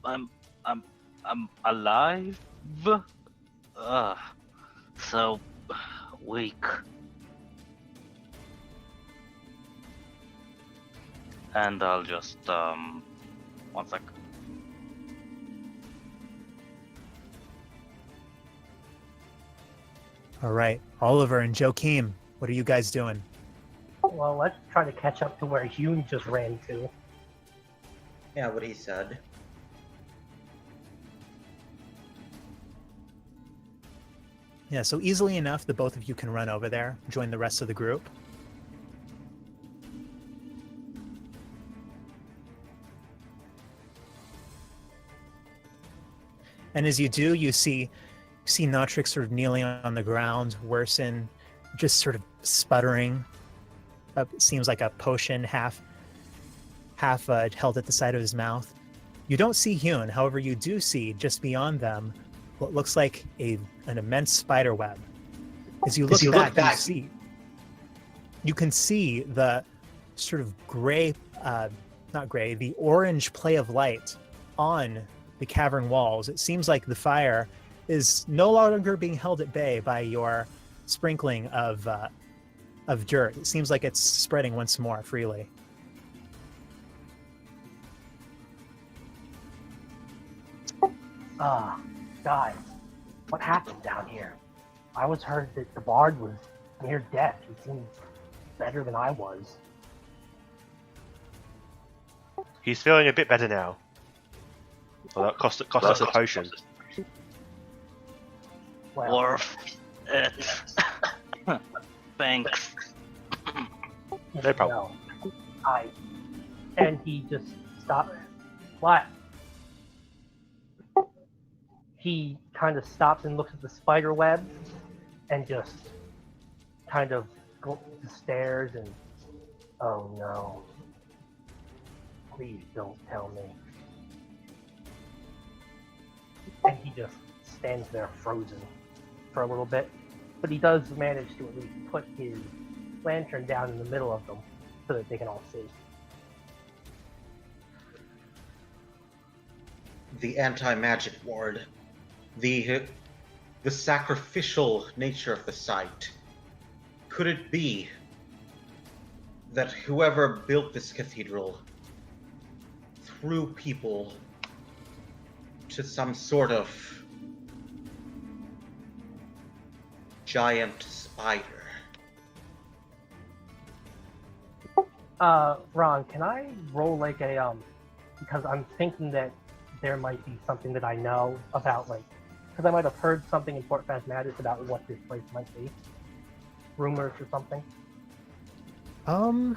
I'm alive. So weak. And I'll just 1 sec. All right, Oliver and Joachim, what are you guys doing? Well, let's try to catch up to where Hune just ran to. Yeah, what he said. Yeah, so easily enough, the both of you can run over there, join the rest of the group. And as you do, you see Notrix sort of kneeling on the ground, Worsen just sort of sputtering. It seems like a potion half held at the side of his mouth. You don't see Hune, however, you do see just beyond them what looks like an immense spider web. As you look back, you can see the sort of the orange play of light on the cavern walls. It seems like the fire is no longer being held at bay by your sprinkling of dirt. It seems like it's spreading once more freely. Guys, what happened down here? I was heard that the bard was near death. He seemed better than I was. He's feeling a bit better now. Well, that cost us a potion. Well, Worth it. Thanks. No problem. no, and he just stopped. What? He kind of stops and looks at the spider web and just kind of goes up the stairs and, oh no. Please don't tell me. And he just stands there frozen for a little bit. But he does manage to at least put his lantern down in the middle of them so that they can all see. The anti-magic ward. The sacrificial nature of the site. Could it be that whoever built this cathedral threw people to some sort of giant spider? Ron, can I roll like a, because I'm thinking that there might be something that I know about, like, because I might have heard something in Fort Phasmatis about what this place might be. Rumors or something. I'll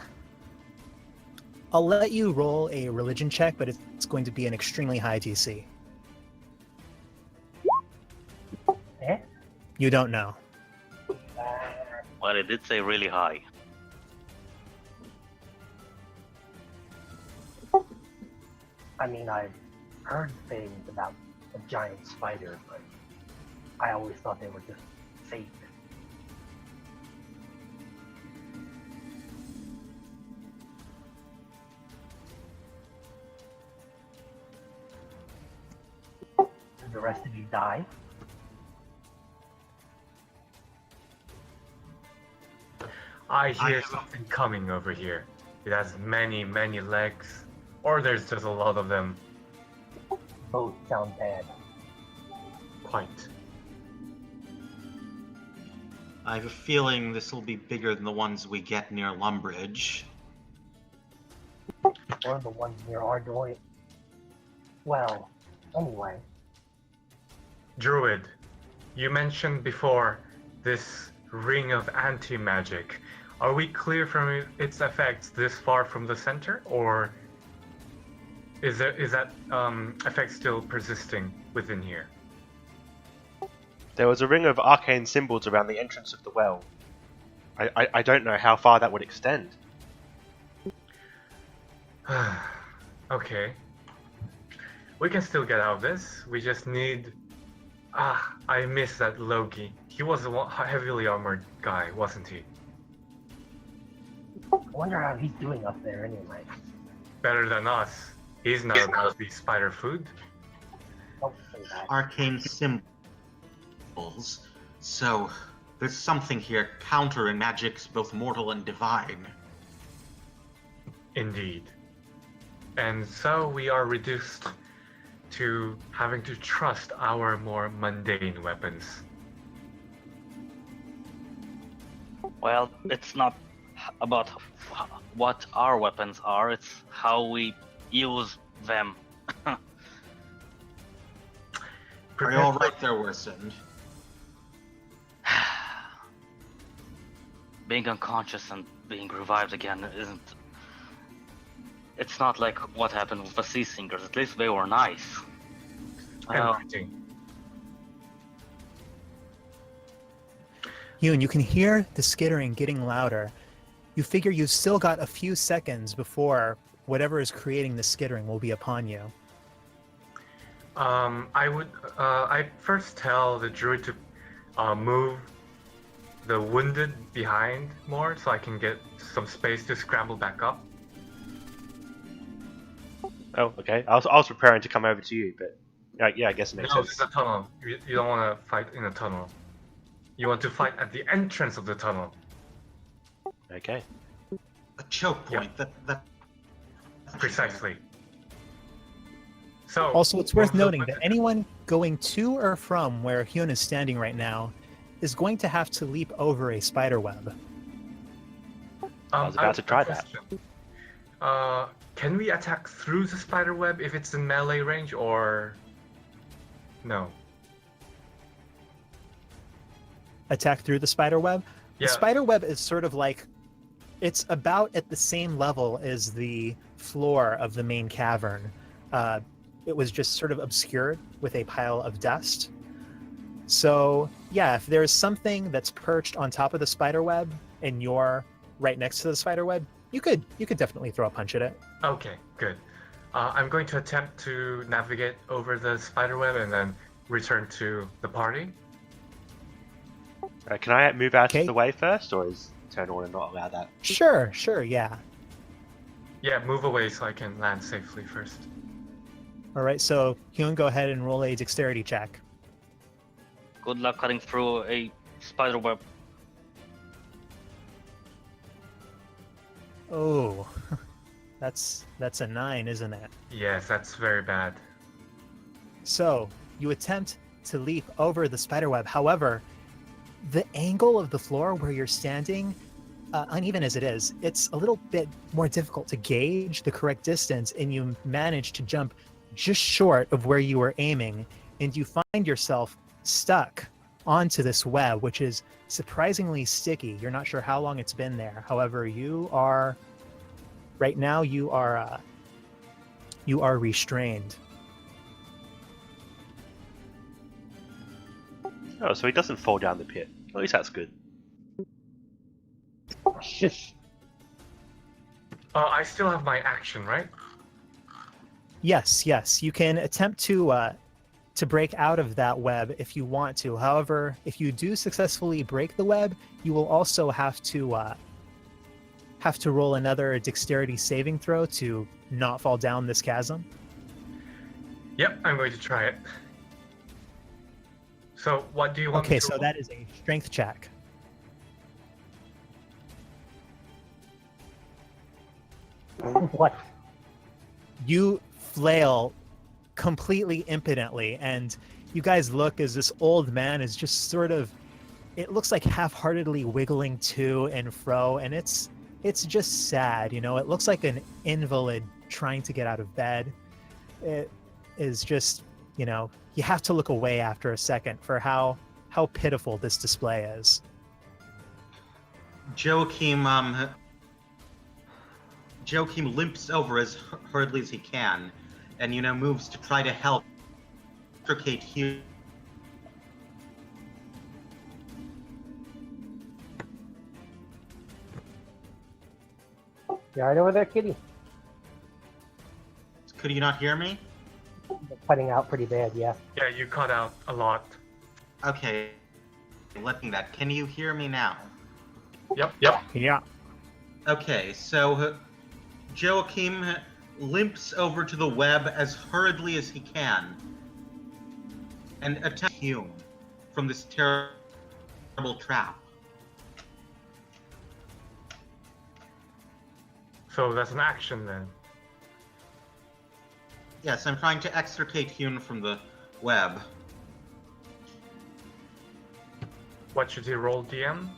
let you roll a religion check, but it's going to be an extremely high DC. Eh? You don't know. Well, it did say really high. I mean, I've heard things about a giant spider, but I always thought they were just fake. die? I hear something coming over here. It has many, many legs. Or there's just a lot of them. Both sound bad. Quite. I have a feeling this will be bigger than the ones we get near Lumbridge. Or the ones near Ardoy. Well, anyway. Druid, you mentioned before this ring of anti-magic. Are we clear from its effects this far from the center, or is that effect still persisting within here? There was a ring of arcane symbols around the entrance of the well. I don't know how far that would extend. Okay. We can still get out of this. We just need... I miss that Loki. He was a heavily armored guy, wasn't he? I wonder how he's doing up there anyway. Better than us. He's not about to be spider food. Don't say that. Arcane symbols. So, there's something here countering magics both mortal and divine. Indeed. And so we are reduced to having to trust our more mundane weapons. Well, it's not about what our weapons are, it's how we use them. Are you alright there, Worsend? Being unconscious and being revived again isn't... It's not like what happened with the Sea Singers. At least they were nice. Everything. Yoon, you can hear the skittering getting louder. You figure you've still got a few seconds before whatever is creating the skittering will be upon you. I first tell the druid to move the wounded behind more so I can get some space to scramble back up. Oh, okay. I was preparing to come over to you, but yeah, I guess it makes No, sense. it's a tunnel. You don't want to fight in a tunnel. You want to fight at the entrance of the tunnel. Okay. A choke point. That Precisely. So. Also, it's worth move the noting that weapon. anyone going to or from where Hyun is standing right now is going to have to leap over a spider web. I was about to try that. Can we attack through the spider web if it's in melee range, or no? Attack through the spider web? Yeah. The spider web is sort of like, it's about at the same level as the floor of the main cavern. It was just sort of obscured with a pile of dust. So yeah, if there's something that's perched on top of the spider web and you're right next to the spider web, you could definitely throw a punch at it. Okay, good. I'm going to attempt to navigate over the spider web and then return to the party. Can I move out Okay. of the way first, or is turn order not allow that? Sure, yeah. Yeah, move away so I can land safely first. All right, so Hyun, go ahead and roll a dexterity check. Good luck cutting through a spider web. Oh, that's a 9, isn't it? Yes, that's very bad. So you attempt to leap over the spiderweb. However, the angle of the floor where you're standing, uneven as it is, it's a little bit more difficult to gauge the correct distance, and you manage to jump just short of where you were aiming, and you find yourself stuck onto this web, which is surprisingly sticky. You're not sure how long it's been there. However, you are restrained. Oh, so he doesn't fall down the pit. At least that's good. Shush. I still have my action, right? Yes, you can attempt to break out of that web if you want to. However, if you do successfully break the web, you will also have to roll another dexterity saving throw to not fall down this chasm. Yep, I'm going to try it. So what do you want me Okay, to so roll? that is a strength check. What? You flail completely impotently, and you guys look as this old man is just sort of, it looks like half-heartedly wiggling to and fro, and it's just sad, you know. It looks like an invalid trying to get out of bed. It is just, you know, you have to look away after a second for how pitiful this display is. Joachim limps over as hurriedly as he can, and moves to try to help extricate Hugh. You alright over there, kitty? Could you not hear me? Cutting out pretty bad, yeah. Yeah, you cut out a lot. Okay, let me that. Can you hear me now? Yep. Yeah. Okay, so Joachim limps over to the web as hurriedly as he can and attacks Hume from this terrible trap. So that's an action then. Yes, I'm trying to extricate Hume from the web. What should he roll, DM?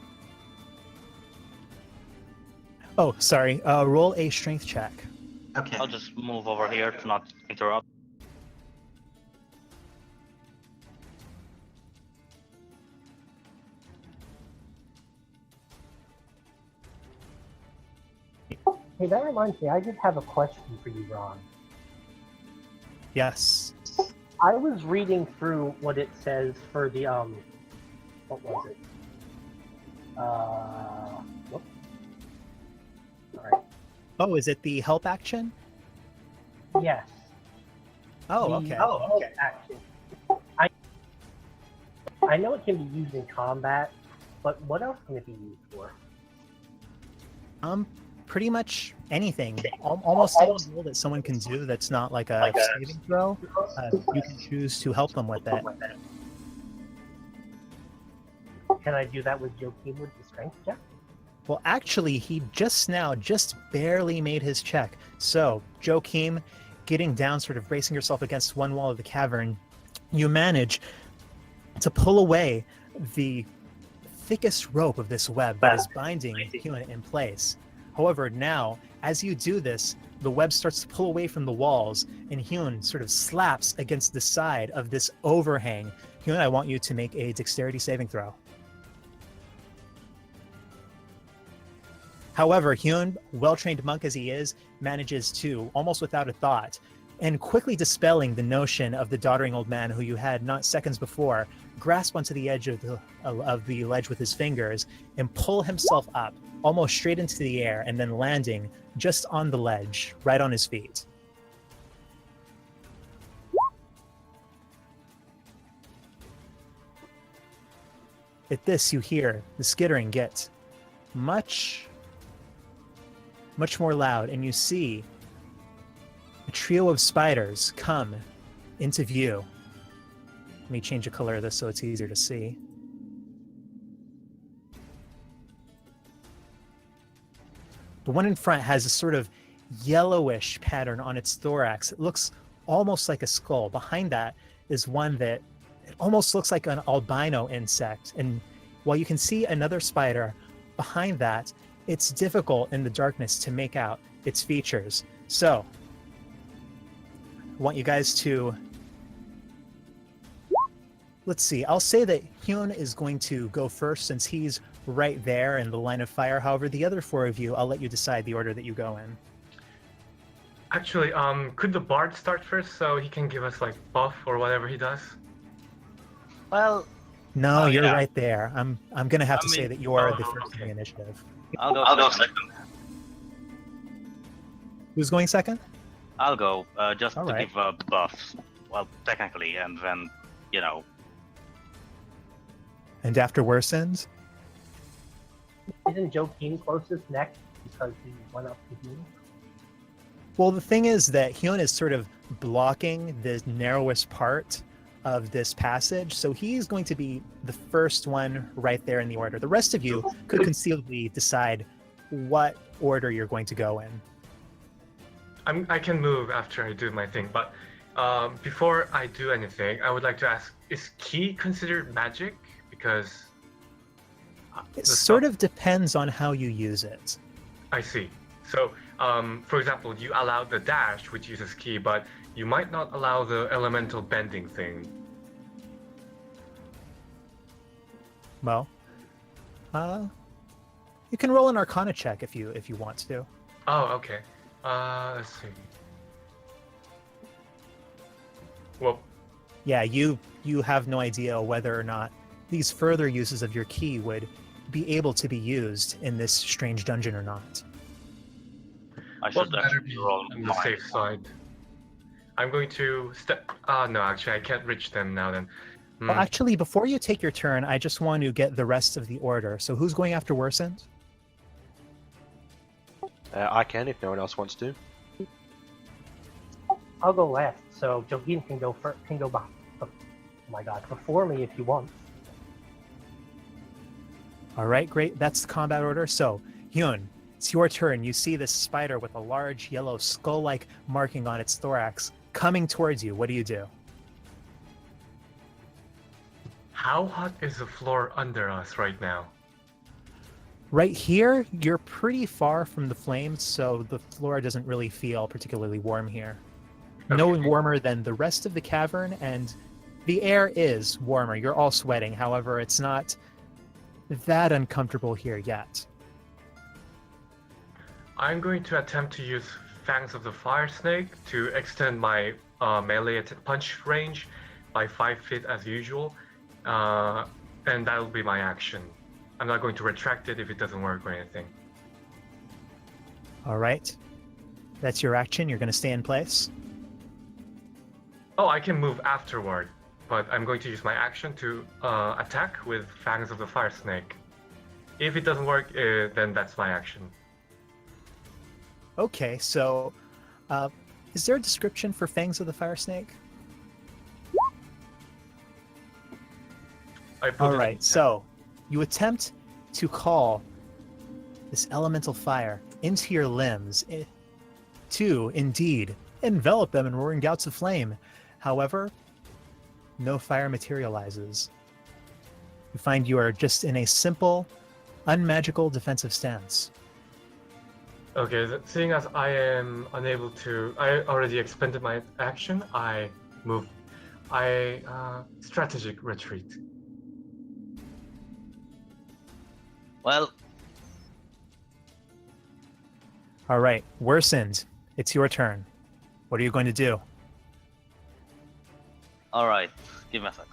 Oh, sorry. Roll a strength check. Okay. I'll just move over here to not interrupt. Hey, that reminds me, I did have a question for you, Ron. Yes. I was reading through what it says for the, what was it? Whoops. Alright. Oh, is it the help action? Yes. Oh, The okay. help action. I know it can be used in combat, but what else can it be used for? Pretty much anything. Almost any roll that someone can do that's not like a saving throw, you can choose to help them with it. Can I do that with Joachim with the strength check? Well, actually, he just barely made his check. So, Joachim, getting down, sort of bracing yourself against one wall of the cavern, you manage to pull away the thickest rope of this web that is binding Human in place. However, now, as you do this, the web starts to pull away from the walls, and Hyun sort of slaps against the side of this overhang. Hyun, I want you to make a dexterity saving throw. However, Hyun, well-trained monk as he is, manages to, almost without a thought, and quickly dispelling the notion of the doddering old man who you had not seconds before, grasp onto the edge of the ledge with his fingers and pull himself up, almost straight into the air, and then landing just on the ledge, right on his feet. At this, you hear the skittering get much more loud, and you see a trio of spiders come into view. Let me change the color of this so it's easier to see. The one in front has a sort of yellowish pattern on its thorax. It looks almost like a skull. Behind that is one that it almost looks like an albino insect. And while you can see another spider behind that, it's difficult in the darkness to make out its features. So, I want you guys to... Let's see. I'll say that Hyun is going to go first since he's right there in the line of fire. However, the other four of you, I'll let you decide the order that you go in. Actually, could the bard start first so he can give us like buff or whatever he does? Well, No, you're yeah. right there. I'm gonna have to say that you're the oh, first in okay. the initiative. I'll go second. Who's going second? I'll go, just All to right. give buffs. Well, technically, and then, And after Worsens? Isn't Joachim closest next because he went up to you? Well, the thing is that Hyun is sort of blocking the narrowest part of this passage, so he's going to be the first one right there in the order. The rest of you could conceivably decide what order you're going to go in. I can move after I do my thing, but before I do anything, I would like to ask: is ki considered magic? Because It sort of depends on how you use it. I see. So, for example, you allow the dash, which uses ki, but you might not allow the elemental bending thing. Well, you can roll an Arcana check if you want to. Oh, okay. Let's see. Well, Yeah, you have no idea whether or not these further uses of your key would be able to be used in this strange dungeon or not. I well, should better actually be roll on the mine. safe side. I'm going to step. No, actually, I can't reach them now. Then. Well, actually, before you take your turn, I just want to get the rest of the order. So who's going after Worsend? I can if no one else wants to. I'll go last, so Jogin can go first. Can go back. Oh my God, before me if you want. All right, great. That's the combat order. So, Hyun, it's your turn. You see this spider with a large yellow skull-like marking on its thorax coming towards you. What do you do? How hot is the floor under us right now? Right here, you're pretty far from the flames, so the floor doesn't really feel particularly warm here. No Okay. warmer than the rest of the cavern, and the air is warmer. You're all sweating. However, it's not that uncomfortable here yet. I'm going to attempt to use Fangs of the Fire Snake to extend my melee punch range by 5 feet as usual, and that'll be my action. I'm not going to retract it if it doesn't work or anything. All right. That's your action. You're going to stay in place. Oh, I can move afterward, but I'm going to use my action to attack with Fangs of the Fire Snake. If it doesn't work, then that's my action. Okay, so is there a description for Fangs of the Fire Snake? I put All it in right, chat. so you attempt to call this elemental fire into your limbs to indeed envelop them in roaring gouts of flame. However, no fire materializes. You find you are just in a simple, unmagical defensive stance. Okay, seeing as I am unable to, I already expended my action. I move. Strategic retreat. Well, All right, Worsened, it's your turn. What are you going to do? all right. Give me a sec.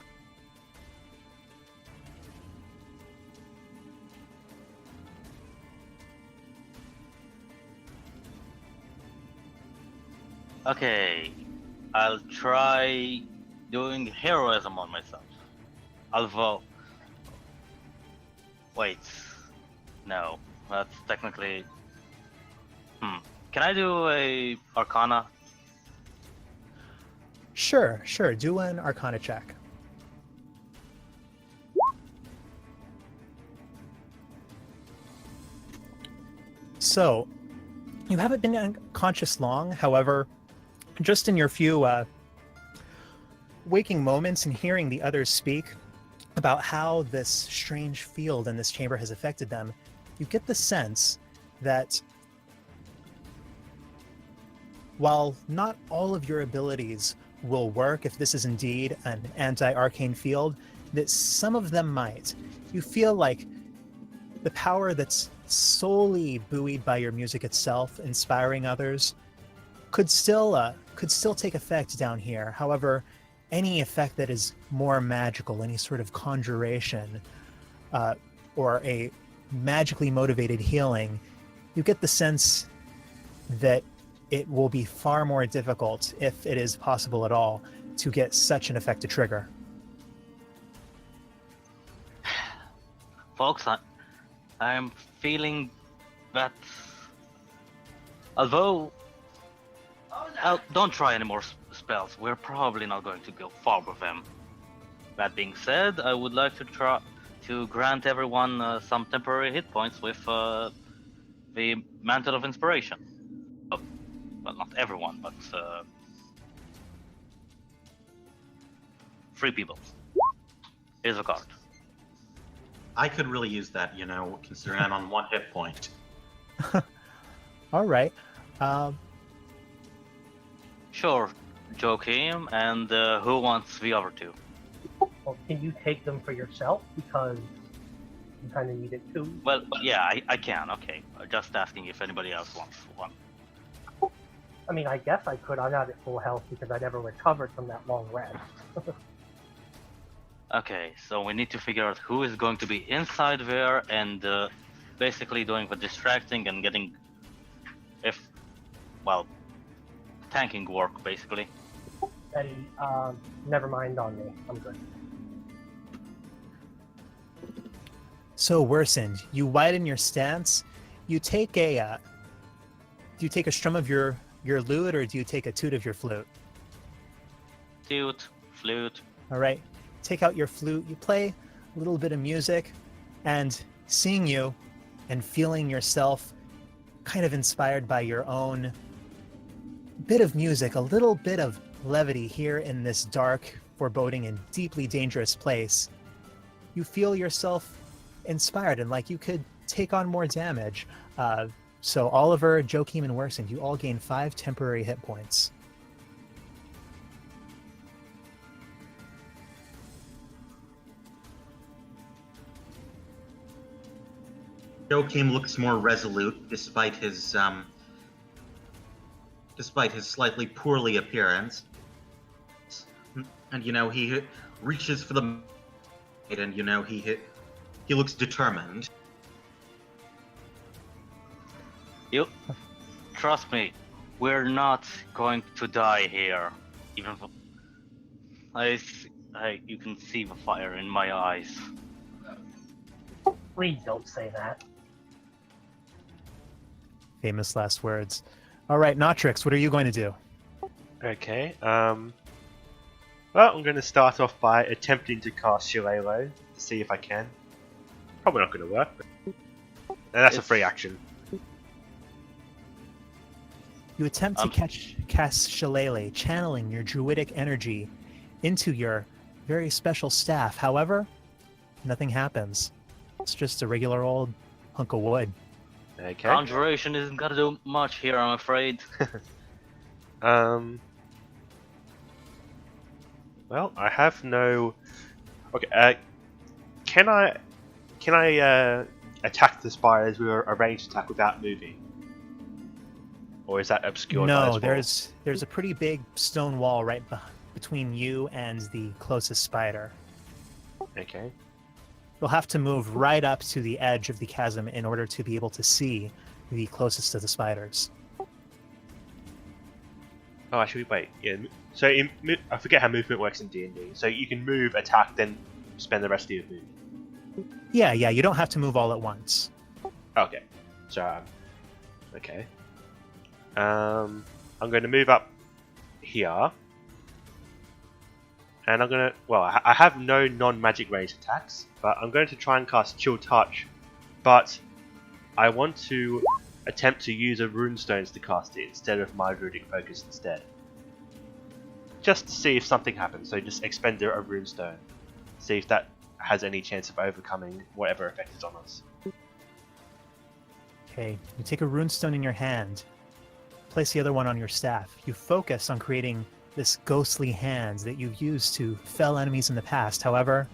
Okay, I'll try doing heroism on myself. Although, wait, no, that's technically. Can I do a Arcana? Sure. Do an Arcana check. So, you haven't been unconscious long. However, just in your few waking moments and hearing the others speak about how this strange field in this chamber has affected them, you get the sense that while not all of your abilities will work if this is indeed an anti-arcane field, that some of them might. You feel like the power that's solely buoyed by your music itself, inspiring others, could still take effect down here. However, any effect that is more magical, any sort of conjuration, or a magically motivated healing, you get the sense that it will be far more difficult, if it is possible at all, to get such an effect to trigger. Folks, I'm feeling that although don't try any more spells, we're probably not going to go far with them. That being said, I would like to try to grant everyone some temporary hit points with the Mantle of Inspiration. Oh, well, not everyone, but 3 people. Here's a card. I could really use that, considering I'm on 1 hit point. All right. Sure, Joachim, and who wants the other 2? Well, can you take them for yourself? Because you kind of need it too. Well, yeah, I can, okay. Just asking if anybody else wants one. I mean, I guess I could. I'm not at full health because I never recovered from that long rest. Okay, so we need to figure out who is going to be inside there and basically doing the distracting and getting, tanking work, basically. Eddie, never mind on me. I'm good. So worsened, you widen your stance. You take a. Do you take a strum of your lute, or do you take a toot of your flute? Toot, flute. All right. Take out your flute. You play a little bit of music, and seeing you, and feeling yourself, kind of inspired by your own bit of music, a little bit of levity here in this dark, foreboding, and deeply dangerous place. You feel yourself inspired and like you could take on more damage. So Oliver, Joachim, and Werson, you all gain 5 temporary hit points. Joachim looks more resolute despite his slightly poorly appearance. And he reaches for the and he looks determined. You trust me, we're not going to die here. Even you can see the fire in my eyes. Please don't say that. Famous last words. All right, Notrix, what are you going to do? Okay. Well, I'm going to start off by attempting to cast Shillelagh to see if I can. Probably not going to work. And that's a free action. You attempt to cast Shillelagh, channeling your druidic energy into your very special staff. However, nothing happens. It's just a regular old hunk of wood. Okay. Conjuration isn't gonna do much here, I'm afraid. Well, I have no. Okay. Can I attack the spires with a ranged attack without moving? Or is that obscured? No, there's a pretty big stone wall right between you and the closest spider. Okay. You'll have to move right up to the edge of the chasm in order to be able to see the closest of the spiders. Oh, actually, wait. Yeah. So I forget how movement works in D&D. So you can move, attack, then spend the rest of your move. Yeah. You don't have to move all at once. Okay. So, okay. I'm going to move up here. And I'm going to... Well, I have no non-magic range attacks, but I'm going to try and cast Chill Touch. But I want to attempt to use a Runestones to cast it instead of my Druidic Focus instead. Just to see if something happens. So just expend a Runestone. See if that has any chance of overcoming whatever effect is on us. Okay, you take a runestone in your hand, place the other one on your staff. You focus on creating this ghostly hand that you've used to fell enemies in the past. However,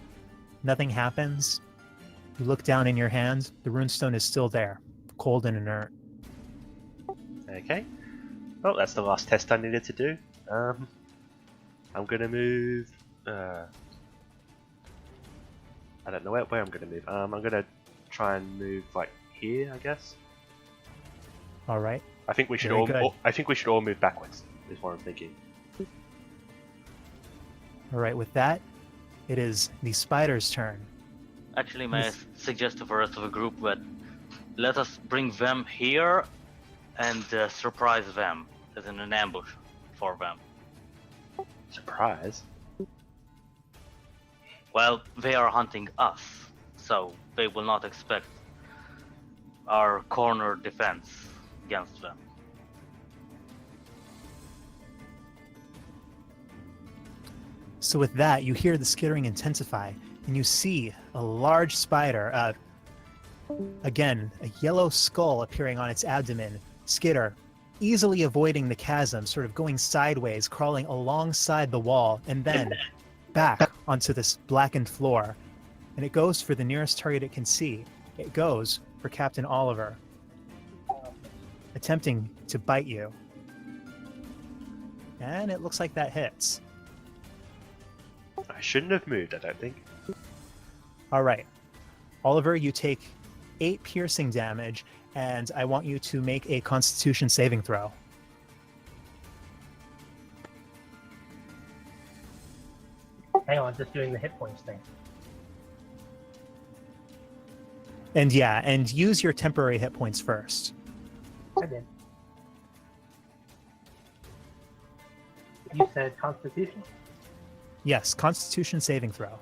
nothing happens. You look down in your hand, the runestone is still there, cold and inert. Okay. Well, that's the last test I needed to do. I'm going to move... I don't know where I'm going to move. I'm going to try and move like here, I guess. All right. I think we should I think we should all move backwards. Is what I'm thinking. All right. With that, it is the spider's turn. Actually, may I suggest to the rest of the group that let us bring them here and surprise them, as in an ambush for them. Surprise. Well, they are hunting us, so they will not expect our corner defense against them. So with that, you hear the skittering intensify, and you see a large spider, again, a yellow skull appearing on its abdomen, skitter, easily avoiding the chasm, sort of going sideways, crawling alongside the wall, and then back onto this blackened floor. And it goes for the nearest target it can see. It goes for Captain Oliver, attempting to bite you. And it looks like that hits. I shouldn't have moved, I don't think. All right. Oliver, you take 8 piercing damage, and I want you to make a Constitution saving throw. Hang on, just doing the hit points thing. And yeah, and use your temporary hit points first. I did. You said Constitution? Yes, Constitution saving throw.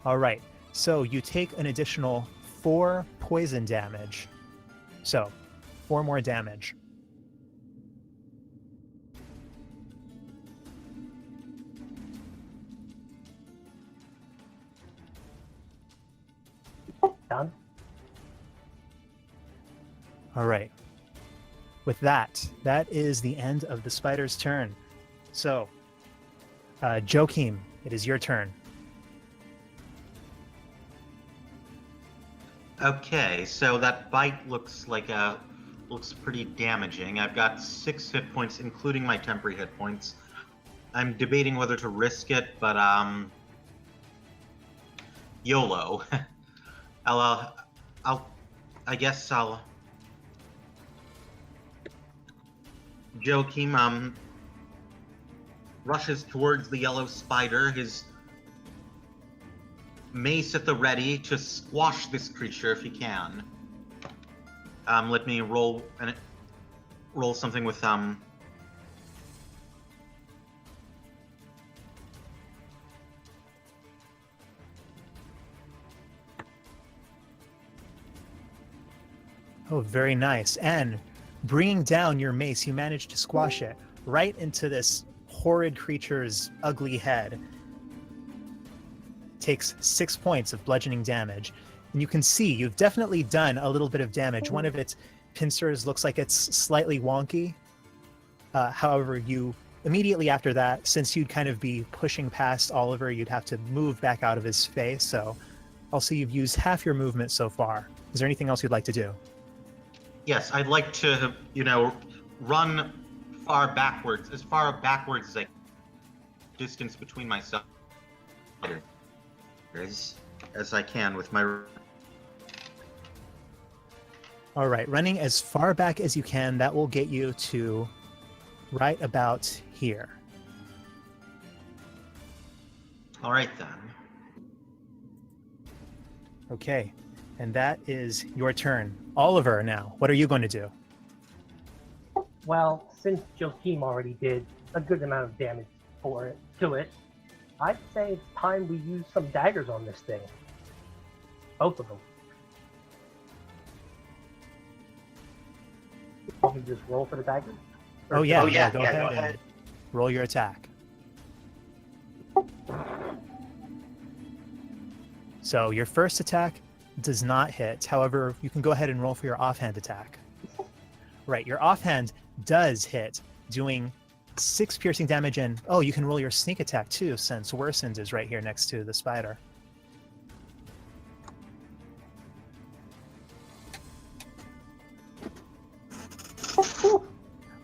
All right, so you take an additional 4 poison damage. So, 4 more damage. Done. All right. With that, that is the end of the spider's turn. So, Joachim, it is your turn. Okay, so that bite looks pretty damaging. I've got 6 hit points, including my temporary hit points. I'm debating whether to risk it, but YOLO. I guess I'll. Joachim rushes towards the yellow spider, his mace at the ready to squash this creature if he can. Let me roll something with Oh, very nice. And bringing down your mace, you manage to squash it right into this horrid creature's ugly head. Takes 6 points of bludgeoning damage. And you can see you've definitely done a little bit of damage. One of its pincers looks like it's slightly wonky. However, you immediately after that, since you'd kind of be pushing past Oliver, you'd have to move back out of his face. So I'll say you've used half your movement so far. Is there anything else you'd like to do? Yes, I'd like to, run as far backwards as I distance between myself as I can with my. All right, running as far back as you can, that will get you to right about here. All right then. Okay, and that is your turn. Oliver, now, what are you going to do? Well, since Joachim already did a good amount of damage to it, I'd say it's time we use some daggers on this thing. Both of them. Want me to just roll for the daggers? Go ahead and roll your attack. So your first attack does not hit. However, you can go ahead and roll for your offhand attack. Right, your offhand does hit, doing 6 piercing damage, and you can roll your sneak attack too, since Worsened is right here next to the spider.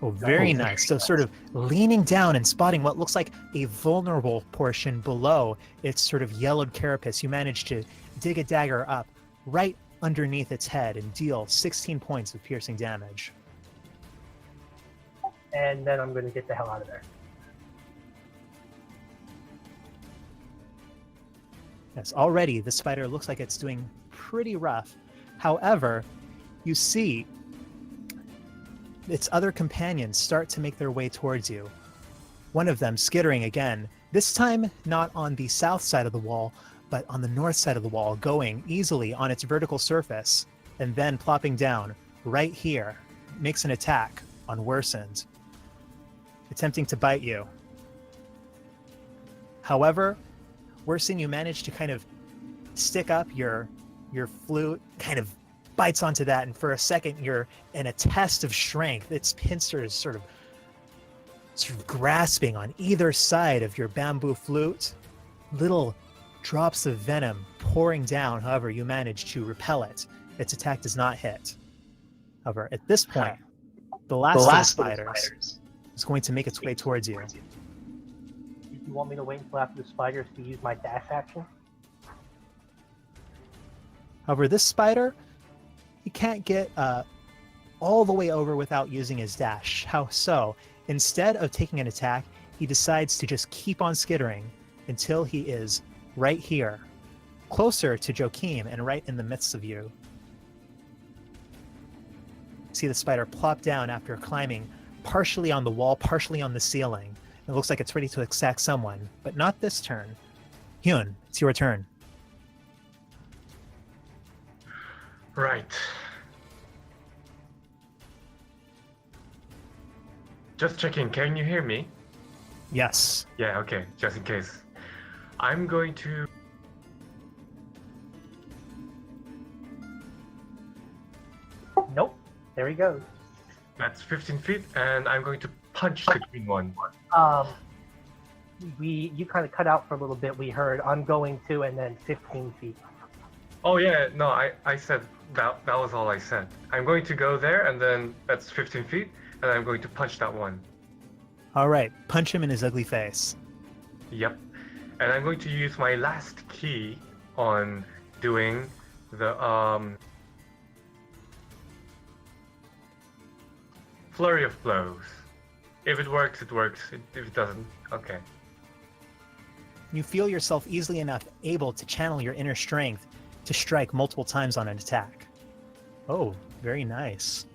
Oh, very nice. So sort of leaning down and spotting what looks like a vulnerable portion below its sort of yellowed carapace, you manage to dig a dagger up right underneath its head and deal 16 points of piercing damage. And then I'm going to get the hell out of there. Yes, already the spider looks like it's doing pretty rough. However, you see its other companions start to make their way towards you. one of them skittering again, this time not on the south side of the wall, but on the north side of the wall, going easily on its vertical surface, and then plopping down right here, makes an attack on Worsened, attempting to bite you. However, Worsen, you manage to kind of stick up your flute, kind of bites onto that, and for a second you're in a test of strength. Its pincers sort of grasping on either side of your bamboo flute, little drops of venom pouring down. However, you manage to repel it. Its attack does not hit. However, at this point, the last of the spiders is going to make its way towards you. Did you want me to wait until after the spiders to use my dash action? However, this spider, he can't get all the way over without using his dash. How so? Instead of taking an attack, he decides to just keep on skittering until he is right here, closer to Joachim and right in the midst of you. See the spider plop down after climbing partially on the wall, partially on the ceiling. It looks like it's ready to attack someone, but not this turn. Hyun, it's your turn. Right. Just checking, can you hear me? Yes. Yeah, okay, just in case. I'm going to... Nope. There he goes. That's 15 feet, and I'm going to punch the green one. You kind of cut out for a little bit. We heard I'm going to, and then 15 feet. Oh yeah, no, I said that was all I said. I'm going to go there, and then that's 15 feet, and I'm going to punch that one. All right, punch him in his ugly face. Yep. And I'm going to use my last key on doing the flurry of blows. If it works, it works. If it doesn't, okay. You feel yourself easily enough able to channel your inner strength to strike multiple times on an attack. Oh, very nice.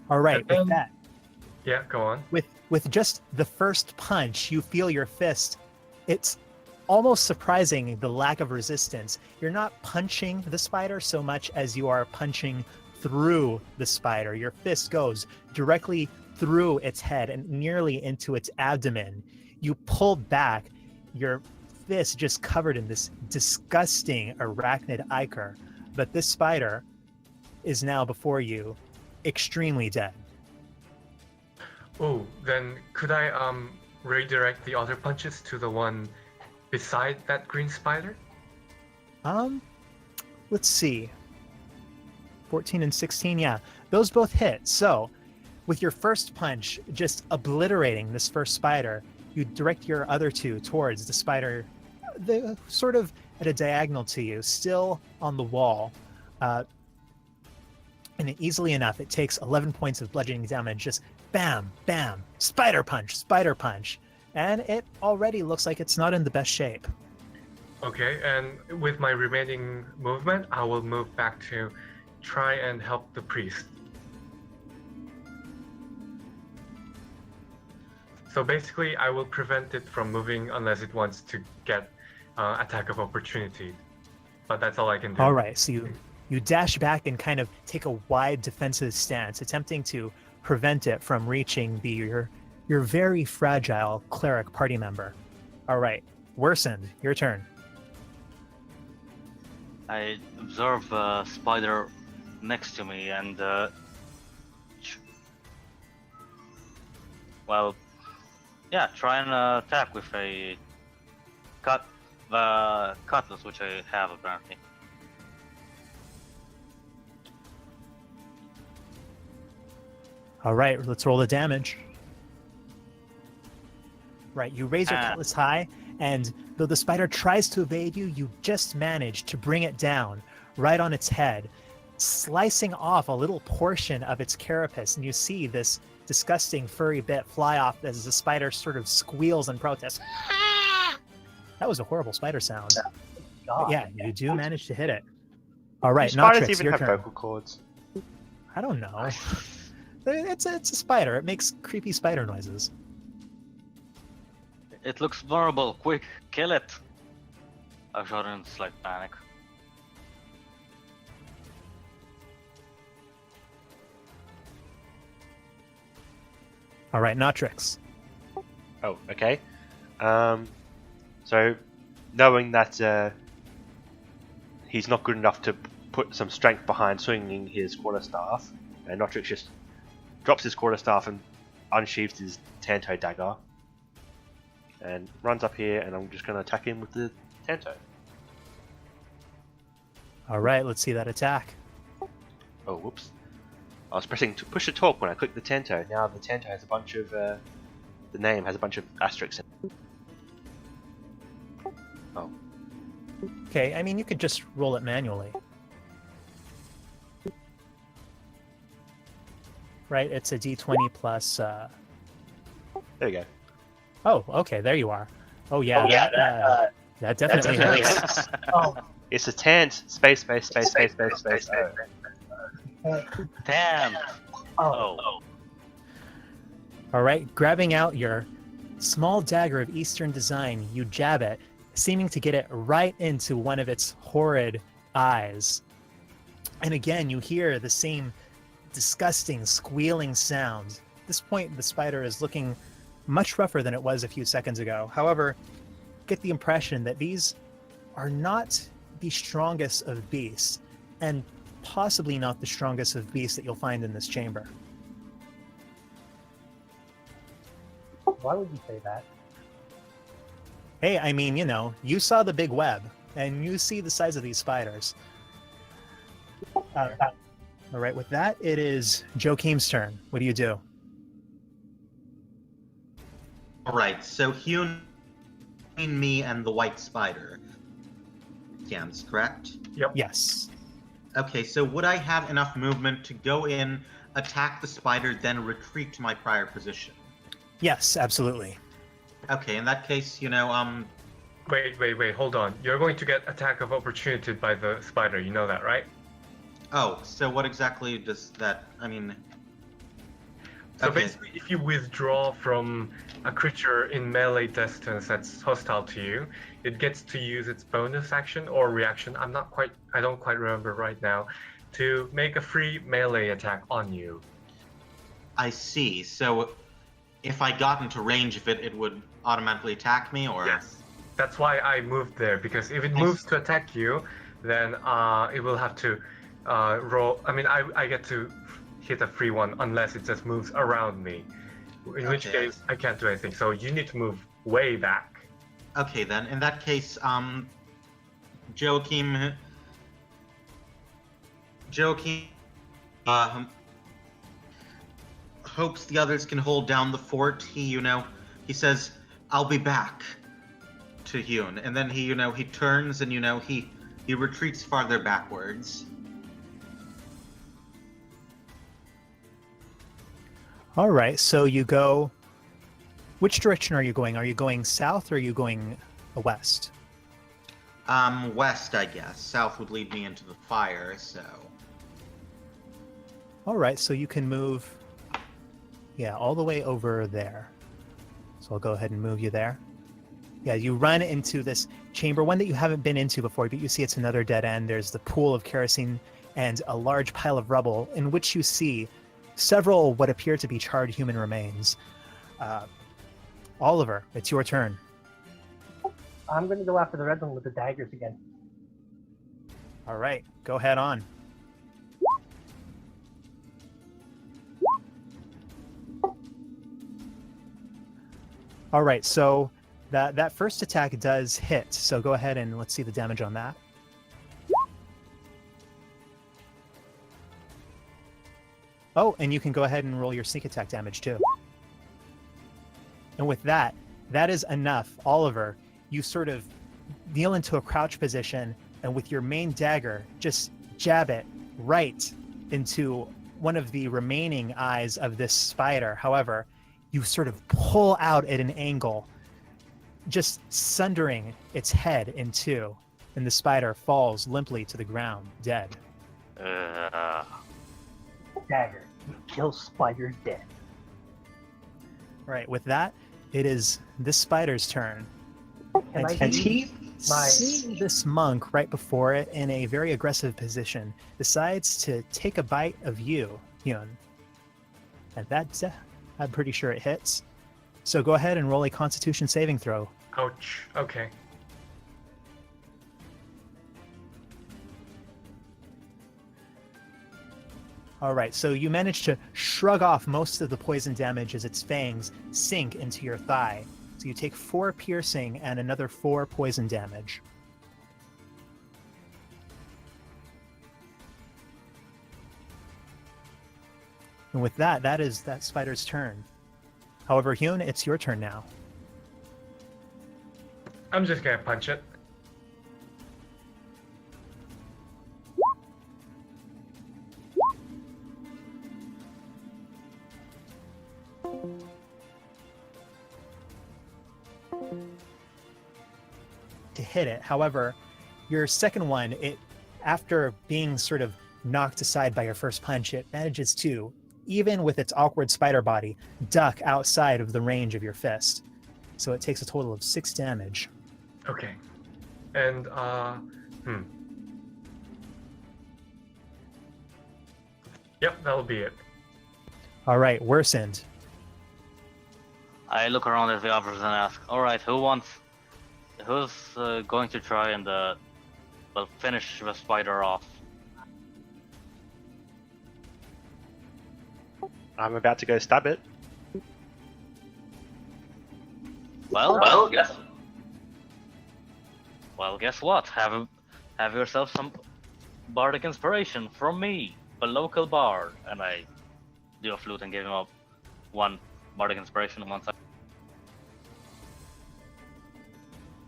All right, with that. Yeah, go on. With just the first punch, you feel your fist. It's almost surprising the lack of resistance. You're not punching the spider so much as you are punching through the spider. Your fist goes directly through its head and nearly into its abdomen. You pull back, your fist just covered in this disgusting arachnid ichor. But this spider is now before you, extremely dead. Oh, then could I redirect the other punches to the one beside that green spider? Let's see. 14 and 16, yeah. Those both hit. So, with your first punch just obliterating this first spider, you direct your other two towards the spider, the sort of at a diagonal to you, still on the wall. And easily enough, it takes 11 points of bludgeoning damage. Just bam, bam, spider punch, spider punch. And it already looks like it's not in the best shape. Okay, and with my remaining movement, I will move back to try and help the priest. So basically, I will prevent it from moving unless it wants to get attack of opportunity. But that's all I can do. All right, so you dash back and kind of take a wide defensive stance, attempting to prevent it from reaching your very fragile cleric party member. All right, Worsened, your turn. I observe a spider next to me and, try and attack with a cutlass, which I have apparently. All right, let's roll the damage. Right, you raise your cutlass high, and though the spider tries to evade you, you just manage to bring it down right on its head, slicing off a little portion of its carapace, and you see this disgusting furry bit fly off as the spider sort of squeals in protest. That was a horrible spider sound. But yeah, you do manage to hit it. All right, do spiders Notrix, even your have turn. vocal cords? I don't know. It's a spider. It makes creepy spider noises. It looks vulnerable. Quick, kill it. I shout in slight panic. All right, Notrix. Oh, okay. So, knowing that he's not good enough to put some strength behind swinging his quarterstaff, and Notrix just drops his quarterstaff and unsheathes his Tanto dagger, and runs up here, and I'm just going to attack him with the Tanto. All right, let's see that attack. Oh, whoops. I was pressing to push to talk when I clicked the Tanto. Now the Tanto has a bunch of... the name has a bunch of asterisks in it. Oh. Okay, I mean, you could just roll it manually. Right, it's a d20 plus... There you go. Oh, okay, there you are. Oh, yeah, that definitely hurts. Oh, It's a tant space. Damn. oh, All right, grabbing out your small dagger of Eastern design, you jab it, seeming to get it right into one of its horrid eyes. And again, you hear the same disgusting, squealing sound. At this point, the spider is looking much rougher than it was a few seconds ago. However, get the impression that these are not the strongest of beasts, and possibly not the strongest of beasts that you'll find in this chamber. why would you say that? Hey, I mean, you know, you saw the big web, and you see the size of these spiders. All right, with that, it is Joachim's turn. What do you do? Alright, so Hyun, me, and the white spider. Scans, correct? Yes. Okay, so would I have enough movement to go in, attack the spider, then retreat to my prior position? Yes, absolutely. Okay, in that case, you know, Wait, hold on. You're going to get attack of opportunity by the spider, you know that, right? oh, so what exactly does that, I mean... So Okay. basically, if you withdraw from a creature in melee distance that's hostile to you, it gets to use its bonus action or reaction, I don't quite remember right now, to make a free melee attack on you. I see, so if I got into range of it, it would automatically attack me, or... Yes. That's why I moved there, because if it moves to attack you, then it will have to roll. I mean, I get to hit a free one unless it just moves around me, in which Okay. case I can't do anything. So you need to move way back. Okay, then, in that case, Joachim, hopes the others can hold down the fort. He says, I'll be back to Hyun. And then he turns and, he retreats farther backwards. All right, so you go... Which direction are you going? Are you going south or are you going west? West, I guess. South would lead me into the fire, so... All right, so you can move... Yeah, all the way over there. So I'll go ahead and move you there. Yeah, you run into this chamber, one that you haven't been into before, but you see it's another dead end. There's the pool of kerosene and a large pile of rubble in which you see several what appear to be charred human remains. Oliver, it's your turn. I'm going to go after the red one with the daggers again. All right, go ahead on. All right, so that first attack does hit. So go ahead and let's see the damage on that. Oh, and you can go ahead and roll your sneak attack damage too. And with that, that is enough. Oliver, you sort of kneel into a crouch position and with your main dagger, just jab it right into one of the remaining eyes of this spider. However, you sort of pull out at an angle, just sundering its head in two, and the spider falls limply to the ground, dead. Dagger. You kill spider dead. Right. With that, it is this spider's turn. Can I And use he my- Seeing this monk right before it in a very aggressive position, decides to take a bite of you, Hyun. And that's, I'm pretty sure it hits. So go ahead and roll a Constitution saving throw. Ouch. Okay. All right, so you manage to shrug off most of the poison damage as its fangs sink into your thigh. So you take 4 piercing and another 4 poison damage. And with that, that is that spider's turn. However, Hyun, it's your turn now. I'm just gonna punch it. To hit it. However, your second one, it after being sort of knocked aside by your first punch, it manages to, even with its awkward spider body, duck outside of the range of your fist. So it takes a total of 6 damage. Okay. And Yep, that'll be it. All right, worsened. I look around at the others and ask, alright, who's going to try and, finish the spider off? I'm about to go stab it. Well, guess what? Have yourself some bardic inspiration from me, a local bard. And I do a flute and give him up 1 bardic inspiration on one side.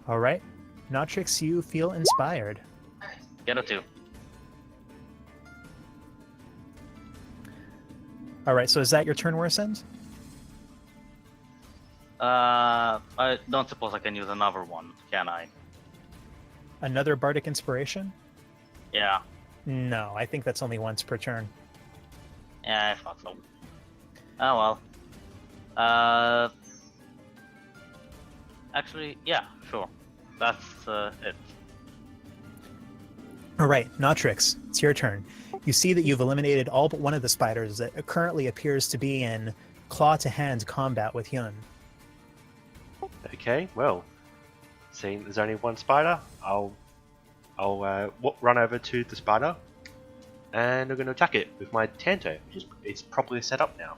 All right, Notrix, you feel inspired. Get a 2. All right, so is that your turn, worsened? I don't suppose I can use another one, can I? Another bardic inspiration? Yeah. No, I think that's only once per turn. Yeah, I thought so. Oh well. Actually, yeah, sure. That's it. All right, Notrix, it's your turn. You see that you've eliminated all but one of the spiders that currently appears to be in claw-to-hand combat with Hyun. Okay, well, seeing there's only one spider, I'll run over to the spider, and I'm going to attack it with my Tanto, which is it's properly set up now.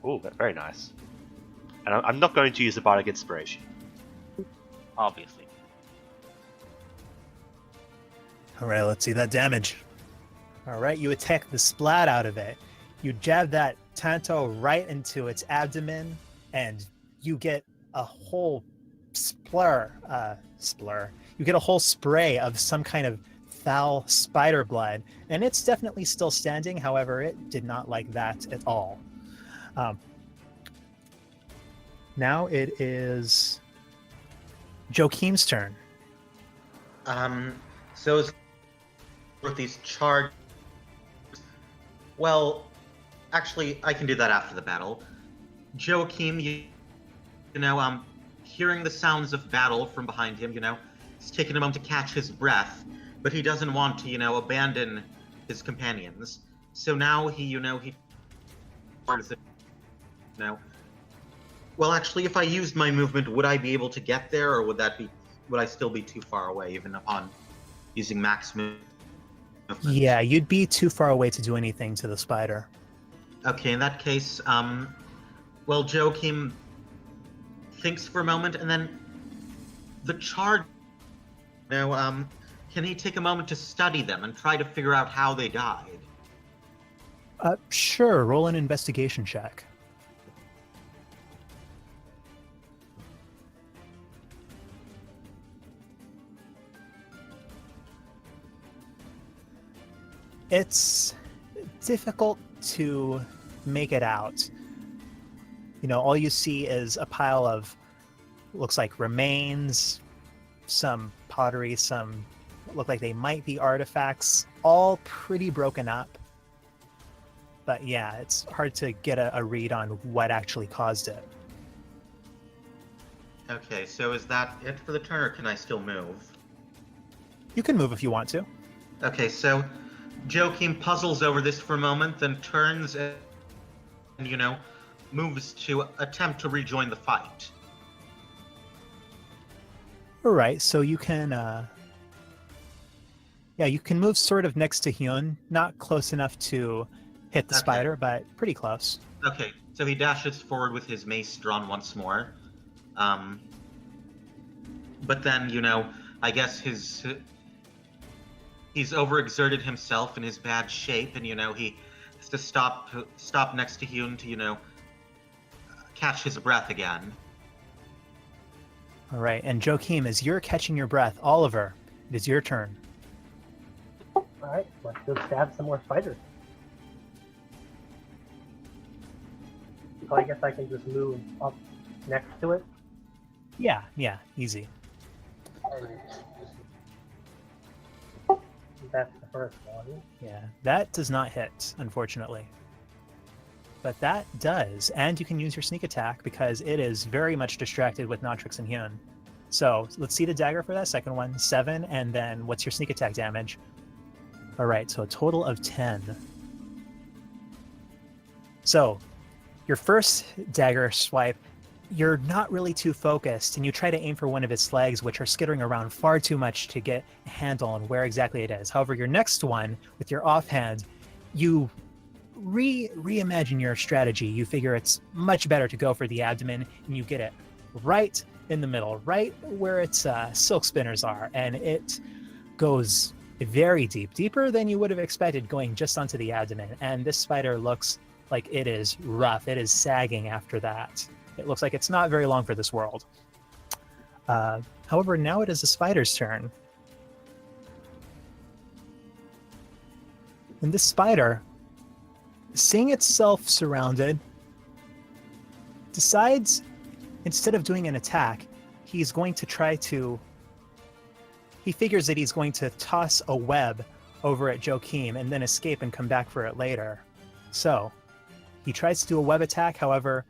Oh, that's very nice. And I'm not going to use the bardic inspiration. Obviously. All right, let's see that damage. All right, you attack the splat out of it. You jab that Tanto right into its abdomen, and you get a whole You get a whole spray of some kind of foul spider blood, and it's definitely still standing. However, it did not like that at all. Now it is Joachim's turn. So as with these charge, well, actually, I can do that after the battle. Joachim, you know, hearing the sounds of battle from behind him, it's taking a moment to catch his breath, but he doesn't want to, abandon his companions. So now he well, actually, if I used my movement, would I be able to get there, or would I still be too far away, even upon using max movement? Yeah, you'd be too far away to do anything to the spider. Okay, in that case, well, Joachim thinks for a moment, and then the charge, can he take a moment to study them and try to figure out how they died? Sure, roll an investigation check. It's difficult to make it out. All you see is a pile of, looks like remains, some pottery, some look like they might be artifacts, all pretty broken up. But yeah, it's hard to get a read on what actually caused it. Okay, so is that it for the turn, or can I still move? You can move if you want to. Okay, so Joachim puzzles over this for a moment, then turns and, moves to attempt to rejoin the fight. All right, so you can, you can move sort of next to Hyun, not close enough to hit the Okay. spider, but pretty close. Okay, so he dashes forward with his mace drawn once more. But then, I guess he's overexerted himself in his bad shape, and, he has to stop next to Hyun to, catch his breath again. All right, and Joachim, as you're catching your breath, Oliver, it is your turn. Alright, let's go stab some more spiders. So I guess I can just move up next to it. Yeah, easy. And that's the first one. Yeah, that does not hit, unfortunately. But that does, and you can use your sneak attack because it is very much distracted with Notrix and Hyun. So let's see the dagger for that second one. 7, and then what's your sneak attack damage? All right, so a total of 10. So your first dagger swipe, you're not really too focused, and you try to aim for one of its legs, which are skittering around far too much to get a handle on where exactly it is. However, your next one, with your offhand, you reimagine your strategy. You figure it's much better to go for the abdomen, and you get it right in the middle, right where its silk spinners are, and it goes very deep, deeper than you would have expected, going just onto the abdomen. And this spider looks like it is rough. It is sagging after that. It looks like it's not very long for this world. However, now it is the spider's turn. And this spider, seeing itself surrounded, decides instead of doing an attack, he's going to try to... He figures that he's going to toss a web over at Joachim and then escape and come back for it later. So he tries to do a web attack. However,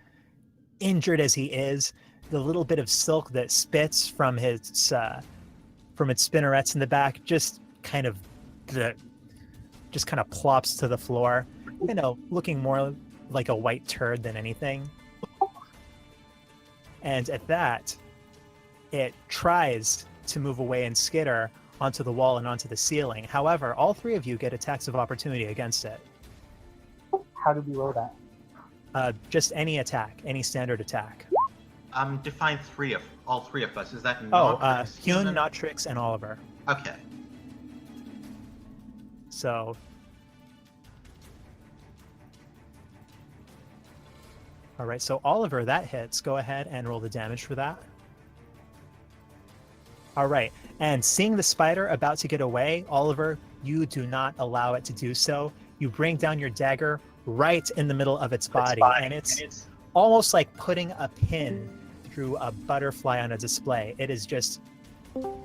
injured as he is, the little bit of silk that spits from its spinnerets in the back just kind of plops to the floor, looking more like a white turd than anything. And at that, it tries to move away and skitter onto the wall and onto the ceiling. However, all three of you get attacks of opportunity against it. How do we roll that? Just any attack, any standard attack. Define all three of us. Is that Hyun, Notrix, and Oliver. Okay. So all right, so Oliver, that hits. Go ahead and roll the damage for that. All right, and seeing the spider about to get away, Oliver, you do not allow it to do so. You bring down your dagger right in the middle of its body, and it's almost like putting a pin through a butterfly on a display. It is just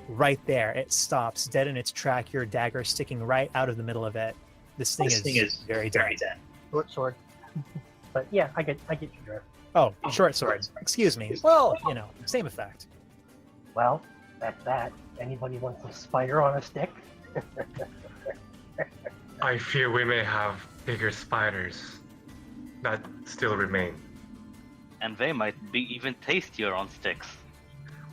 right there. It stops dead in its track, your dagger sticking right out of the middle of it. This thing is very dead. Short sword. But yeah, I get your drift. Oh, short sword. Excuse me. Well, same effect. Well, that's that. Anybody wants a spider on a stick? I fear we may have bigger spiders that still remain. And they might be even tastier on sticks.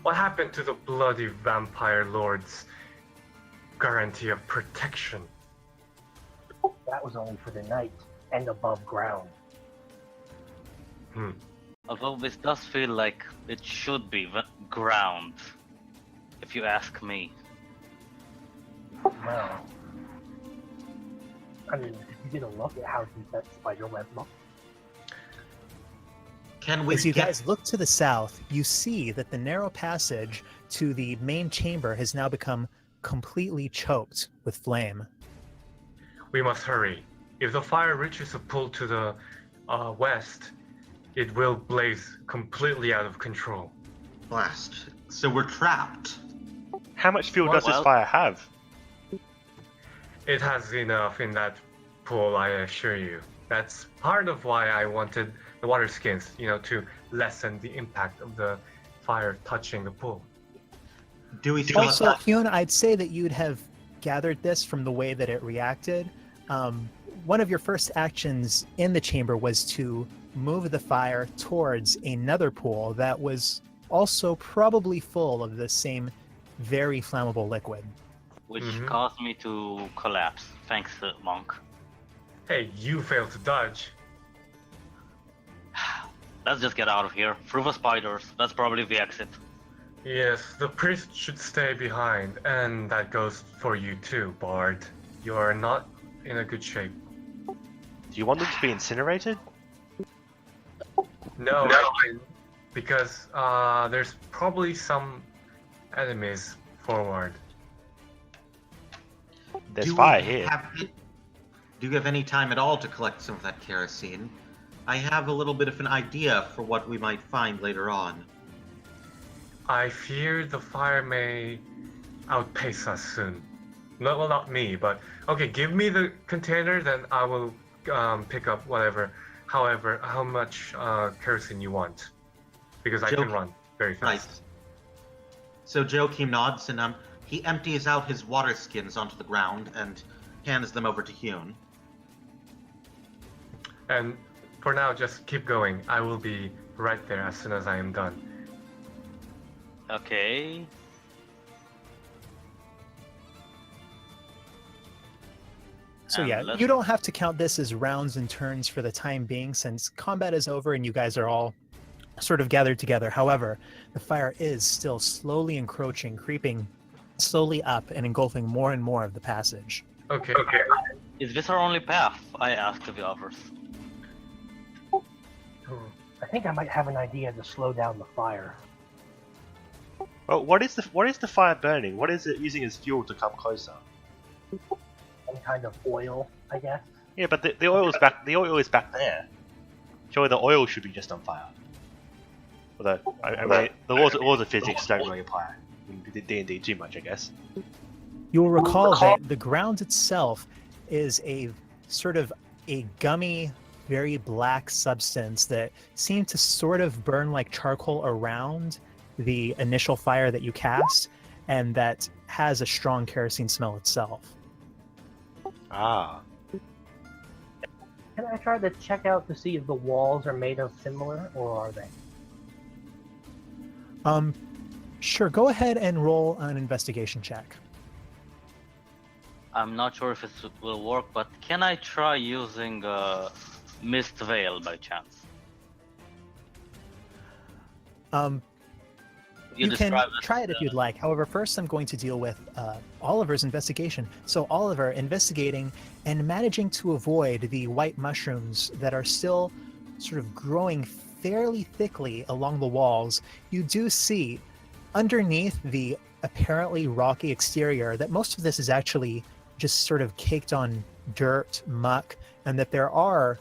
What happened to the bloody vampire lord's guarantee of protection? That was only for the night and above ground. Although this does feel like it should be the ground, if you ask me. Well, I mean, if you get a look at how deep that spider web looks. As you guys look to the south, you see that the narrow passage to the main chamber has now become completely choked with flame. We must hurry. If the fire reaches a pull to the west, it will blaze completely out of control. Blast. So we're trapped. How much fuel does this fire have? It has enough in that pool, I assure you. That's part of why I wanted the water skins, to lessen the impact of the fire touching the pool. Do we still Also, have Hyun, I'd say that you'd have gathered this from the way that it reacted. One of your first actions in the chamber was to move the fire towards another pool that was also probably full of the same very flammable liquid. Which Mhm. caused me to collapse. Thanks, monk. Hey, you failed to dodge. Let's just get out of here. Through the spiders. That's probably the exit. Yes, the priest should stay behind, and that goes for you too, Bard. You are not in a good shape. Do you want them to be incinerated? No, because there's probably some enemies forward. There's do fire we here. Do you have any time at all to collect some of that kerosene? I have a little bit of an idea for what we might find later on. I fear the fire may outpace us soon. No, well, not me, but okay. Give me the container, then I will pick up however, how much kerosene you want, because I Joe- can run very fast. Right. So Joachim nods and he empties out his water skins onto the ground and hands them over to Hyun. And for now, just keep going. I will be right there as soon as I am done. Okay. So And yeah, let's- you don't have to count this as rounds and turns for the time being, since combat is over and you guys are all sort of gathered together. However, the fire is still slowly encroaching, creeping slowly up and engulfing more and more of the passage. Okay. Is this our only path? I asked the others. I think I might have an idea to slow down the fire. Well, what is the fire burning? What is it using as fuel to come closer? Some kind of oil, I guess. Yeah, but the oil's back. The oil is back there. Surely the oil should be just on fire. Although I mean, the laws of physics don't really apply in D&D too much, I guess. You will recall that the ground itself is a sort of a gummy, very black substance that seemed to sort of burn like charcoal around the initial fire that you cast, and that has a strong kerosene smell itself. Ah. Can I try to check out to see if the walls are made of similar, or are they? Sure, go ahead and roll an investigation check. I'm not sure if it will work, but can I try using Mist Veil by chance? You can described it try it if as, you'd like. However, first I'm going to deal with Oliver's investigation. So Oliver, investigating and managing to avoid the white mushrooms that are still sort of growing fairly thickly along the walls, you do see underneath the apparently rocky exterior that most of this is actually just sort of caked on dirt, muck, and that there are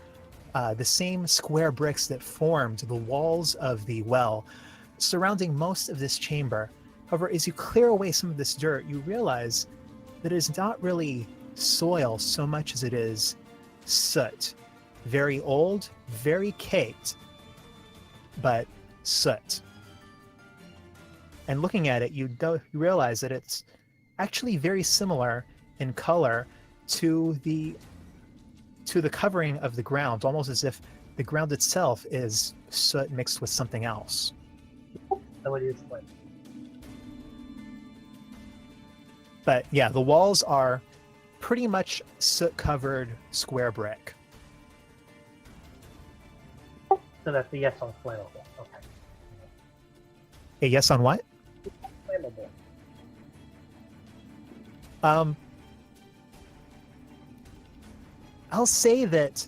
the same square bricks that formed the walls of the well surrounding most of this chamber. However, as you clear away some of this dirt, you realize that it is not really soil so much as it is soot. Very old, very caked, but soot. And looking at it, you realize that it's actually very similar in color to the covering of the ground, almost as if the ground itself is soot mixed with something else. So it is like But yeah, the walls are pretty much soot-covered square brick. so that's the yes on flammable. Okay. A yes on what? Flammable. I'll say that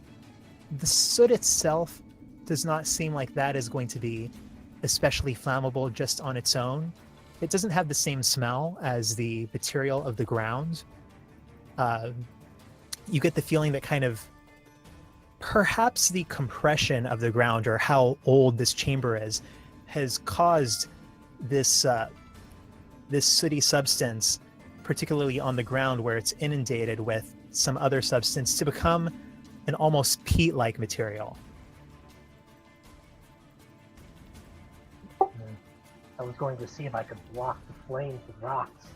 the soot itself does not seem like that is going to be especially flammable just on its own. It doesn't have the same smell as the material of the ground. You get the feeling that kind of perhaps the compression of the ground or how old this chamber is has caused this this sooty substance particularly on the ground where it's inundated with some other substance, to become an almost peat-like material. I was going to see if I could block the flames with rocks,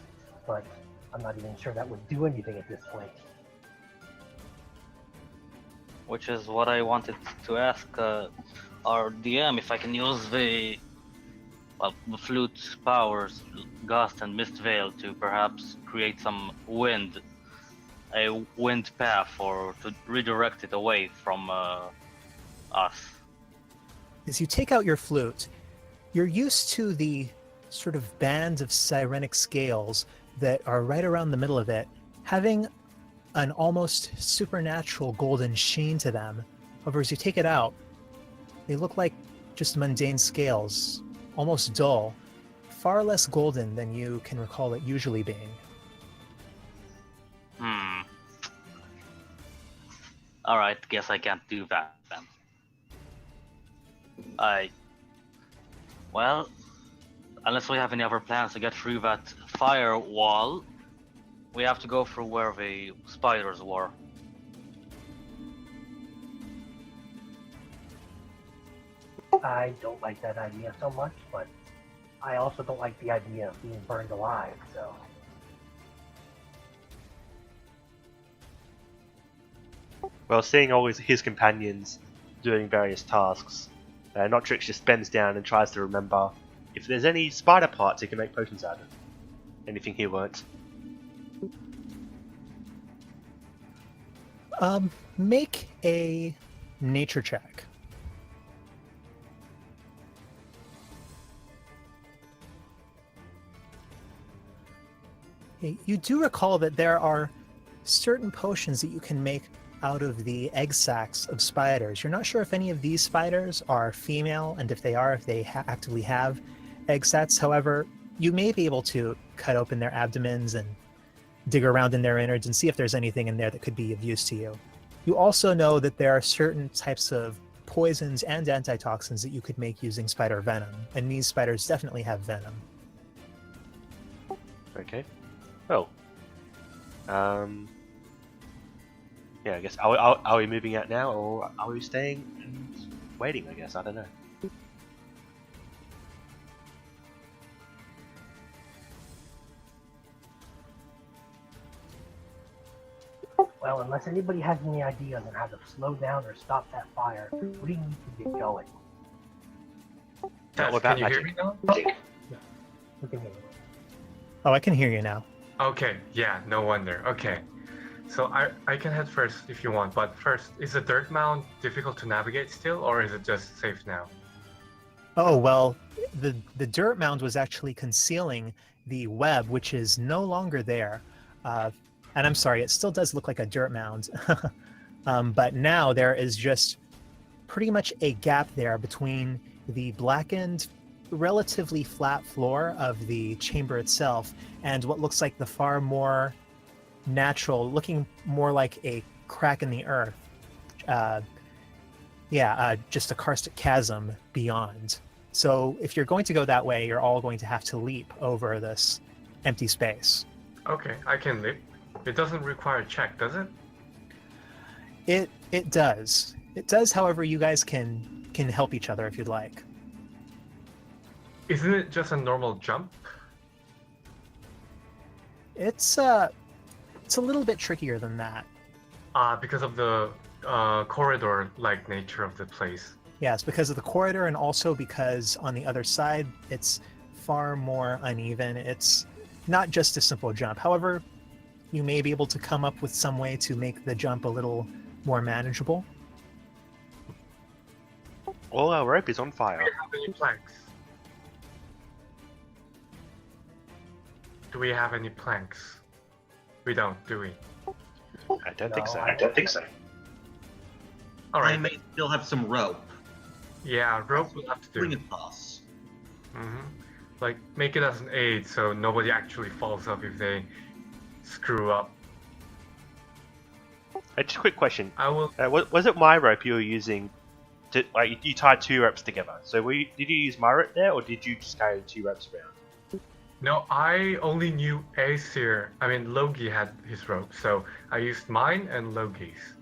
but I'm not even sure that would do anything at this point. Which is what I wanted to ask our DM if I can use the flute powers, gust and mist veil, to perhaps create some wind, a wind path, or to redirect it away from us. As you take out your flute, you're used to the sort of band of sirenic scales that are right around the middle of it, having an almost supernatural golden sheen to them. However, as you take it out, they look like just mundane scales, almost dull, far less golden than you can recall it usually being. Alright, guess I can't do that then. Well, unless we have any other plans to get through that firewall, we have to go through where the spiders were. I don't like that idea so much, but I also don't like the idea of being burned alive, so... Well, seeing all his companions doing various tasks, Notrix just bends down and tries to remember if there's any spider parts he can make potions out of. Anything he won't. Make a nature check. You do recall that there are certain potions that you can make out of the egg sacs of spiders. You're not sure if any of these spiders are female, and if they are, if they actively have egg sacs. However, you may be able to cut open their abdomens and dig around in their innards and see if there's anything in there that could be of use to you. You also know that there are certain types of poisons and antitoxins that you could make using spider venom, and these spiders definitely have venom. Okay. Well, yeah, I guess are we moving out now, or are we staying and waiting? I guess I don't know. Well, unless anybody has any ideas on how to slow down or stop that fire, we need to get going. Tess, What about can you hear magic? me now? We can hear you. Oh, I can hear you now. Okay, yeah, no wonder. Okay. So I can head first if you want, but first, is the dirt mound difficult to navigate still, or is it just safe now? Oh, well, the dirt mound was actually concealing the web, which is no longer there. And I'm sorry, it still does look like a dirt mound. But now there is just pretty much a gap there between the blackened, relatively flat floor of the chamber itself and what looks like the far more natural, looking more like a crack in the earth. Just a karstic chasm beyond. So if you're going to go that way, you're all going to have to leap over this empty space. Okay, I can leap. It doesn't require a check, does it? It does. It does, however, you guys can help each other if you'd like. Isn't it just a normal jump? It's a little bit trickier than that. Because of the corridor-like nature of the place. Yes, because of the corridor, and also because on the other side, it's far more uneven. It's not just a simple jump. However, you may be able to come up with some way to make the jump a little more manageable. All our rope is on fire. Do we have any planks? Do we have any planks? We don't, do we? I don't think so. I don't think so. All I right. may still have some rope. Yeah, rope will have to Bring do. it to us. Like, make it as an aid so nobody actually falls up if they screw up. Just a quick question. I will. Was it my rope you were using? To, you tied two ropes together. So did you use my rope there, or did you just carry two ropes around? No, I only knew Aesir. I mean, Logi had his rope, so I used mine and Logi's.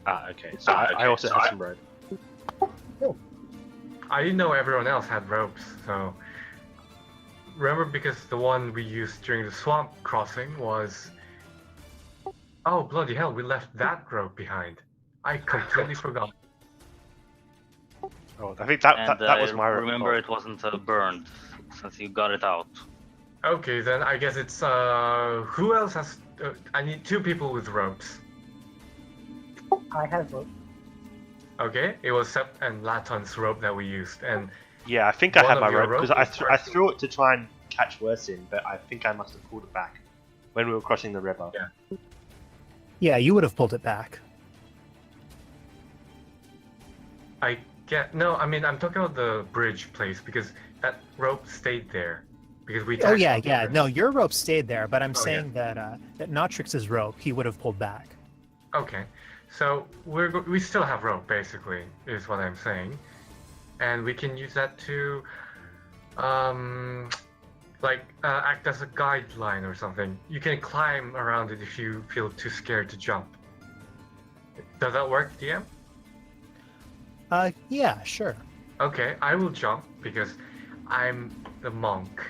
Ah, okay. So I also have some rope. I didn't know everyone else had ropes, so remember because the one we used during the swamp crossing was. Oh bloody hell! We left that rope behind. I completely forgot. Oh, I think that And that was my rope. remember it wasn't burned since you got it out. Okay, then I guess it's who else has? I need 2 people with ropes. I have rope. Okay, it was Sep and Laton's rope that we used, and Yeah, I think I One had of my your rope because rope is I threw it to try and catch Wersin, but I think I must have pulled it back when we were crossing the river. Yeah. Yeah, you would have pulled it back. I get no. I mean, I'm talking about the bridge place because that rope stayed there because we. Oh attached yeah, it to yeah. the- No, your rope stayed there, but I'm Oh, saying that that Notrix's rope he would have pulled back. Okay, so we still have rope basically is what I'm saying, and we can use that to, act as a guideline or something. You can climb around it if you feel too scared to jump. Does that work, DM? Yeah, sure. Okay, I will jump because I'm the monk.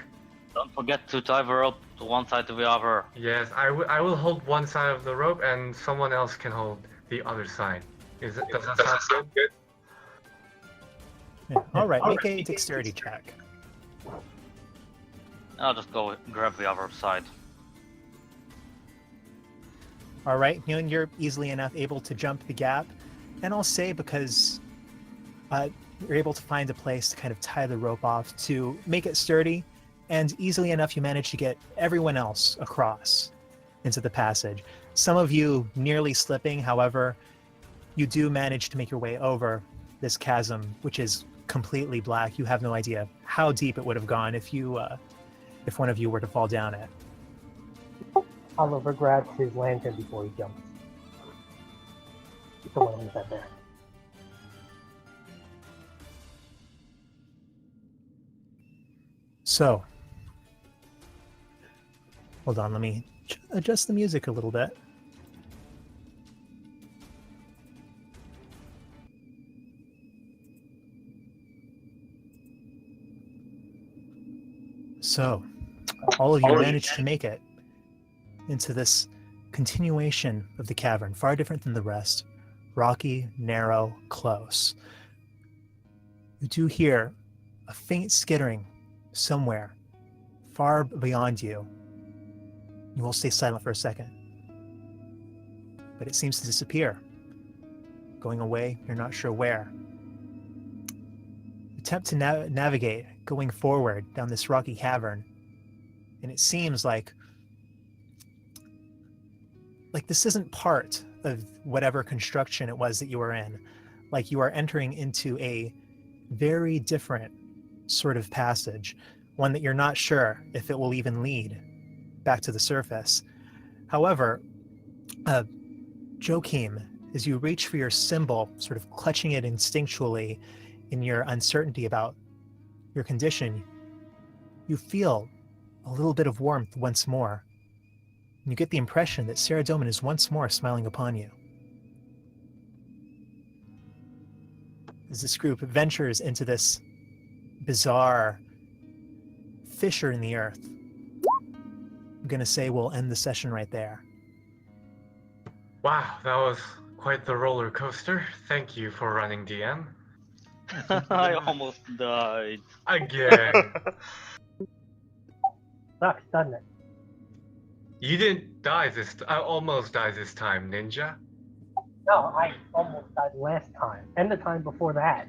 Don't forget to tie the rope to one side to the other. Yes, I will hold one side of the rope and someone else can hold the other side. Does that sound good? Yeah. All right, make a dexterity check. I'll just go grab the other side. All right, you're easily enough able to jump the gap, and I'll say because you're able to find a place to kind of tie the rope off to make it sturdy, and easily enough you manage to get everyone else across into the passage. Some of you nearly slipping, however, you do manage to make your way over this chasm, which is completely black. You have no idea how deep it would have gone if if one of you were to fall down it. Oliver grabs his lantern before he jumps. The one who's out there. So, hold on, let me adjust the music a little bit. So, all of you managed to make it into this continuation of the cavern, far different than the rest. Rocky, narrow, close. You do hear a faint skittering somewhere far beyond you. You will stay silent for a second. But it seems to disappear. Going away, you're not sure where. Attempt to navigate going forward down this rocky cavern, and it seems like this isn't part of whatever construction it was that you were in. Like you are entering into a very different sort of passage, one that you're not sure if it will even lead back to the surface. However, Joachim, as you reach for your symbol, sort of clutching it instinctually in your uncertainty about your condition, you feel a little bit of warmth once more. And you get the impression that Sarah Doman is once more smiling upon you. As this group ventures into this bizarre fissure in the earth, I'm going to say we'll end the session right there. Wow, that was quite the roller coaster. Thank you for running, DM. I almost died. Again. Sucks, doesn't it? You didn't die I almost died this time, Ninja. No, I almost died last time, and the time before that.